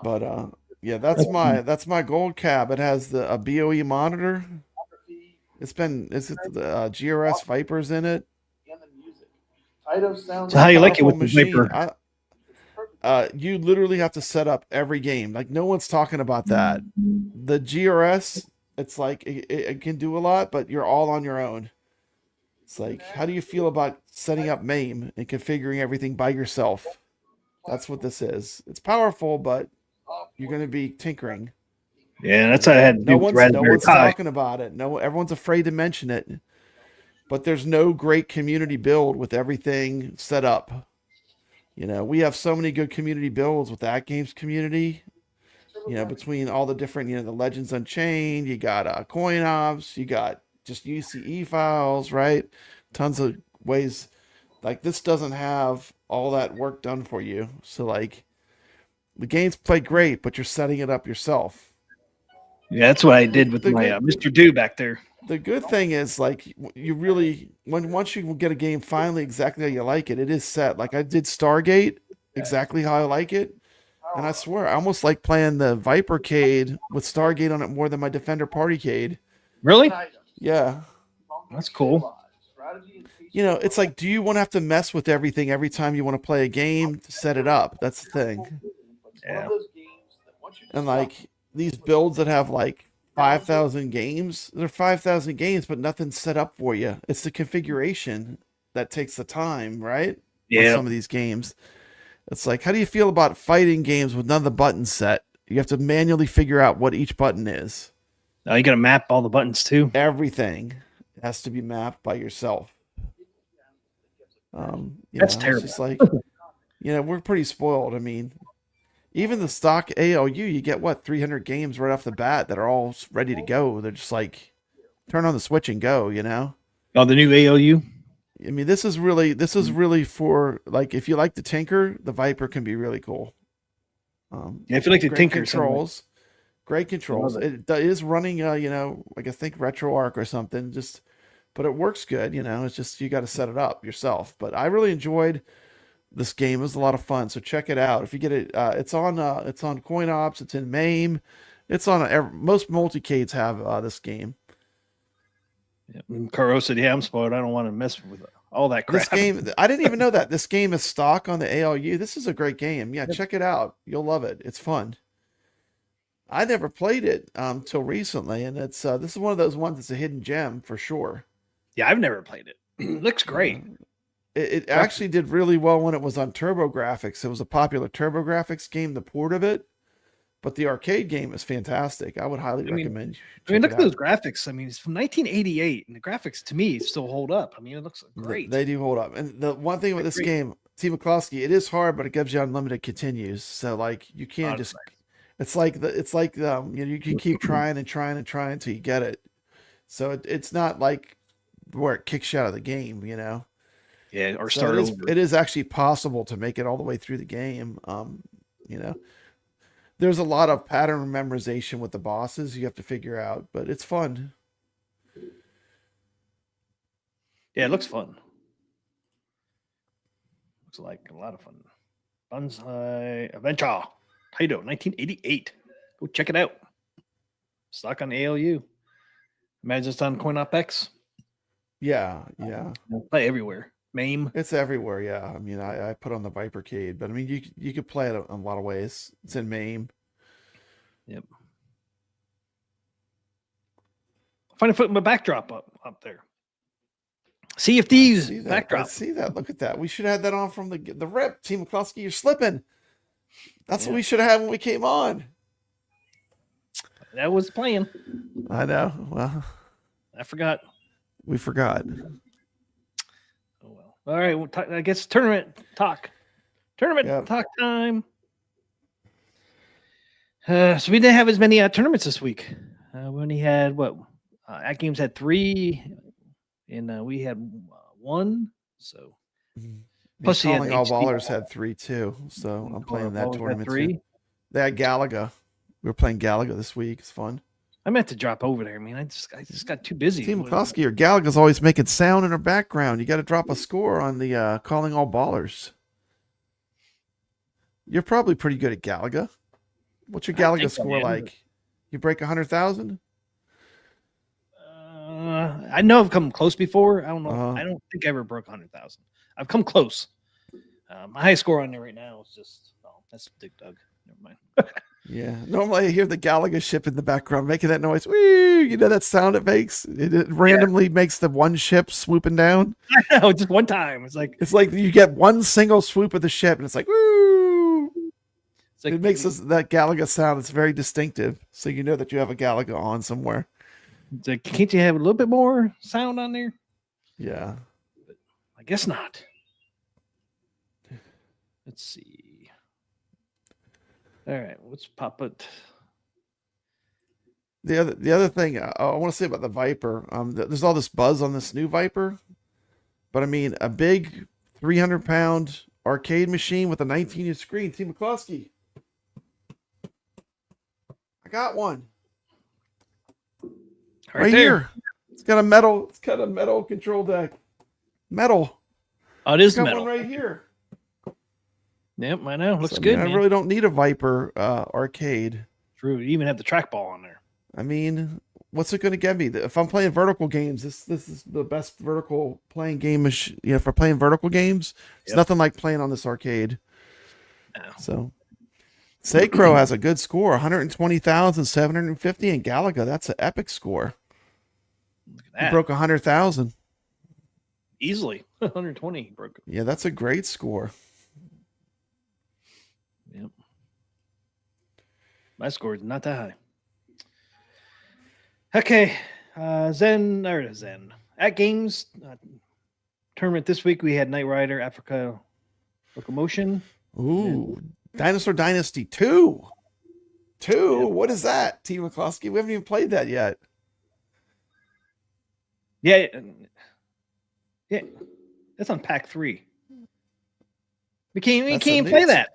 But yeah, that's my gold cab. It has a BOE monitor. It's the GRS Vipers in it. So how you like it with the Viper? You literally have to set up every game. Like no one's talking about that. The GRS, it's like it can do a lot, but you're all on your own. It's like, how do you feel about setting up MAME and configuring everything by yourself? That's what this is. It's powerful, but you're going to be tinkering. Yeah, that's what I had to do. No one's talking about it. No, everyone's afraid to mention it. But there's no great community build with everything set up. We have so many good community builds with the Atgames community. Between all the different, the Legends Unchained, you got coin ops, you got just UCE files, right? Tons of ways. Like this doesn't have all that work done for you. So like the games play great, but you're setting it up yourself. Yeah, that's what I did with my Mr. Do back there. The good thing is like you really once you get a game finally exactly how you like it, it is set. Like I did Stargate exactly how I like it. And I swear, I almost like playing the Vipercade with Stargate on it more than my Defender Partycade. Really? Yeah. That's cool. It's like, do you want to have to mess with everything every time you want to play a game to set it up? That's the thing. Yeah. And like these builds that have like 5,000 games, they're 5,000 games, but nothing's set up for you. It's the configuration that takes the time, right? Yeah. On some of these games. It's like, how do you feel about fighting games with none of the buttons set? You have to manually figure out what each button is. Oh, you got to map all the buttons too? Everything has to be mapped by yourself. That's terrible. It's just like, we're pretty spoiled. I mean, even the stock ALU, you get 300 games right off the bat that are all ready to go. They're just like, turn on the switch and go, Oh, the new ALU? I mean, this is really for like, if you like the tinker, the Viper can be really cool. Yeah, if you like the great tinker, controls, Great controls. It is running, I think RetroArch or something. But it works good. It's just you got to set it up yourself. But I really enjoyed this game. It was a lot of fun. So check it out if you get it. It's on CoinOps. It's in MAME. It's on most multicades have this game. Yeah. Karl said, "Yeah, I'm spoiled. I don't want to mess with all that crap." This game, I didn't even know that this game is stock on the ALU. This is a great game. Yeah, check it out. You'll love it. It's fun. I never played it till recently, and it's this is one of those ones that's a hidden gem for sure. Yeah, I've never played it. Looks great. It actually did really well when it was on TurboGrafx. It was a popular TurboGrafx game, the port of it, but the arcade game is fantastic. I would highly recommend. Look at those graphics. I mean, it's from 1988, and the graphics to me still hold up. I mean, it looks great. They do hold up. And the one thing with this game, TMCLOSKY, it is hard, but it gives you unlimited continues. So like you can't just. Nice. It's like you can keep trying and trying and trying until you get it. So it's not like where it kicks you out of the game, Yeah, or so start over. It is actually possible to make it all the way through the game. There's a lot of pattern memorization with the bosses you have to figure out, but it's fun. Yeah, it looks fun. Looks like a lot of fun. Bonsai Adventure. Taito, 1988. Go check it out. Stock on ALU. Imagine it's on CoinOpX. Yeah. Play everywhere. MAME. It's everywhere, yeah. I mean, I put on the Vipercade, but I mean, you could play it in a lot of ways. It's in MAME. Yep. Find a foot in my backdrop up there. Sea of Thieves backdrop. I see that. Look at that. We should have had that on from the rip. TMCLOSKY, you're slipping. That's what we should have had when we came on. That was playing. I know. Well, I forgot. We forgot. Oh well. All right. Well, I guess tournament talk. Talk time. So we didn't have as many tournaments this week. We only had Atgames had 3, and we had 1. So plus, Calling All Ballers had 3 too. So I'm playing that tournament. 3. They had Galaga. We were playing Galaga this week. It's fun. I meant to drop over there. I mean, I just got too busy. TMCLOSKY or Galaga's always making sound in her background. You got to drop a score on the Calling All Ballers. You're probably pretty good at Galaga. What's your Galaga score like? You break 100,000? I know I've come close before. I don't know. I don't think I ever broke 100,000. I've come close. My high score on there right now is just that's Dick Doug. Never mind. Yeah. Normally I hear the Galaga ship in the background making that noise. Woo! You know that sound it makes? It randomly makes the one ship swooping down. I know, just one time. It's like you get one single swoop of the ship and it's like woo! It's like, it makes that Galaga sound. It's very distinctive. So you know that you have a Galaga on somewhere. It's like, can't you have a little bit more sound on there? Yeah. But I guess not. Let's see. All right, let's pop it. The other thing I want to say about the Viper, there's all this buzz on this new Viper, but I mean a big 300-pound arcade machine with a 19-inch screen. TMCLOSKY, I got one right here. It's got a metal control deck. Metal. Oh, it is metal. One right here. Yep, I know. Looks good. I really don't need a Viper arcade. True. You even have the trackball on there. I mean, what's it going to get me? If I'm playing vertical games, this is the best vertical playing game. For playing vertical games, it's nothing like playing on this arcade. No. So, Sacro has a good score, 120,750, and Galaga, that's an epic score. Look at that. He broke 100,000 easily. 120 broke. Yeah, that's a great score. Yep. My score is not that high. Okay. Zen. Atgames tournament this week. We had Knight Rider, Africa Locomotion. Ooh. Dinosaur Dynasty 2. Yep. What is that, TMCLOSKY? We haven't even played that yet. Yeah. That's on pack 3. We can't even play that.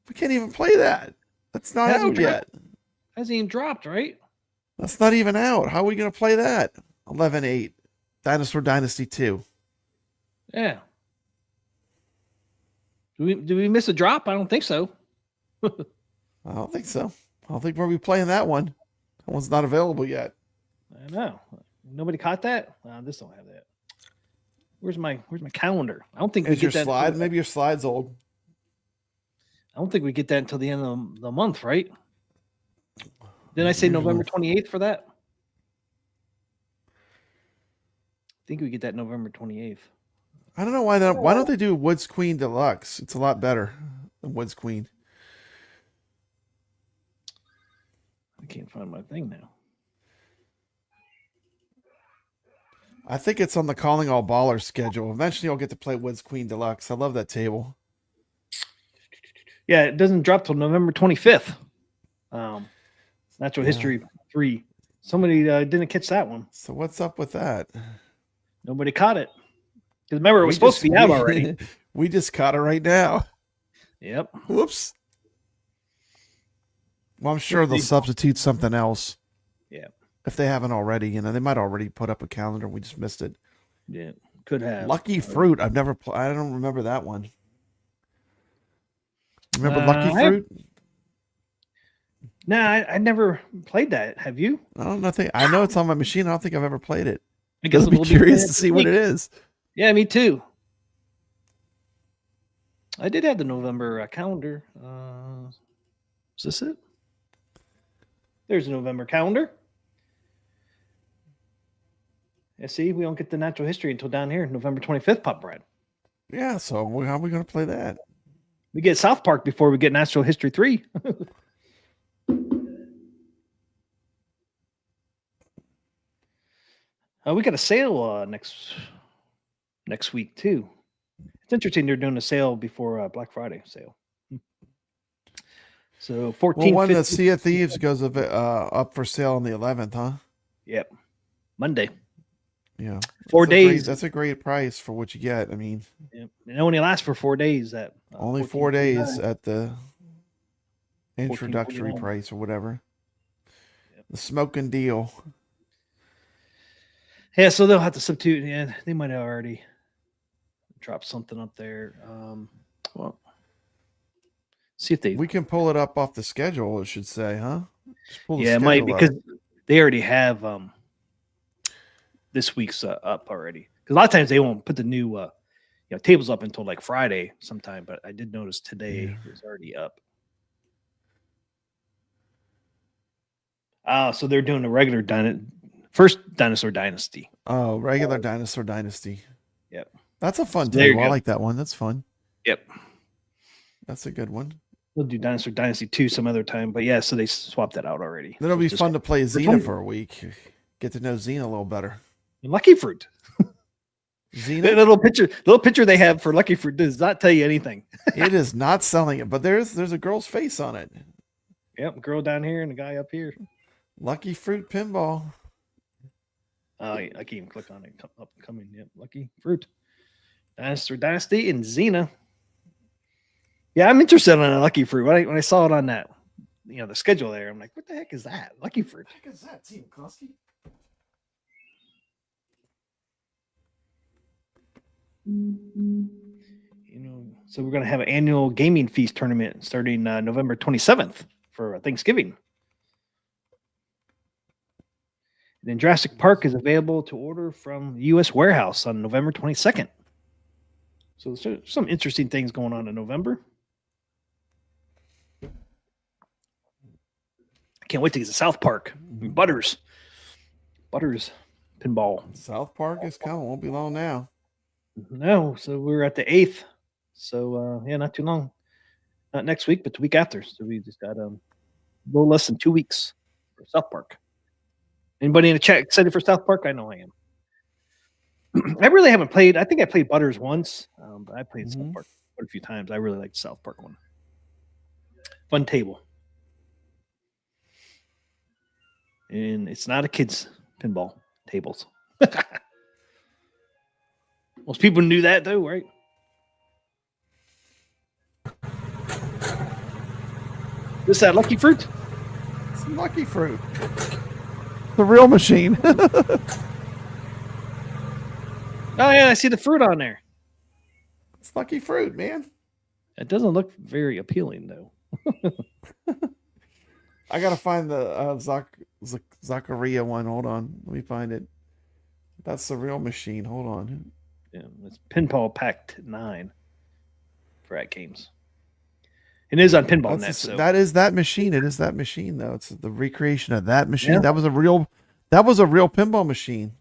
We can't even play that. That's not out yet. Hasn't even dropped, right? That's not even out. How are we going to play that? 11-8. Dinosaur Dynasty 2. Yeah. Do we miss a drop? I don't think so. I don't think so. I don't think we'll be playing that one. That one's not available yet. I know. Nobody caught that? This don't have that. Where's my calendar? I don't think we Is your get that. slide? Maybe your slide's old. I don't think we get that until the end of the month, right? Didn't I say November 28th for that? I think we get that November 28th. I don't know why that. Why don't they do Woods Queen Deluxe? It's a lot better than Woods Queen. I can't find my thing now. I think it's on the Calling All Ballers schedule. Eventually, I'll get to play Woods Queen Deluxe. I love that table. Yeah, it doesn't drop till November 25th. Natural History 3. Somebody didn't catch that one. So what's up with that? Nobody caught it. Because remember, it was supposed to be out already. We just caught it right now. Yep. Whoops. Well, I'm sure they'll substitute something else. Yeah. If they haven't already, they might already put up a calendar. We just missed it. Yeah, could have. Lucky Fruit. I've never. I don't remember that one. Remember Lucky Fruit? No, I never played that. Have you? I don't know. I know it's on my machine. I don't think I've ever played it. I guess I'll be curious to see what it is. Yeah, me too. I did have the November calendar. Is this it? There's a November calendar. Yeah, see, we don't get the natural history until down here, November 25th, Pop Brad. Yeah, so how are we going to play that? We get South Park before we get Natural History 3. We got a sale next week too. It's interesting they're doing a sale before Black Friday sale. So 14. Well, when the Sea of Thieves goes up for sale on the 11th, huh? Yep, Monday. Yeah, 4 days. That's a great price for what you get. I mean, yep. It only lasts for 4 days. At only 4 days at the introductory price or whatever. Yep. The smoking deal. Yeah, so they'll have to substitute. Yeah, they might have already dropped something up there. Well, see if we can pull it up off the schedule. It should say, huh? Just pull the schedule it might because they already have this week's up already. Because a lot of times they won't put the new tables up until like Friday sometime. But I did notice today it was already up. So they're doing a regular first Dinosaur Dynasty. Oh, regular Dinosaur Dynasty. Yep. That's a fun table. I like that one. That's fun. Yep. That's a good one. We'll do Dinosaur Dynasty 2 some other time. But yeah, so they swapped that out already. Then it'll be fun to play Xena for a week. Get to know Xena a little better. Lucky Fruit. Xena? The little picture they have for Lucky Fruit does not tell you anything. It is not selling it, but there's a girl's face on it. Yep, girl down here and a guy up here. Lucky Fruit Pinball. I can't even click on it. Upcoming. Yep, Lucky Fruit. Dinosaur Dynasty and Xena. Yeah, I'm interested in a Lucky Fruit. When I saw it on that, the schedule there, I'm like, what the heck is that? Lucky Fruit. What the heck is that, TMCLOSKY? So we're going to have an annual gaming feast tournament starting November 27th for Thanksgiving. And then Jurassic Park is available to order from the U.S. warehouse on November 22nd. So there's some interesting things going on in November. I can't wait to get to South Park. Butters Pinball. South Park is coming. Won't be long now. No, so we're at the 8th. So not too long. Not next week, but the week after. So we just got a little less than 2 weeks for South Park. Anybody in the chat excited for South Park? I know I am. I really haven't played. I think I played Butters once, but I played South Park quite a few times. I really liked the South Park one. Fun table. And it's not a kid's pinball tables. Most people knew that though, right? This that Lucky Fruit? Some lucky fruit. The real machine. Oh yeah, I see the fruit on there. It's lucky fruit, man. It doesn't look very appealing though. I gotta find the Zachariah one. Hold on, let me find it. That's the real machine. Hold on. Yeah, it's Pinball Pack 9 for Atgames. It is on Pinball Net. So. That is that machine. It is that machine though. It's the recreation of that machine. Yeah. That was a real pinball machine.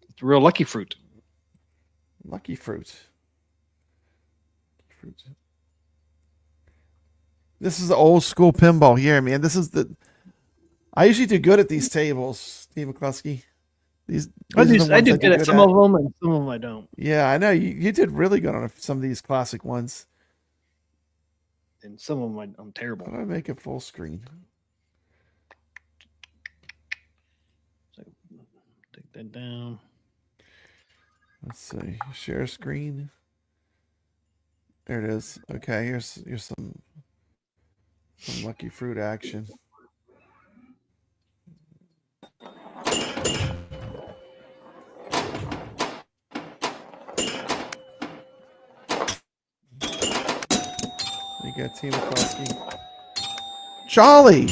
It's real lucky fruit. Lucky fruit. This is the old school pinball here, man. This is the. I usually do good at these tables, TMCLOSKY. I do good at some of them, and some of them I don't. Yeah, I know you did really good on some of these classic ones. And some of them I'm terrible. How do I make it full screen? So take that down. Let's see. Share screen. There it is. Okay, here's some lucky fruit action. You got TMCLOSKY. Charlie!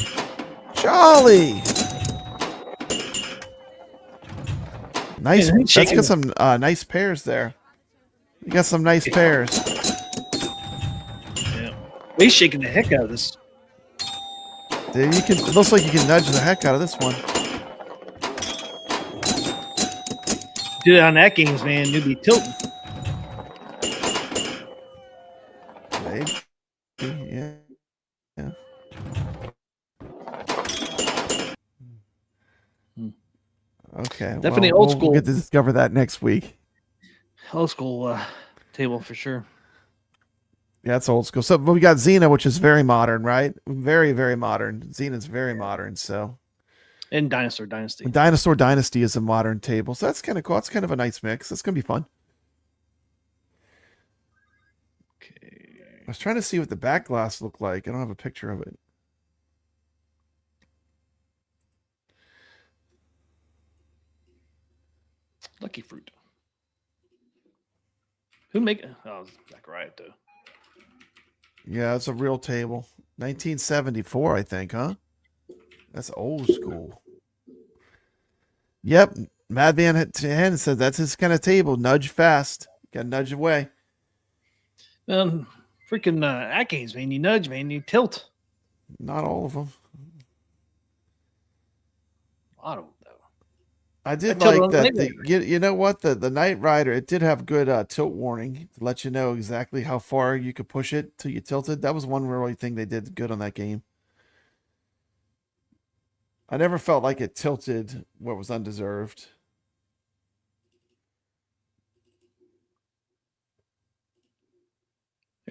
Nice. Man, Let's get some nice pairs there. You got some nice pairs. Yeah. He's shaking the heck out of this. Dude, it looks like you can nudge the heck out of this one. Did it on Atgames, man. You'd be tilting. Yeah. Okay. Definitely old school. We'll get to discover that next week. Old school table for sure. Yeah, it's old school. So but we got Xena, which is very modern, right? Very, very modern. Xena's very modern. So, and Dinosaur Dynasty. And Dinosaur Dynasty is a modern table. So that's kind of cool. It's kind of a nice mix. It's gonna be fun. Okay. I was trying to see what the back glass looked like. I don't have a picture of it. Lucky fruit. Who make it? Oh, Zach Riot though. Yeah, it's a real table. 1974, I think, huh? That's old school. Yep. Mad Van Hen says that's his kind of table. Nudge fast. Gotta nudge away. Freaking Atgames, man. You nudge, man. You tilt. Not all of them. A lot of them, though. I did like that. You know what? The Knight Rider, it did have good tilt warning to let you know exactly how far you could push it till you tilted. That was one really thing they did good on that game. I never felt like it tilted what was undeserved.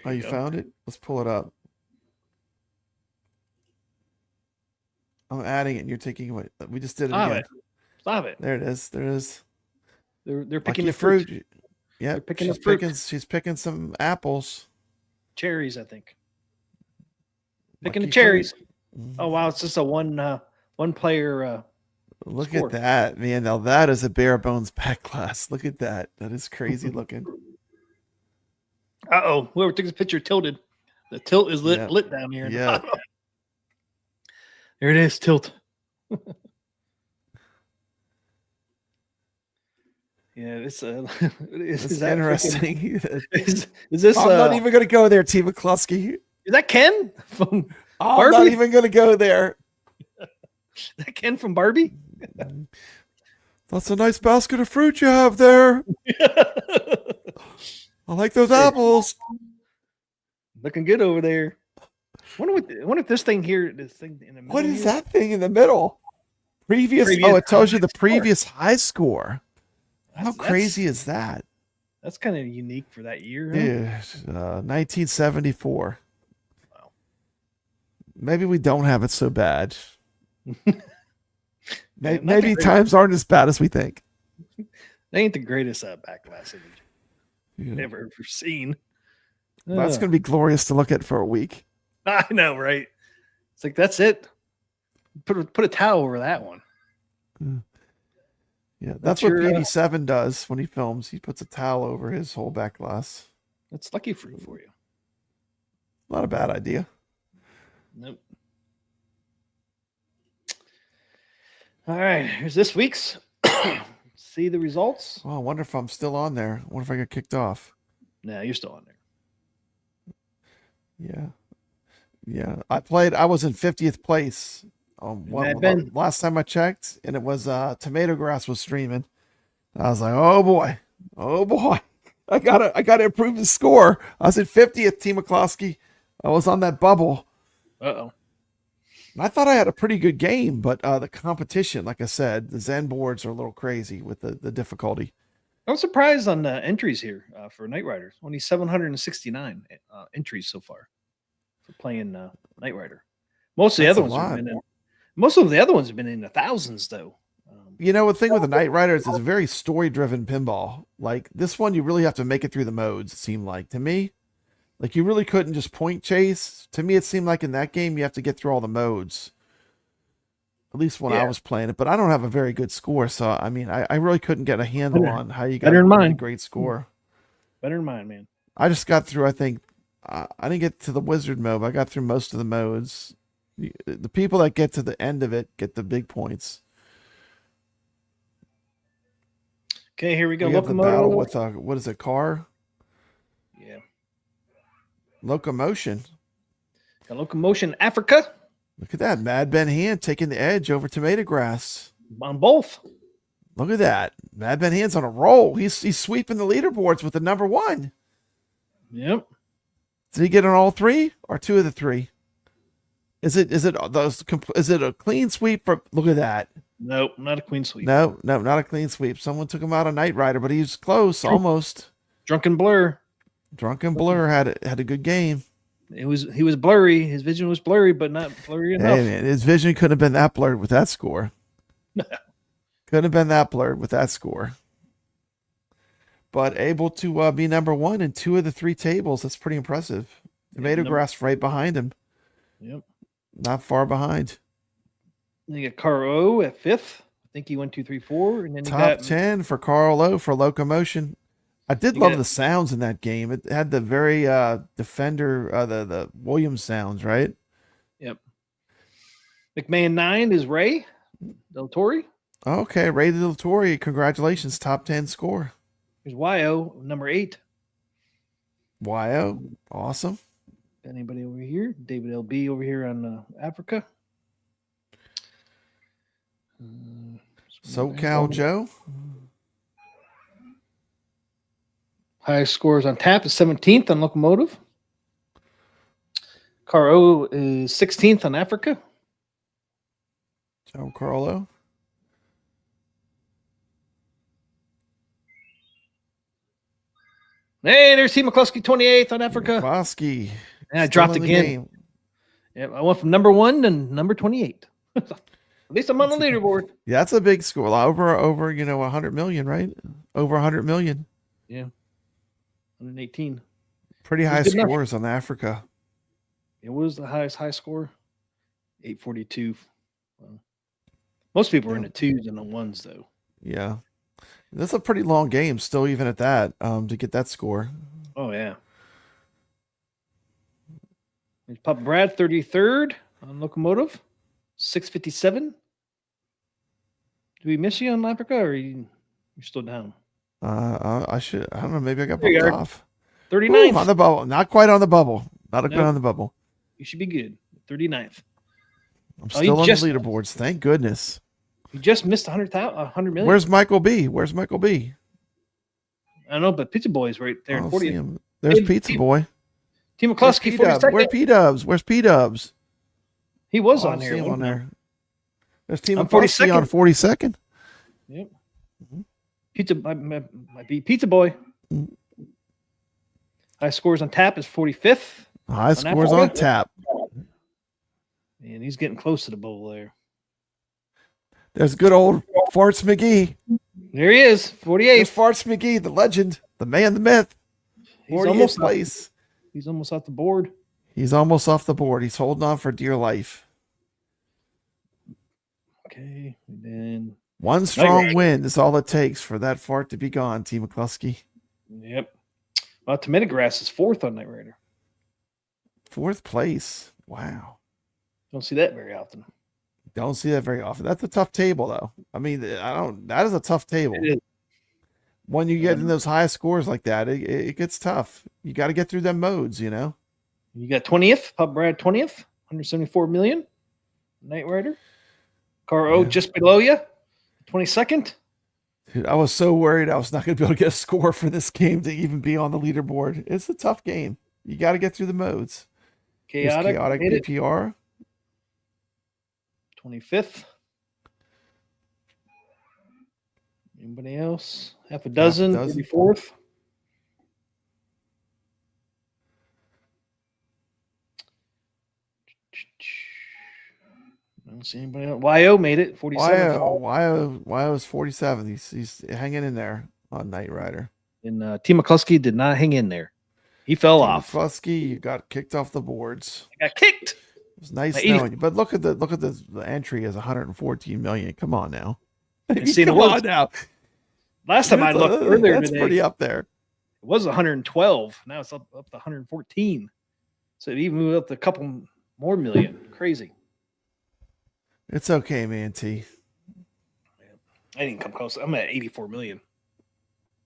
Oh, you found it? Let's pull it up. I'm adding it and you're taking away. We just did it again. Stop it. There it is. There it is. They're picking the fruit. Yeah, she's picking some apples. Cherries, I think. Picking Lucky the cherries. Fruit. Oh wow, it's just a one player Look score. at that, man. Now that is a bare bones back glass. Look at that. That is crazy looking. Uh-oh. Whoever took this picture tilted. The tilt is lit down here. Yeah. There it is, tilt. Yeah, it's is that interesting. Is this? I'm not even going to go there, TMCLOSKY. Is that Ken from I'm Barbie? not even going to go there. Is that Ken from Barbie? That's a nice basket of fruit you have there. I like those apples. Looking good over there. Wonder if this thing here, this thing in the middle. What is that thing in the middle? Previous oh, it tells you the previous high score. How crazy is that? That's kind of unique for that year. Huh? Yeah, 1974. Wow. Maybe we don't have it so bad. Maybe times aren't as bad as we think. They ain't the greatest back glass image ever seen. That's going to be glorious to look at for a week. I know, right? It's like, that's it. Put a towel over that one. Yeah, that's That's what your, BB7 does when he films. He puts a towel over his whole back glass. That's lucky fruit for you. Not a bad idea. Nope. All right, here's this week's. See the results? Oh, I wonder if I'm still on there. I wonder if I got kicked off. No, you're still on there. Yeah. Yeah. I was in 50th place. Last time I checked, and it was Tomato Grass was streaming. I was like, oh boy. I gotta improve the score. I was at 50th, TMCLOSKY. I was on that bubble. Uh-oh. I thought I had a pretty good game, but the competition, like I said, the Zen boards are a little crazy with the difficulty. I'm surprised on the entries here for Knight Rider. Only 769 entries so far for playing Knight Rider. Most of the other ones have been in. Most of the other ones have been in the thousands, though. You know, the thing with the Knight Rider is it's a very story-driven pinball. Like this one, you really have to make it through the modes. It seemed like to me. Like, you really couldn't just point chase. To me, it seemed like in that game, you have to get through all the modes. At least when I was playing it. But I don't have a very good score, so, I mean, I really couldn't get a handle on how you got a great score. Better than mine, man. I just got through, I think, I didn't get to the wizard mode, but I got through most of the modes. The people that get to the end of it get the big points. Okay, here we go. We have the battle with, what is it, car? Yeah. Locomotion. Got Locomotion Africa. Look at that. Mad Ben Hand taking the edge over Tomato Grass. On both. Look at that. Mad Ben Hand's on a roll. He's sweeping the leaderboards with the number 1. Yep. Did he get on all 3 or 2 of the 3? Is it a clean sweep? Look at that. Nope, not a clean sweep. No, not a clean sweep. Someone took him out of Knight Rider, but he's close, almost. Drunken Blur. Drunken Blur had a good game. He was blurry. His vision was blurry, but not blurry enough. Hey, man, his vision couldn't have been that blurred with that score. Couldn't have been that blurred with that score. But able to be number 1 in 2 of the 3 tables. That's pretty impressive. Tomato Grass right behind him. Yep. Not far behind. Then you got Karl at 5th. I think he went 2, 3, 4. And then Top 10 for Karl O for Locomotion. I did love the sounds in that game. It had the very Defender, the Williams sounds, right? Yep. McMahon 9 is Ray Del Torre. Okay, Ray Del Torre. Congratulations, top 10 score. There's YO, number 8. YO, awesome. Anybody over here? David LB over here on Africa. SoCal Joe. Highest scores on tap is 17th on Locomotive. Karl is 16th on Africa. Joe Carlo. Hey, there's TMCLOSKY 28th on Africa. TMCLOSKY. And I dropped again. Yeah, I went from number 1 to number 28. At least I'm on the leaderboard. Yeah, that's a big score. Over 100 million, right? Over 100 million. Yeah. 118. Pretty high scores on Africa. It was the highest high score. 842. Well, most people are in the 2s and the 1s, though. Yeah. That's a pretty long game, still, even at that, to get that score. Oh, yeah. There's Papa Brad, 33rd on Locomotive. 657. Do we miss you on Africa, or you're still down? I don't know. Maybe I got bumped off. 39th. On the bubble. Not quite on the bubble. Not quite on the bubble. You should be good. 39th. I'm still on the leaderboards. Thank goodness. You just missed 100 million. Where's Michael B? Where's Michael B? I don't know, but Pizza Boy's right there in 40th. There's Pizza Boy. TMCLOSKY 42nd. Where's P-Dubs? Where's P-Dubs? He was on here. On there. There's TMCLOSKY on 42nd. Yep. Pizza might be Pizza Boy. High scores on tap is 45th. High scores on tap. And he's getting close to the bowl there. There's good old Farts McGee. There he is, 48th. There's Farts McGee, the legend, the man, the myth. He's almost place. He's almost off the board. He's almost off the board. He's holding on for dear life. Okay. And then, One strong win is all it takes for that fart to be gone, T. McCluskey. yep. Well, Tomatograss is 4th on Knight Rider. 4th place. Wow. Don't see that very often. Don't see that very often. That's a tough table, though. I mean, that is a tough table. It is. When you get in those high scores like that, it gets tough. You got to get through them modes, you know? You got 20th, Pub Brad 20th, 174 million. Knight Rider. Karl just below you, 22nd. Dude, I was so worried I was not going to be able to get a score for this game to even be on the leaderboard. It's a tough game. You got to get through the modes. Chaotic PPR. 25th. Anybody else? Half a dozen. 34th. I don't see anybody else. YO made it. 47. YO is 47. He's hanging in there on Knight Rider. And T. McCluskey did not hang in there. He fell off. McCluskey, you got kicked off the boards. I got kicked. It was nice knowing you, but look at the entry as 114 million. Come on now. Come on now. Last time I looked earlier that's today, pretty up there. It was 112. Now it's up to 114. So it even moved up to a couple more million. Crazy. It's okay, man. T. I didn't come close. I'm at 84 million.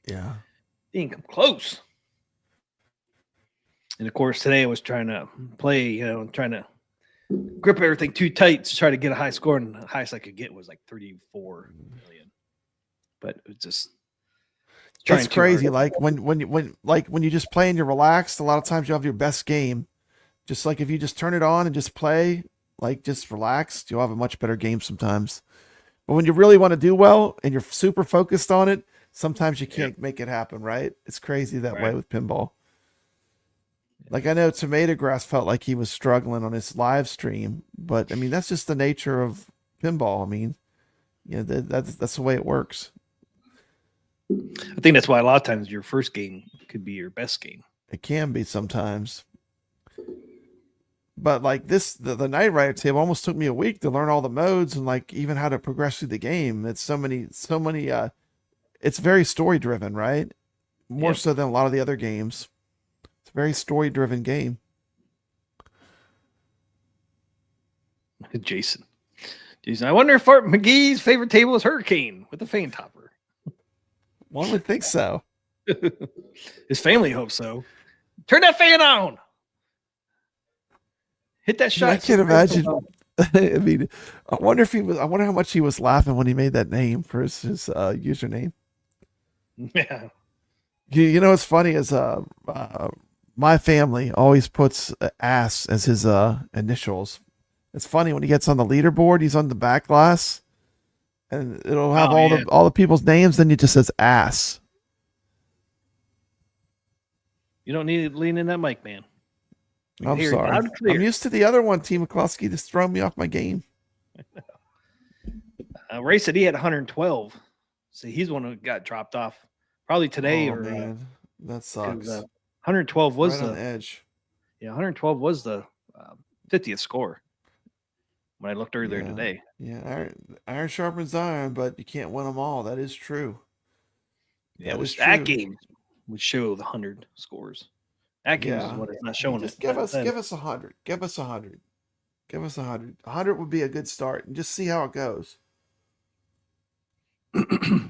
Yeah. Didn't come close. And of course, today I was trying to play, trying to grip everything too tight to try to get a high score, and the highest I could get was like 34 million. But it was just it's crazy. Like when you just play and you're relaxed, a lot of times you have your best game. Just like if you just turn it on and just play, like just relaxed, you'll have a much better game sometimes. But when you really want to do well and you're super focused on it, sometimes you can't make it happen, right? It's crazy that way with pinball. Like I know Tomato Grass felt like he was struggling on his live stream, but I mean that's just the nature of pinball. I mean, that's the way it works. I think that's why a lot of times your first game could be your best game. It can be sometimes. But like the Knight Rider table almost took me a week to learn all the modes and like even how to progress through the game. It's so many it's very story driven, right? More so than a lot of the other games. It's a very story driven game. Jason, I wonder if Art McGee's favorite table is Hurricane with the fan topper. One would think so. His family hopes so. Turn that fan on. Hit that shot. I can't imagine. I mean, I wonder how much he was laughing when he made that name for his username. Yeah. You know what's funny is my family always puts ass as his initials. It's funny when he gets on the leaderboard, he's on the back glass, and it'll have all the people's names. Then it just says ass. You don't need to lean in that mic, man. I'm sorry. I'm used to the other one, T. McCluskey, just throwing me off my game. Ray said he had 112. So he's the one who got dropped off. Probably today man. That sucks. 112 was on the edge. Yeah, 112 was the 50th score when I looked earlier today. Yeah, iron sharpens iron, but you can't win them all. That is true. Yeah, it was Atgames would show the 100 scores. Atgames is what it's not showing. Just give us 100. Give us 100. Give us 100. 100 would be a good start, and just see how it goes.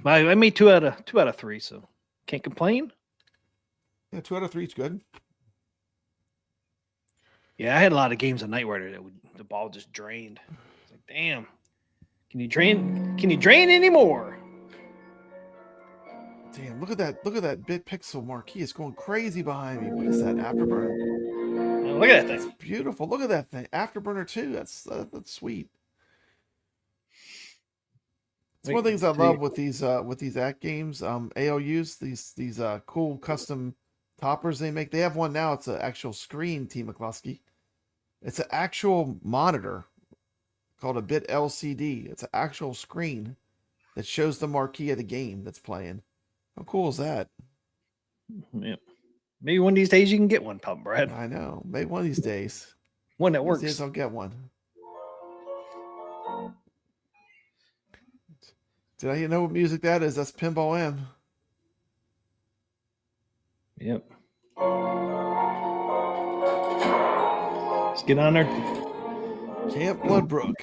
I made 2 out of 3, so can't complain. Yeah, 2 out of 3 is good. Yeah, I had a lot of games on Knight Rider that the ball just drained. It's like, damn, can you drain anymore? Damn, look at that bit pixel marquee. It's going crazy behind me. What is that? Afterburner. Oh, look at that thing. That's beautiful. Look at that thing. Afterburner 2. That's sweet. It's one of the things I love with these Atgames ALUs, these cool custom toppers they make. They have one now. It's an actual screen, T. McCluskey. It's an actual monitor called a bit LCD. It's an actual screen that shows the marquee of the game that's playing. How cool is that? Yeah. Maybe one of these days you can get one, Pub Brad. I know. Maybe one of these days. One that works. These days I'll get one. Did I know what music that is? That's Pinball M. Yep. Let's get on there. Camp Bloodbrook.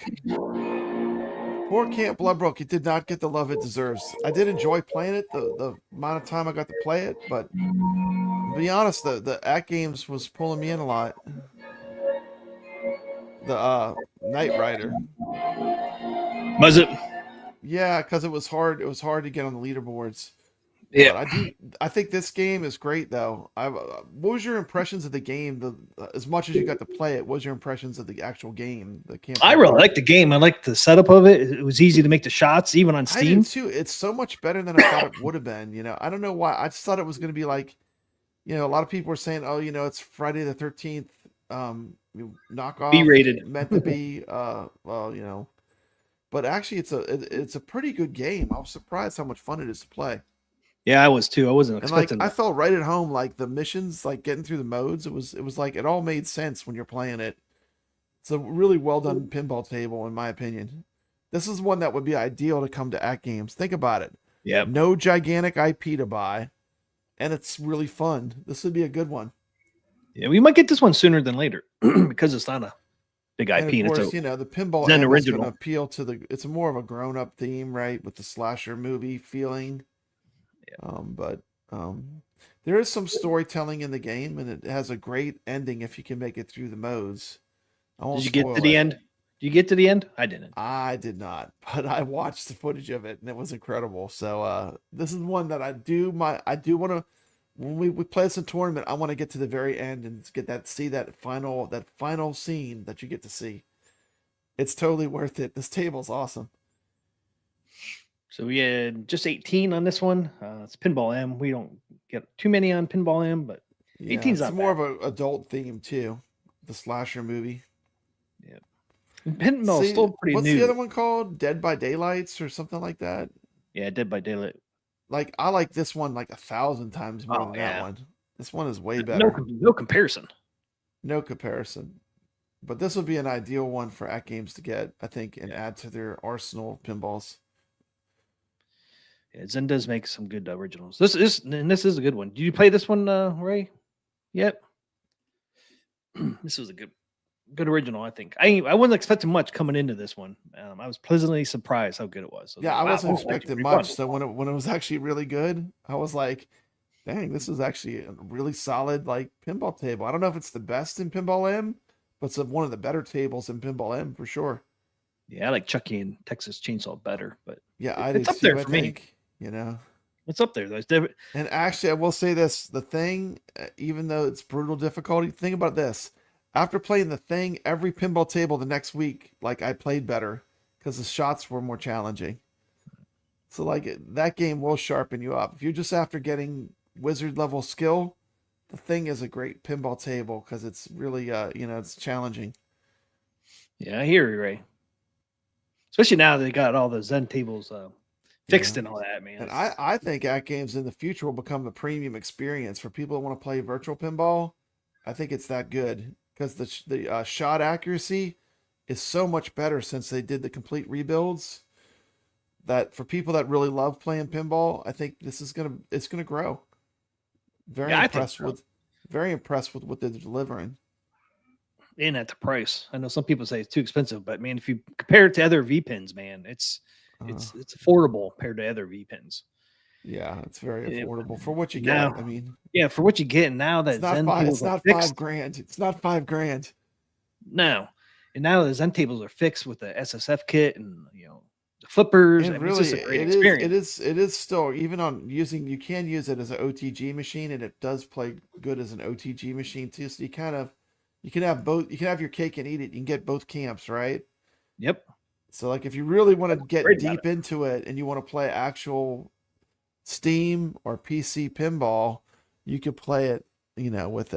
Poor Camp Bloodbrook. It did not get the love it deserves. I did enjoy playing it, the amount of time I got to play it, but to be honest, the Atgames was pulling me in a lot. The Knight Rider. Was it? Yeah, because it was hard. It was hard to get on the leaderboards. Yeah. But I think this game is great though. What was your impressions of the game? As much as you got to play it, what was your impressions of the actual game? The Camp. I really liked the game. I liked the setup of it. It was easy to make the shots, even on I Steam. did too. It's so much better than I thought it would have been. You know, I don't know why. I just thought it was going to be like, you know, a lot of people were saying, oh, you know, it's Friday the 13th knockoff, B-rated. meant to be. Well, you know, but actually, it's a pretty good game. I was surprised how much fun it is to play. Yeah, I was too. I wasn't And like expecting I that. felt right at home, like the missions, like getting through the modes, it was like it all made sense when you're playing it. It's a really well done pinball table, in my opinion. This is one that would be ideal to come to Atgames. Think about it. Yep. No gigantic IP to buy, and it's really fun. This would be a good one. Yeah, we might get this one sooner than later because it's not a big IP. And of And course, it's a you know, the pinball Zen M is going original. to appeal to it's more of a grown up theme, right, with the slasher movie feeling. But there is some storytelling in the game, and it has a great ending if you can make it through the modes. I won't Did you get spoil to the it. end? Did you get to the end? I didn't. I did not, but I watched the footage of it, and it was incredible. So this is one that I do want to. When we play this in tournament, I want to get to the very end and get that final scene that you get to see. It's totally worth it. This table's awesome. So we had just 18 on this one. It's Pinball M. We don't get too many on Pinball M, but Yeah, 18's it's not more bad. of an adult theme too. The slasher movie. Pinball is See, still pretty what's new. the other one called? Dead by Daylights or something like that? Yeah, Dead by Daylight. Like I like this one like 1,000 times more Oh, than yeah. that one. This one is way No, better. no comparison. No comparison. But this would be an ideal one for Atgames to get, I think, and add to their arsenal of pinballs. Yeah, Zen does make some good originals. This is a good one. Did you play this one, Ray? Yep. This was a good original, I think. I wasn't expecting much coming into this one. I was pleasantly surprised how good it was. Yeah, like, I wow, wasn't this is actually expecting pretty much. fun. So when it was actually really good, I was like, dang, this is actually a really solid like pinball table. I don't know if it's the best in Pinball M, but it's one of the better tables in Pinball M for sure. Yeah, I like Chucky and Texas Chainsaw better, but Yeah, I it's did up there too, I for me. think. You know. It's up there though. It's different. And actually, I will say this: the thing, even though it's brutal difficulty, think about this. After playing the thing, every pinball table the next week, like I played better because the shots were more challenging. So like that game will sharpen you up. If you're just after getting wizard level skill, the thing is a great pinball table because it's really, it's challenging. Yeah, I hear you, Ray. Especially now they got all the Zen tables fixed Yeah. and all that, man. And I think Atgames in the future will become a premium experience for people that want to play virtual pinball. I think it's that good because the shot accuracy is so much better since they did the complete rebuilds. That for people that really love playing pinball, I think it's gonna grow. Very Yeah, I think impressed so. with what they're delivering. And at the price. I know some people say it's too expensive, but man, if you compare it to other V pins, man, it's affordable compared to other V pins. Yeah, it's very Yeah. affordable for what you Now- get. I mean, Yeah, for what you get now that it's not Zen five. tables It's are not fixed. $5,000. It's not $5,000. No. And now the Zen tables are fixed with the SSF kit and the flippers. And I mean, it's really, just a great it is. experience. It is still even on using. You can use it as an OTG machine, and it does play good as an OTG machine too. So you can have both. You can have your cake and eat it. You can get both camps, right? Yep. So like if you really want to get great about deep into it and you want to play actual Steam or PC pinball, you could play it, with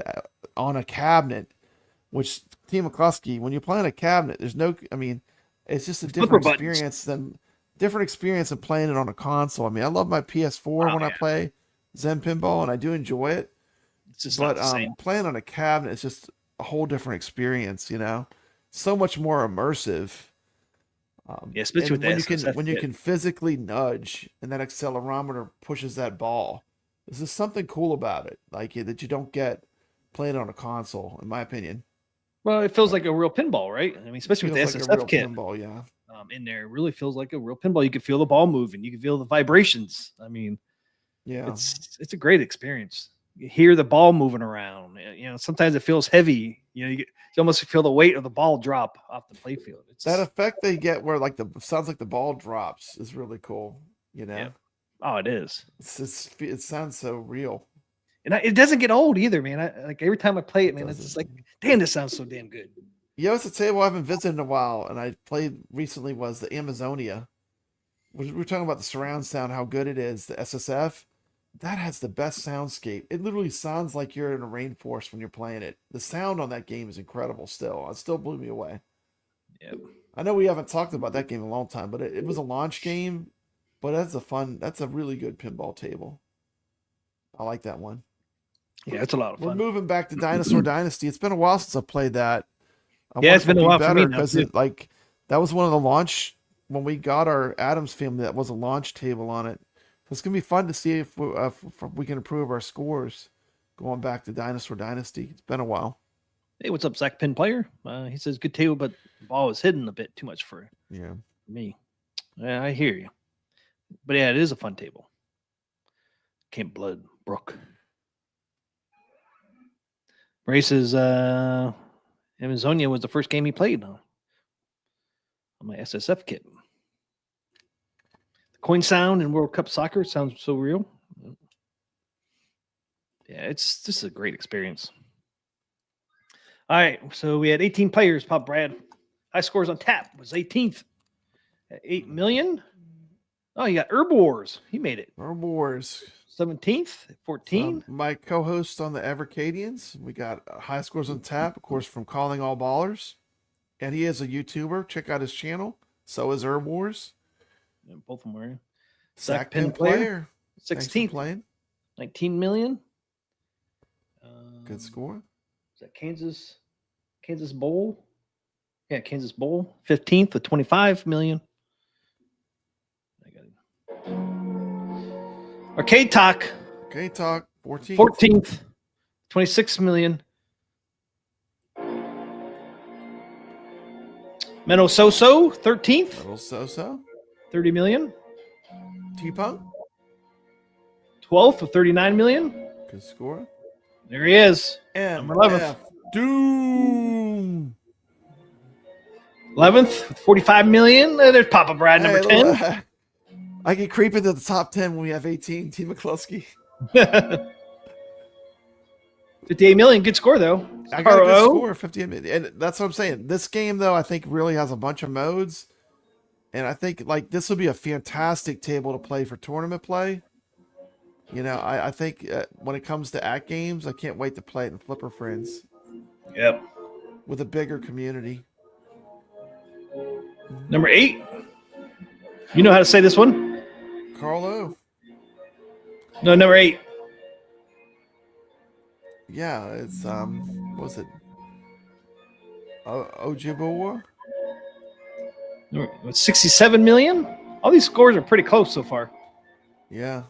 on a cabinet. Which TMCLOSKY, when you play on a cabinet, there's no. I mean, it's just a Flipper different buttons. experience than playing it on a console. I mean, I love my PS4 Oh, when I yeah. play Zen Pinball, and I do enjoy it. It's just But not the same. playing on a cabinet is just a whole different experience. So much more immersive. Yeah, especially with when the you can SSF when you kit. can physically nudge and that accelerometer pushes that ball. There's just something cool about it, like that you don't get playing on a console, in my opinion. Well, it feels like a real pinball, right? I mean, especially with Feels the like a real SSF kit pinball, yeah. in there, it really feels like a real pinball. You can feel the ball moving. You can feel the vibrations. I mean, Yeah. it's a great experience. You hear the ball moving around. You know, sometimes it feels heavy. You know, you almost feel the weight of the ball drop off the playfield. It's That effect they get where like the sounds like the ball drops is really cool. You know, Yeah. Oh, it is. it sounds so real. And it doesn't get old either, man. Like every time I play it, man, it's just Doesn't. like, damn, this sounds so damn good. You know, it's a table I haven't visited in a while, and I played recently was the Amazonia. We're talking about the surround sound, how good it is. The SSF, that has the best soundscape. It literally sounds like you're in a rainforest when you're playing it. The sound on that game is incredible still. It still blew me away. Yep. I know we haven't talked about that game in a long time, but it was a launch game. But that's a really good pinball table. I like that one. Yeah, it's a lot of We're fun. moving back to Dinosaur Dynasty. It's been a while since I played that. Yeah, it's been a while for me now, because too. that was one of the launch when we got our Adams family. That was a launch table on it. So it's gonna be fun to see if we can improve our scores going back to Dinosaur Dynasty. It's been a while. Hey, what's up, Zach Pin Player? He says, good table, but the ball is hidden a bit too much for me. Yeah, I hear you. But yeah, it is a fun table. Camp Blood Brook. Ray says, Amazonia was the first game he played on my SSF kit. The coin sound in World Cup soccer sounds so real. Yeah, this is a great experience. All right, so we had 18 players, Pop Brad. High scores on tap was 18th at 8 million. Oh, you got Herb Wars. He made it. Herb Wars. 17th at 14. My co-host on the Evercadians. We got high scores on tap, of course, from Calling All Ballers. And he is a YouTuber. Check out his channel. So is Herb Wars. Yeah, both of them were. Zach Pin Player. 16th. Playing. 19 million. Good score. Is that Kansas Bowl? Yeah, Kansas Bowl. 15th with 25 million. I got it. Arcade Talk. Arcade Talk. 14th. 26 million. Menno Soso. 13th. Little So-So. 30 million. T-Punk. 12th with 39 million. Good score. There he is. Number 11th. Doom. 11th with 45 million. There's Papa Brad, number 10. I can creep into the top 10 when we have 18. TMCLOSKY. 58 million. Good score, though. I got a good score, 58 million. And that's what I'm saying. This game, though, I think really has a bunch of modes. And I think like this would be a fantastic table to play for tournament play. You know, I think when it comes to Atgames, I can't wait to play it in Flipper Friends. Yep. With a bigger community. Number 8. You know how to say this one? Karl. No, number 8. Yeah, it's what was it? Ojibwa? 67 million. All these scores are pretty close so far. Yeah.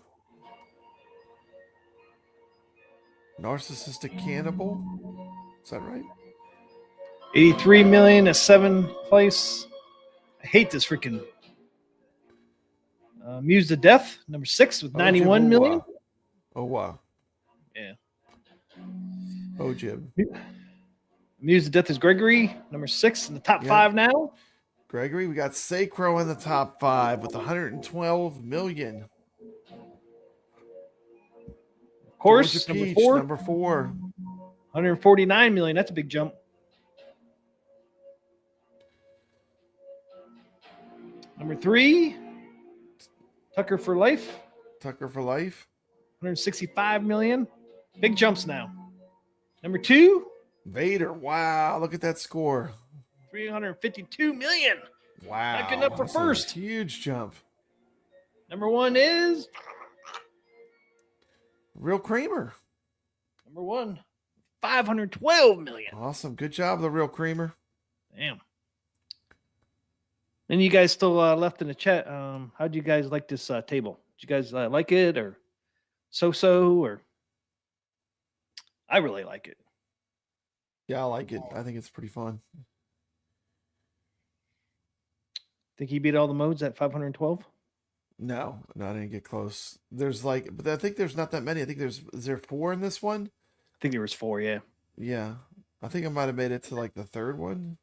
Narcissistic Cannibal. Is that right? 83 million is 7th place. I hate this freaking Muse to Death, number 6 with 91 million. Oh wow. Yeah. Ojib. Muse to Death is Gregory, number 6 in the top 5 now. Gregory, we got Sacro in the top 5 with 112 million. Of course, Georgia number Peach, 4. Number 4. 149 million. That's a big jump. Number 3, Tucker for Life. Tucker for Life. 165 million. Big jumps now. Number 2, Vader. Wow, look at that score. 352 million. Wow. Not good enough for That's a first. huge jump. Number 1 is Real Creamer. number 1, 512 million. Awesome. Good job, the Real Creamer. Damn. And you guys still left in the chat. How do you guys like this table? Did you guys like it or so or? I really like it. Yeah, I like it. I think it's pretty fun. Think he beat all the modes at 512? No, I didn't get close. There's like, but I think there's not that many. I think is there 4 in this one? I think there was 4, yeah. Yeah. I think I might have made it to like the 3rd one.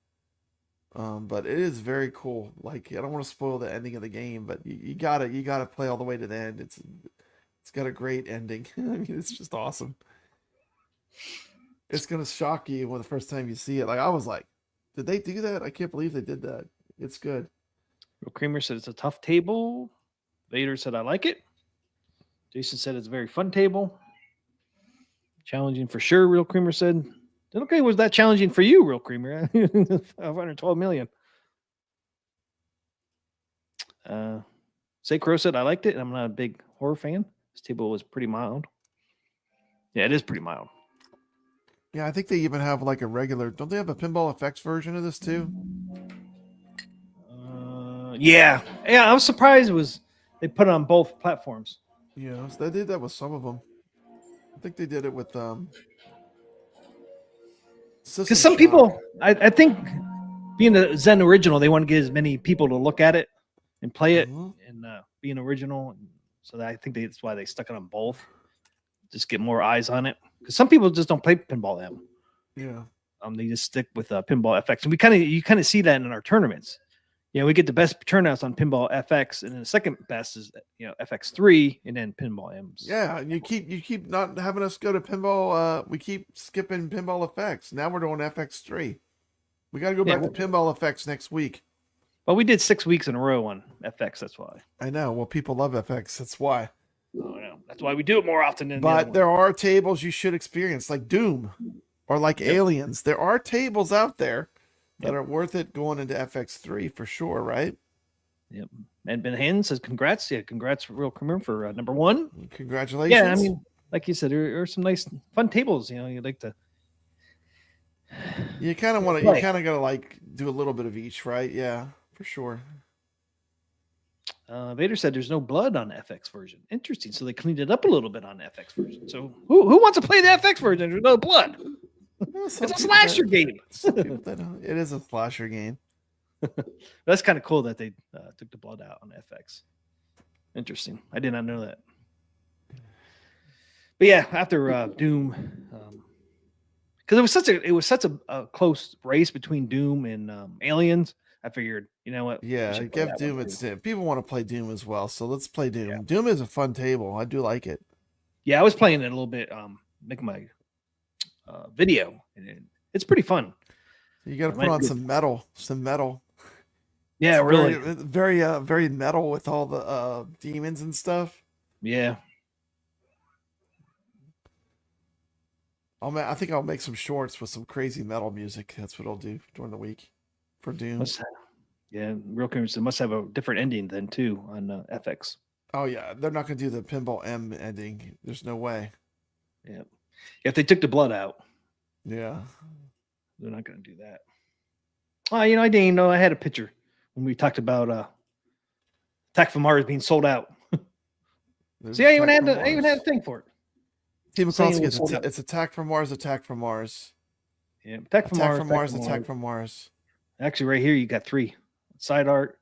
But it is very cool. Like, I don't want to spoil the ending of the game, but you gotta play all the way to the end. It's got a great ending. I mean, it's just awesome. It's gonna shock you when the first time you see it. Like, I was like, did they do that? I can't believe they did that. It's good. Real Creamer said it's a tough table. Vader said I like it. Jason said it's a very fun table. Challenging for sure, Real Creamer said. Okay, was that challenging for you, Real Creamer? 512 million. Sakro said I liked it, and I'm not a big horror fan. This table was pretty mild. Yeah, it is pretty mild. Yeah, I think they even have like a regular. Don't they have a Pinball Effects version of this too? Yeah. I was surprised they put it on both platforms. Yeah, so they did that with some of them. I think they did it with because some people, I think, being a Zen original, they want to get as many people to look at it and play it and be an original. So I think that's why they stuck it on both. Just get more eyes on it. Because some people just don't play Pinball M. Yeah. They just stick with Pinball FX, and you kind of see that in our tournaments. We get the best turnouts on Pinball FX, and then the second best is FX3, and then Pinball M's. Yeah, and you keep not having us go to Pinball. We keep skipping Pinball FX. Now we're doing FX3. We got to go back to Pinball FX next week. Well, we did 6 weeks in a row on FX. That's why. I know. Well, people love FX. That's why. Oh, no. That's why we do it more often than. But there are tables you should experience, like Doom, or like Aliens. There are tables out there that are worth it going into FX3 for sure, right? Yep. And Ben Hand says, congrats. Yeah, congrats, Real Creamer, for number 1. Congratulations. Yeah, I mean, like you said, there are some nice, fun tables. You'd like to. You kind of want to, you kind of got to like do a little bit of each, right? Yeah, for sure. Vader said there's no blood on the FX version. Interesting. So they cleaned it up a little bit on the FX version. So who wants to play the FX version? There's no blood. It's a slasher game. It is a slasher game. That's kind of cool that they took the blood out on FX. Interesting. I did not know that. But yeah, after Doom, because it was such a close race between Doom and Aliens. I figured, you know what? Yeah, give Doom its time. People want to play Doom as well, so let's play Doom. Yeah. Doom is a fun table. I do like it. Yeah, I was playing it a little bit, making my video, and it's pretty fun. You got to put on some metal. Yeah, it's really. Very metal with all the demons and stuff. Yeah. I think I'll make some shorts with some crazy metal music. That's what I'll do during the week for Doom. Real Creamer must have a different ending then too on FX. Oh yeah, they're not going to do the Pinball M ending. There's no way. Yeah, if they took the blood out. Yeah, they're not going to do that. I didn't even know I had a picture when we talked about Attack from Mars being sold out. See, I even had a thing for it. TMCLOSKY, it's Attack from Mars. Yeah, Attack from Mars. Actually, right here you got 3: side art,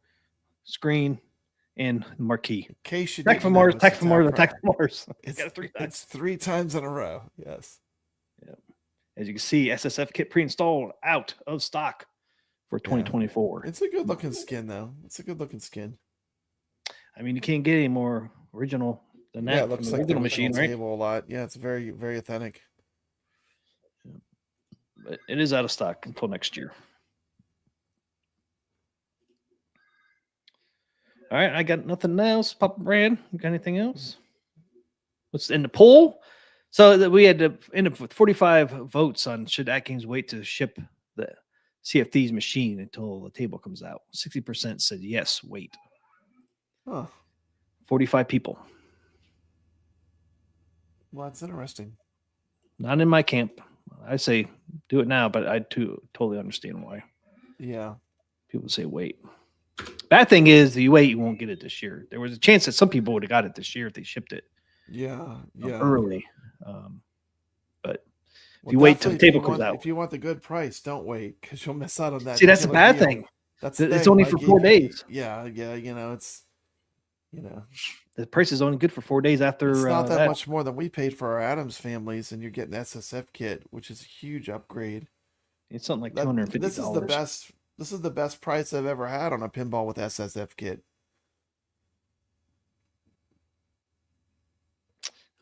screen, and marquee. Attack from Mars. It's 3 times in a row. Yes. Yeah. As you can see, SSF kit pre-installed, out of stock for 2024. Yeah. It's a good looking skin, though. I mean, you can't get any more original than that. Yeah, it looks like the machine, right? Table a lot. Yeah, it's very, very authentic. Yeah. But it is out of stock until next year. All right, I got nothing else. Papa Brand, you got anything else? What's in the poll? So we had to end up with 45 votes on should Atgames wait to ship the CFD's machine until the table comes out. 60% said yes, wait. Huh. 45 people. Well, that's interesting. Not in my camp. I say do it now, but I too totally understand why. Yeah. People say wait. Bad thing is the U8 you won't get it this year. There was a chance that some people would have got it this year if they shipped it Yeah, yeah. early. But Well, you wait till the definitely table comes out. if you want the good price, don't wait because you'll miss out on that. See, that's a killer bad deal. thing. That's the It's thing, only like, for 4 days. Yeah, yeah. You know, it's The price is only good for 4 days after. it's not that much more than we paid for our Adams families, and you're getting SSF kit, which is a huge upgrade. It's something like That- $250. This is the best. This is the best price I've ever had on a pinball with SSF kit.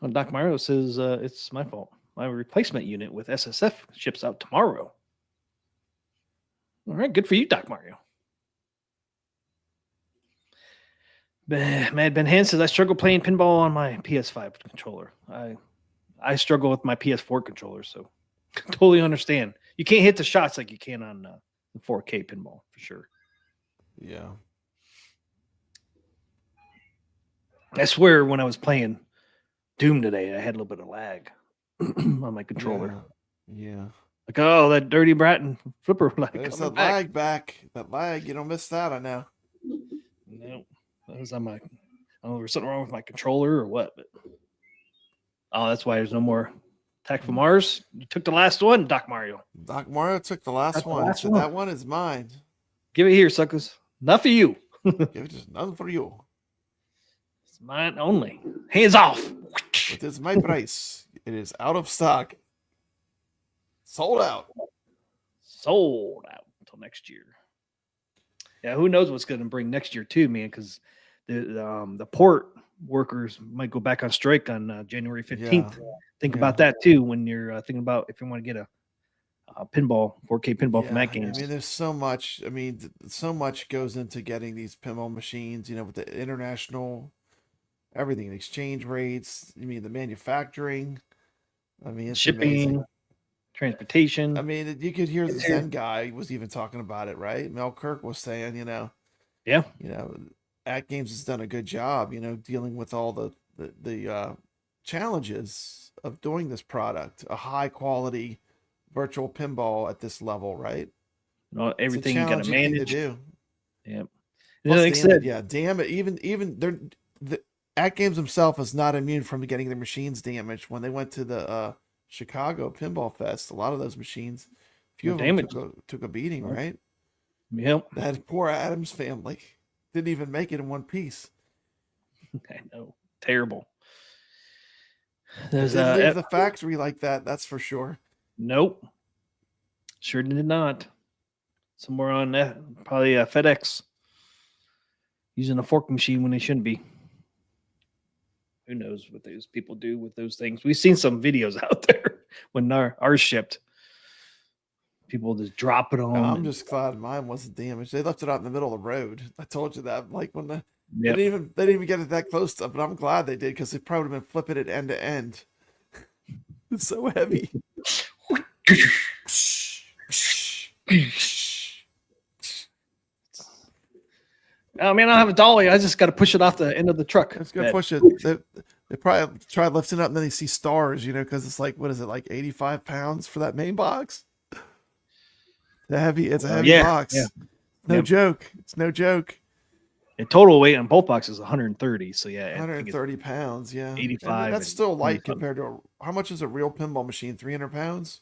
Well, Doc Mario says it's my fault. My replacement unit with SSF ships out tomorrow. All right, good for you, Doc Mario. Mad Ben Hand says I struggle playing pinball on my PS5 controller. I struggle with my PS4 controller, so totally understand. You can't hit the shots like you can on the 4K pinball for sure. Yeah. I swear when I was playing Doom today, I had a little bit of lag on my controller. Yeah. Like, oh, that dirty brat and flipper lag. There's coming that back. lag back. That lag. You don't miss that. I know. No, that was on my. I don't know if there's something wrong with my controller or what, but oh, that's why there's no more Attack from Mars. You took the last one, Doc Mario. Doc Mario took the last That's the one. last So one. that one is mine. Give it here, suckers. Not for you. Give it just nothing for you. It's mine only. Hands off. It is my price. It is out of stock. Sold out. Sold out until next year. Yeah, who knows what's going to bring next year too, man? Because the port workers might go back on strike on January 15th. Think about that too when you're thinking about if you want to get a pinball, 4K pinball from Atgames. I mean, there's so much. I mean, so much goes into getting these pinball machines. You know, with the international, everything, the exchange rates. I mean, the manufacturing. I mean, it's Shipping, amazing. transportation. I mean, you could hear the Zen guy was even talking about it, right? Mel Kirk was saying, Yeah. Atgames has done a good job, dealing with all the challenges of doing this product, a high quality virtual pinball at this level, right? Everything you got to manage. Do. Yeah. Plus, Like I said, damn it. Even the Atgames himself is not immune from getting their machines damaged. When they went to the Chicago Pinball Fest, a lot of those machines, a few of them took a beating, right? Yep. That poor Adams family didn't even make it in one piece. I know. Terrible. There's leave the factory like that, that's for sure. Nope. Sure did not. Somewhere on that, probably FedEx. Using a fork machine when they shouldn't be. Who knows what those people do with those things? We've seen some videos out there when ours shipped. People just drop it on. I'm just glad mine wasn't damaged. They left it out in the middle of the road. I told you that. Like when they didn't even get it that close to, but I'm glad they did because they probably would have been flipping it end to end. It's so heavy. I mean, I don't have a dolly. I just got to push it off the end of the truck. Let's go push it. They probably try lifting it up and then they see stars, because it's like, what is it, like 85 pounds for that main box? It's a heavy box. Yeah. No joke. It's no joke. The total weight on both boxes is 130. So yeah, 130 pounds. Yeah, 85. I mean, that's still light compared to how much is a real pinball machine? 300 pounds.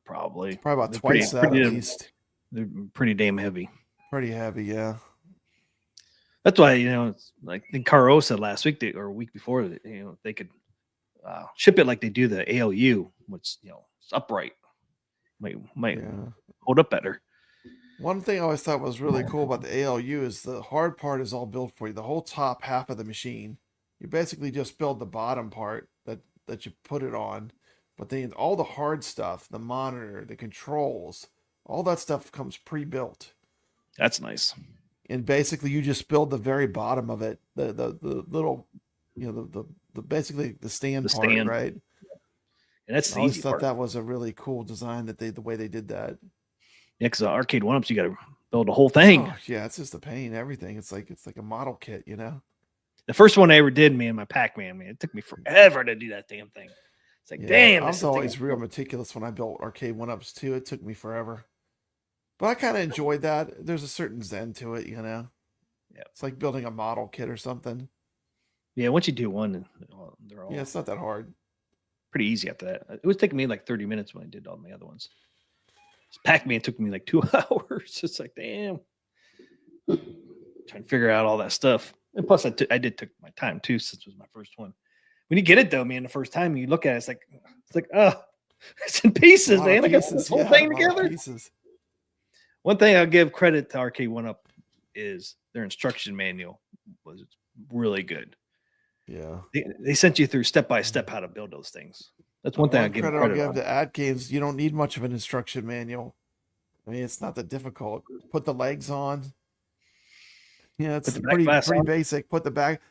Probably. It's probably about twice that at least. They're pretty damn heavy. Pretty heavy, yeah. That's why it's like I think Karl said last week or a week before that they could ship it like they do the ALU, which it's upright, might hold up better. One thing I always thought was really cool about the ALU is the hard part is all built for you. The whole top half of the machine, you basically just build the bottom part that you put it on, but then all the hard stuff, the monitor, the controls, all that stuff comes pre-built. That's nice. And basically, you just build the very bottom of it, the little, the basically the stand part, right? And that's I the always easy thought part. that was a really cool design the way they did that. Yeah, because the arcade 1-ups, you got to build the whole thing. Oh, yeah, it's just a pain. Everything. It's like a model kit, The first one I ever did, my Pac-Man, it took me forever to do that damn thing. It's like, damn. I was always real meticulous when I built arcade 1-ups too. It took me forever. But I kind of enjoyed that. There's a certain zen to it, you know. Yeah. It's like building a model kit or something. Yeah, once you do one, they're all Yeah, it's not that hard. pretty easy after that. It was taking me like 30 minutes when I did all my other ones. Pac-Man took me like 2 hours. It's like, damn. Trying to figure out all that stuff. And plus, I did took my time too, since it was my first one. When you get it though, man, the first time you look at it, it's like, oh, it's in pieces, man. I got this whole thing together. One thing I'll give credit to Arcade 1-Up is their instruction manual was really good. Yeah. They sent you through step by step how to build those things. That's one thing I give credit I'll give to Atgames. You don't need much of an instruction manual. I mean, it's not that difficult. Put the legs on. Yeah, it's pretty basic. Put the back,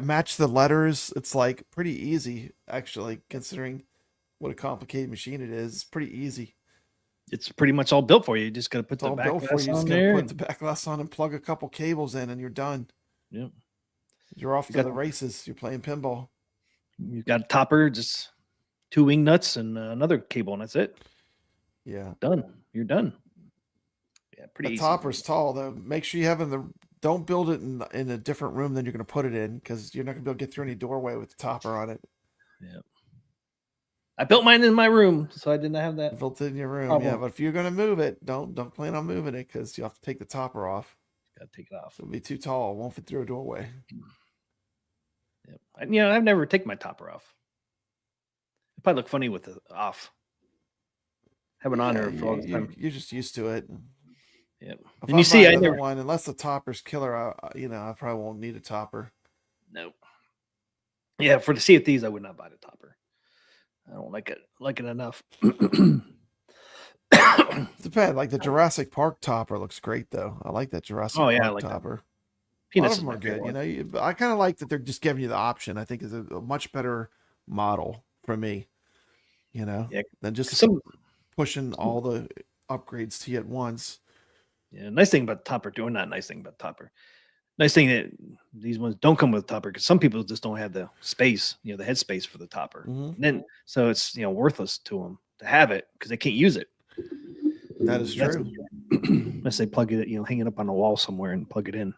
match the letters. It's like pretty easy, actually, considering what a complicated machine it is. It's pretty easy. It's pretty much all built for you. You just got to put the back glass on there. Put the back glass on and plug a couple cables in, and you're done. Yep. You're off to the races. You're playing pinball. You've got a topper, just 2 wing nuts and another cable, and that's it. Yeah. Done. You're done. Yeah, pretty easy. The topper's tall, though. Make sure you have don't build it in a different room than you're going to put it in, because you're not going to be able to get through any doorway with the topper on it. Yeah. I built mine in my room, so I didn't have that. Built it in your room, problem. Yeah. But if you're going to move it, don't plan on moving it, because you have to take the topper off. Got to take it off. It'll be too tall. It won't fit through a doorway. Yep. I've never taken my topper off. It probably look funny with it off. Have it on there for all the time. You're just used to it. Yep. If And you see, I never one, unless the topper's killer, I probably won't need a topper. No. Yeah, for the Sea of Thieves, I would not buy the topper. I don't like it enough. Depends. Like the Jurassic Park topper looks great, though. I like that Jurassic Park topper. Peanuts a lot of them are good. But I kind of like that they're just giving you the option. I think is a much better model for me. Than just pushing all the upgrades to you at once. Yeah, nice thing about the topper, not nice thing about the topper. Nice thing that these ones don't come with a topper, because some people just don't have the space, the head space for the topper. Mm-hmm. And then so it's worthless to them to have it because they can't use it. That is true. Unless they plug it, hang it up on the wall somewhere and plug it in.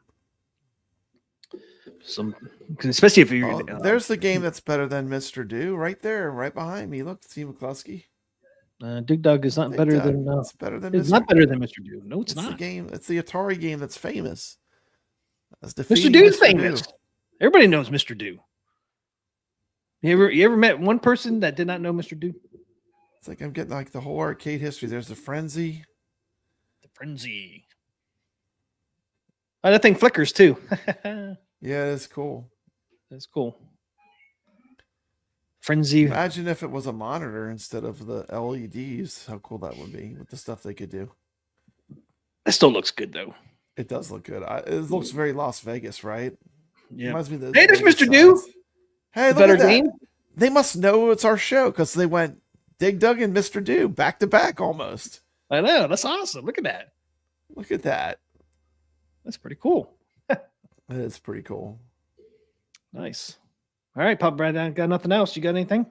Especially if you're there's the game that's better than Mr. Do right there, right behind me. Look, TMCLOSKY. Dig Dug is not better than. It's better than. It's not better than Mr. Do. No, it's not. The game. It's the Atari game that's famous. Mr. Do's famous. Everybody knows Mr. Do. You ever met one person that did not know Mr. Do? It's like I'm getting like the whole arcade history. There's the Frenzy. The Frenzy. Oh, that thing flickers too. Yeah, it's cool. That's cool. Frenzy. Imagine if it was a monitor instead of the LEDs. How cool that would be with the stuff they could do. It still looks good though. It does look good. It looks very Las Vegas, right? Yeah. Reminds me of hey, there's Mr. Do. Hey, look at that. Game? They must know it's our show because they went Dig Dug and Mr. Do back to back almost. I know. That's awesome. Look at that. Look at that. That's pretty cool. That is pretty cool. Nice. All right, Pop Brad, I got nothing else. You got anything?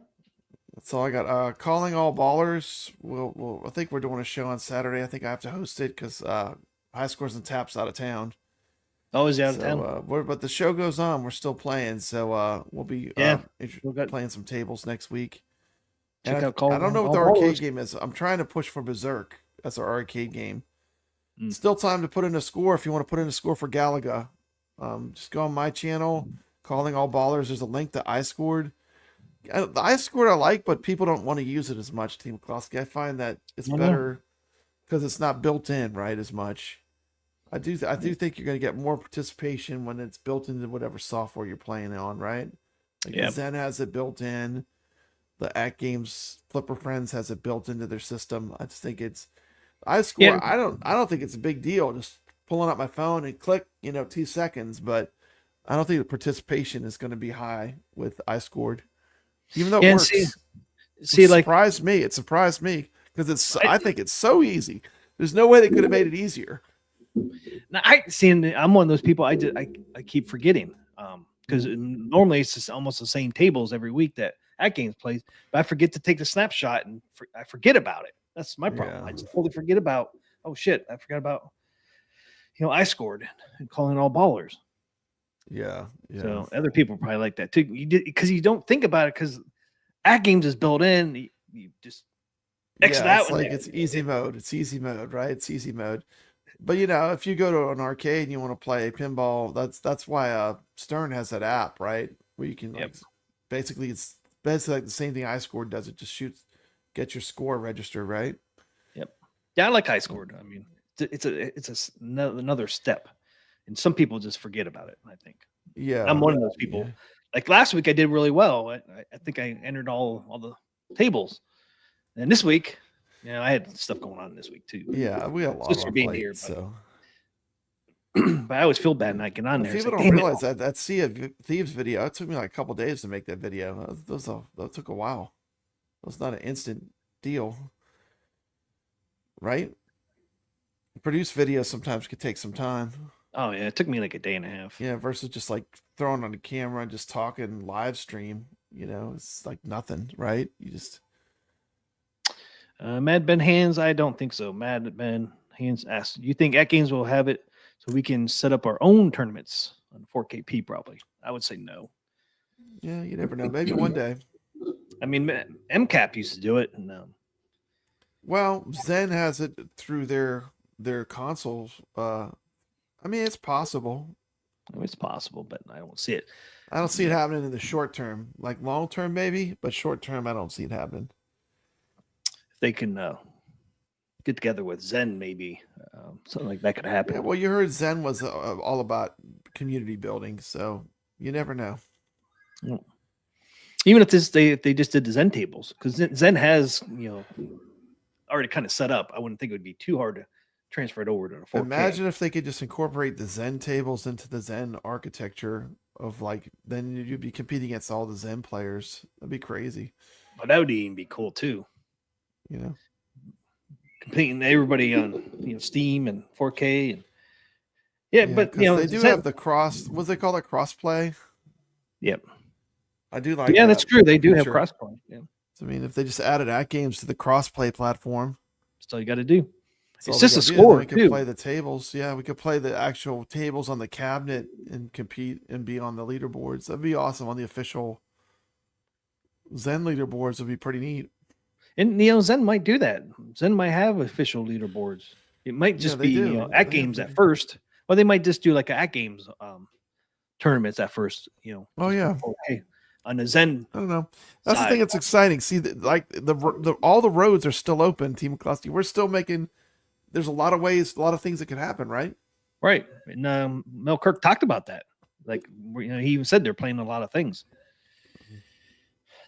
That's all I got. Calling all ballers. I think we're doing a show on Saturday. I think I have to host it because High Scores and Taps out of town. Oh, is he out of town? But the show goes on. We're still playing, so we'll be playing some tables next week. Check out I don't know what the arcade game is. I'm trying to push for Berserk as our arcade game. Still time to put in a score if you want to put in a score for Galaga. Just go on my channel, Calling All Ballers. There's a link to iScored. The iScored I like, but people don't want to use it as much, TMCLOSKY. I find that it's better because it's not built in, right, as much. I do think you're going to get more participation when it's built into whatever software you're playing on, right? Like Zen has it built in. The Atgames Flipper Friends has it built into their system. I just think it's iScore. Yeah. I don't think it's a big deal. Just pulling up my phone and click, 2 seconds. But I don't think the participation is going to be high with iScored, even though it works. It surprised me because I think it's so easy. There's no way they could have made it easier. Now I'm one of those people. I keep forgetting because normally it's just almost the same tables every week that Atgames plays, but I forget to take the snapshot and I forget about it. That's my problem. I just totally forget about oh shit, I forgot about, I scored and calling all ballers. Yeah. So other people probably like that too. Because you don't think about it because Atgames is built in. You just exit out. It's like it's easy mode. It's easy mode, right? It's easy mode. But if you go to an arcade and you want to play pinball, that's why Stern has that app, right? Where you can basically it's like the same thing iScored does. It just get your score registered, right? Yep. Yeah, I like iScored. I mean, it's another step, and some people just forget about it. I think. Yeah, I'm one of those people. Yeah. Like last week, I did really well. I think I entered all the tables, and this week, I had stuff going on this week too. Yeah, we had a lot just of for being plate, here. So. But I always feel bad when I get on there. People don't realize that Sea of Thieves video. It took me like a couple days to make that video. That took a while. It was not an instant deal, right? Produce videos sometimes could take some time. Oh yeah, it took me like a day and a half. Yeah, versus just like throwing on the camera and just talking live stream. It's like nothing, right? You just. Mad Ben Hands, I don't think so. Mad Ben Hands asked, "Do you think Atgames will have it so we can set up our own tournaments on 4KP?" Probably. I would say no. Yeah, you never know. Maybe one day. I mean, MCAP used to do it, and well, Zen has it through their consoles. I mean, it's possible. It's possible, but I don't see it. I don't see it happening in the short term. Like long term, maybe, but short term, I don't see it happening. If they can get together with Zen, maybe something like that could happen. Yeah, well, you heard Zen was all about community building, so you never know. Even if they just did the Zen tables, because Zen has already kind of set up. I wouldn't think it would be too hard to transfer it over to the 4K. Imagine if they could just incorporate the Zen tables into the Zen architecture of then you'd be competing against all the Zen players. That'd be crazy. But that would even be cool too. Competing everybody on Steam and 4K and but they do have the cross. What's they call that, crossplay? Yep. I do like. Yeah, that's true. They do have crossplay. Yeah. So, I mean, if they just added Atgames to the crossplay platform, that's all you got to do. It's just a score. We could play the tables. Yeah, we could play the actual tables on the cabinet and compete and be on the leaderboards. That'd be awesome on the official Zen leaderboards. Would be pretty neat. And Zen might do that. Zen might have official leaderboards. It might just be Atgames at first, or they might just do like an Atgames tournaments at first. Oh yeah. Okay. On the Zen, I don't know. That's the thing that's exciting. See, all the roads are still open. TMCLOSKY. We're still making. There's a lot of ways, a lot of things that could happen, right? Right. And Mel Kirk talked about that. Like, he even said they're playing a lot of things.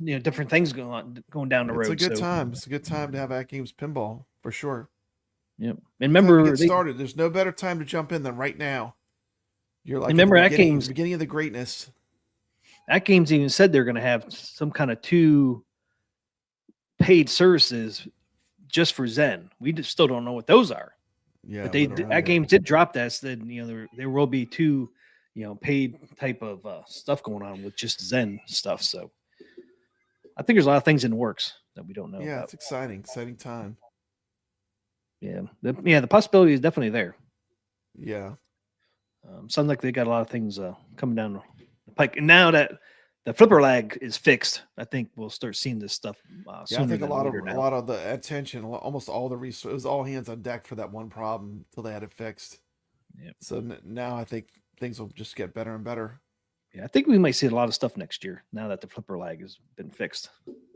Different things going down the road. It's a good time. It's a good time to have Atgames pinball for sure. Yep. And remember, get started. There's no better time to jump in than right now. You're like, remember Atgames, beginning of the greatness. Atgames even said they're going to have some kind of 2 paid services just for Zen. We still don't know what those are. Yeah, but Atgames did drop that. Said there will be 2 paid type of stuff going on with just Zen stuff. So I think there's a lot of things in the works that we don't know. Yeah, about. It's exciting time. Yeah, the possibility is definitely there. Yeah, sounds like they got a lot of things coming down the pike. And now that the flipper lag is fixed, I think we'll start seeing this stuff. Yeah, I think a lot of the attention, almost all the resources, it was all hands on deck for that one problem until they had it fixed. Yeah. So now I think things will just get better and better. Yeah, I think we might see a lot of stuff next year now that the flipper lag has been fixed.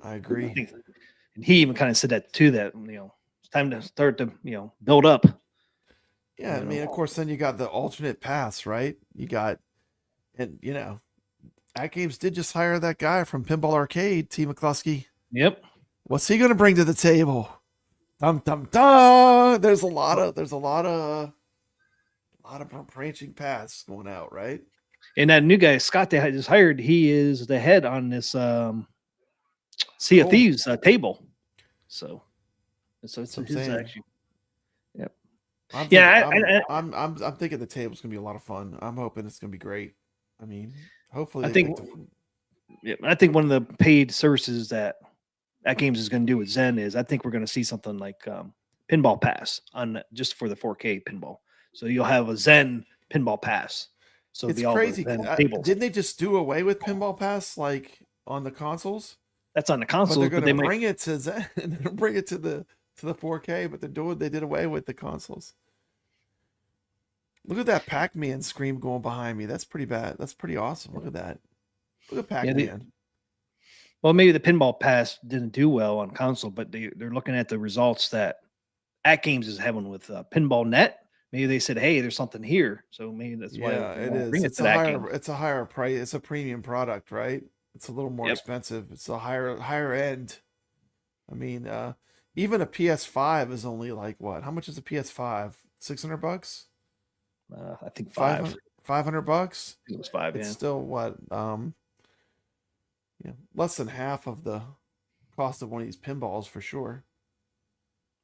I agree. And he even kind of said that too. That it's time to start to build up. Yeah, I mean, of course, then you got the alternate paths, right? You got, and Atgames did just hire that guy from Pinball Rcade, TMCLOSKY. Yep. What's he going to bring to the table? Dum dum dum. There's a lot of branching paths going out, right? And that new guy, Scott, they just hired, he is the head on this Sea of Thieves table. So it's his actually. Yep. I'm thinking the table's gonna be a lot of fun. I'm hoping it's gonna be great. I mean, hopefully. I think one of the paid services that Atgames is going to do with Zen is I think we're going to see something like pinball pass on just for the 4K pinball. So you'll have a Zen pinball pass. So It's it'll be all the crazy. Zen tables. Didn't they just do away with Pinball Pass like on the consoles? That's on the But console, they're but going they to might bring it to Zen, bring it to the 4K. But they did away with the consoles. Look at that Pac-Man scream going behind me. That's pretty bad. That's pretty awesome. Look at that. Look at Pac-Man. Well, maybe the pinball pass didn't do well on console, but they're looking at the results that Atgames is having with Pinball Net. Maybe they said, "Hey, there's something here," so maybe that's why. Yeah, it is. Bring it It's to a that higher. game. It's a higher price. It's a premium product, right? It's a little more Yep. expensive. It's a higher end. I mean, even a PS5 is only like what? How much is a PS5? $600? I think $500. $500? It was $5. It's Yeah. still what? Less than half of the cost of one of these pinballs for sure.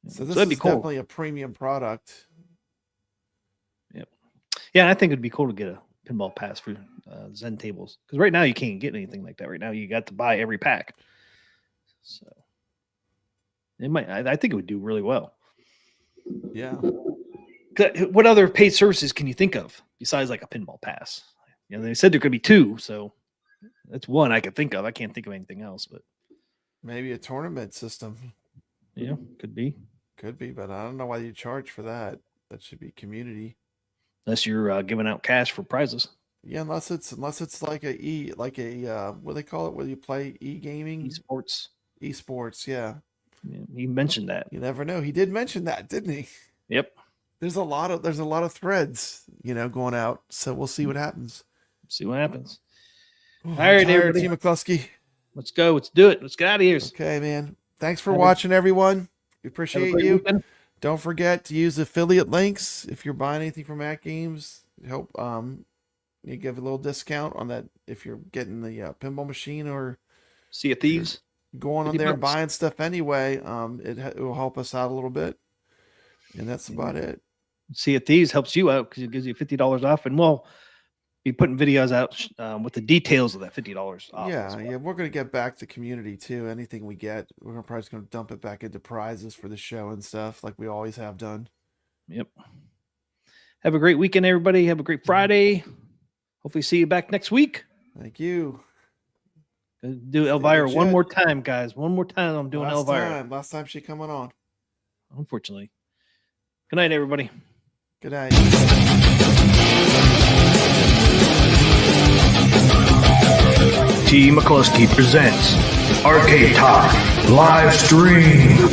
So this that'd be is cool. definitely a premium product. Yeah, and I think it'd be cool to get a pinball pass for Zen tables because right now you can't get anything like that. Right now you got to buy every pack. So it might. I think it would do really well. Yeah. What other paid services can you think of besides like a pinball pass? You know, they said there could be two, so that's one I could think of. I can't think of anything else, but Maybe a tournament system. yeah, could be. Could be, but I don't know why you charge for that. That should be community. Unless you're giving out cash for prizes. Yeah, unless it's like what do they call it? Where you play e-gaming, Esports. esports. Yeah, Yeah, he mentioned that. you never know. He did mention that, didn't he? Yep. There's a lot of threads, going out. So we'll see what happens. See what happens. All right, everybody. TMCLOSKY. Let's go. Let's do it. Let's get out of here. Okay, man. Thanks for Have a- watching, everyone. We Have a appreciate great you. weekend. Don't forget to use affiliate links if you're buying anything from Atgames. Help you give a little discount on that if you're getting the pinball machine or See you, Thieves. going on 50 there and bucks. buying stuff anyway. It will help us out a little bit, and that's about it. See you, Thieves helps you out because it gives you $50 off, and we'll be putting videos out with the details of that $50 off. as well. Yeah, we're gonna get back to community too. Anything we get, we're probably just gonna dump it back into prizes for the show and stuff, like we always have done. Yep. Have a great weekend, everybody. Have a great Friday. Hopefully, see you back next week. Thank you. Do Elvira one legit. more time, guys. One more time. I'm doing Elvira. Last time she coming on. Unfortunately. Good night, everybody. Good night. TMCLOSKY presents Arcade Talk live stream.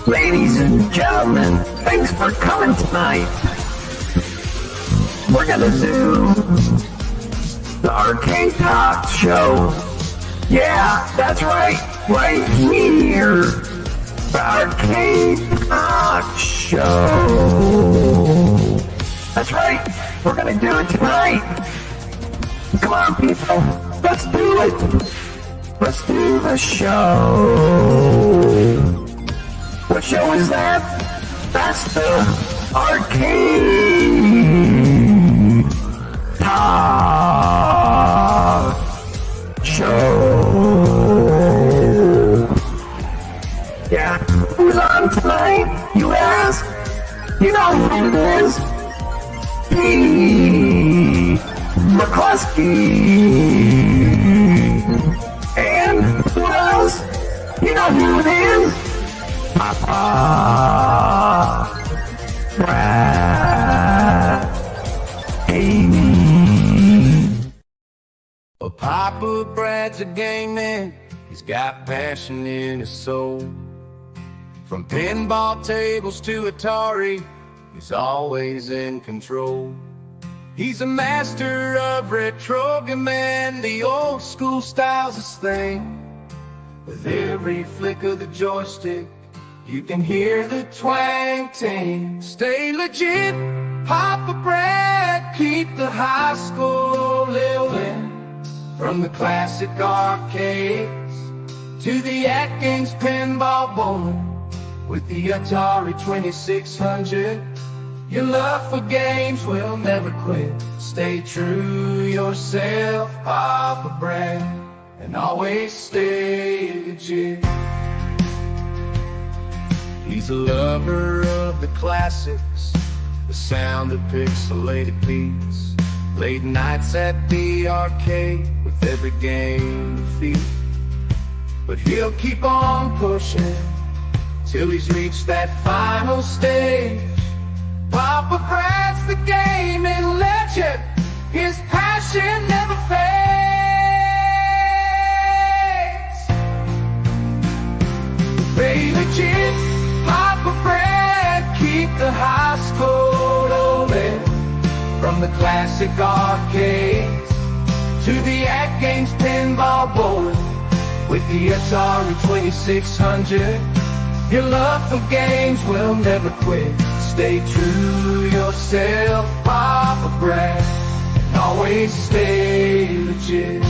Ladies and gentlemen, thanks for coming tonight. We're gonna do the Arcade Talk Show. Yeah, that's right, right here. The Arcade Talk Show. That's right, we're gonna do it tonight. Come on, people, let's do it. Let's do the show. What show is that? That's the Arcade Talk Show. Yeah, who's on tonight, you ask? You know who it is. TMCLOSKY. And who else? You know who it is? Papa Brad. Well, Papa Brad's a game man. He's got passion in his soul. From pinball tables to Atari, he's always in control. He's a master of retrogaming, the old school style's his thing. With every flick of the joystick, you can hear the twang ting. Stay legit, Papa Brad, keep the high school living. From the classic arcades to the Atgames pinball bowling. With the Atari 2600, your love for games will never quit. Stay true yourself, Papa Brad, and always stay legit. He's a lover of the classics, the sound of pixelated beats. Late nights at the arcade with every game to feel. But he'll keep on pushing till he's reached that final stage. Papa Brad's the gaming legend, his passion never fades. Stay legit, Papa Brad, keep the high school rolling. From the classic arcades to the Atgames pinball bowling. With the Atari 2600, your love for games will never quit. Stay true yourself, Papa Brad, and always stay legit.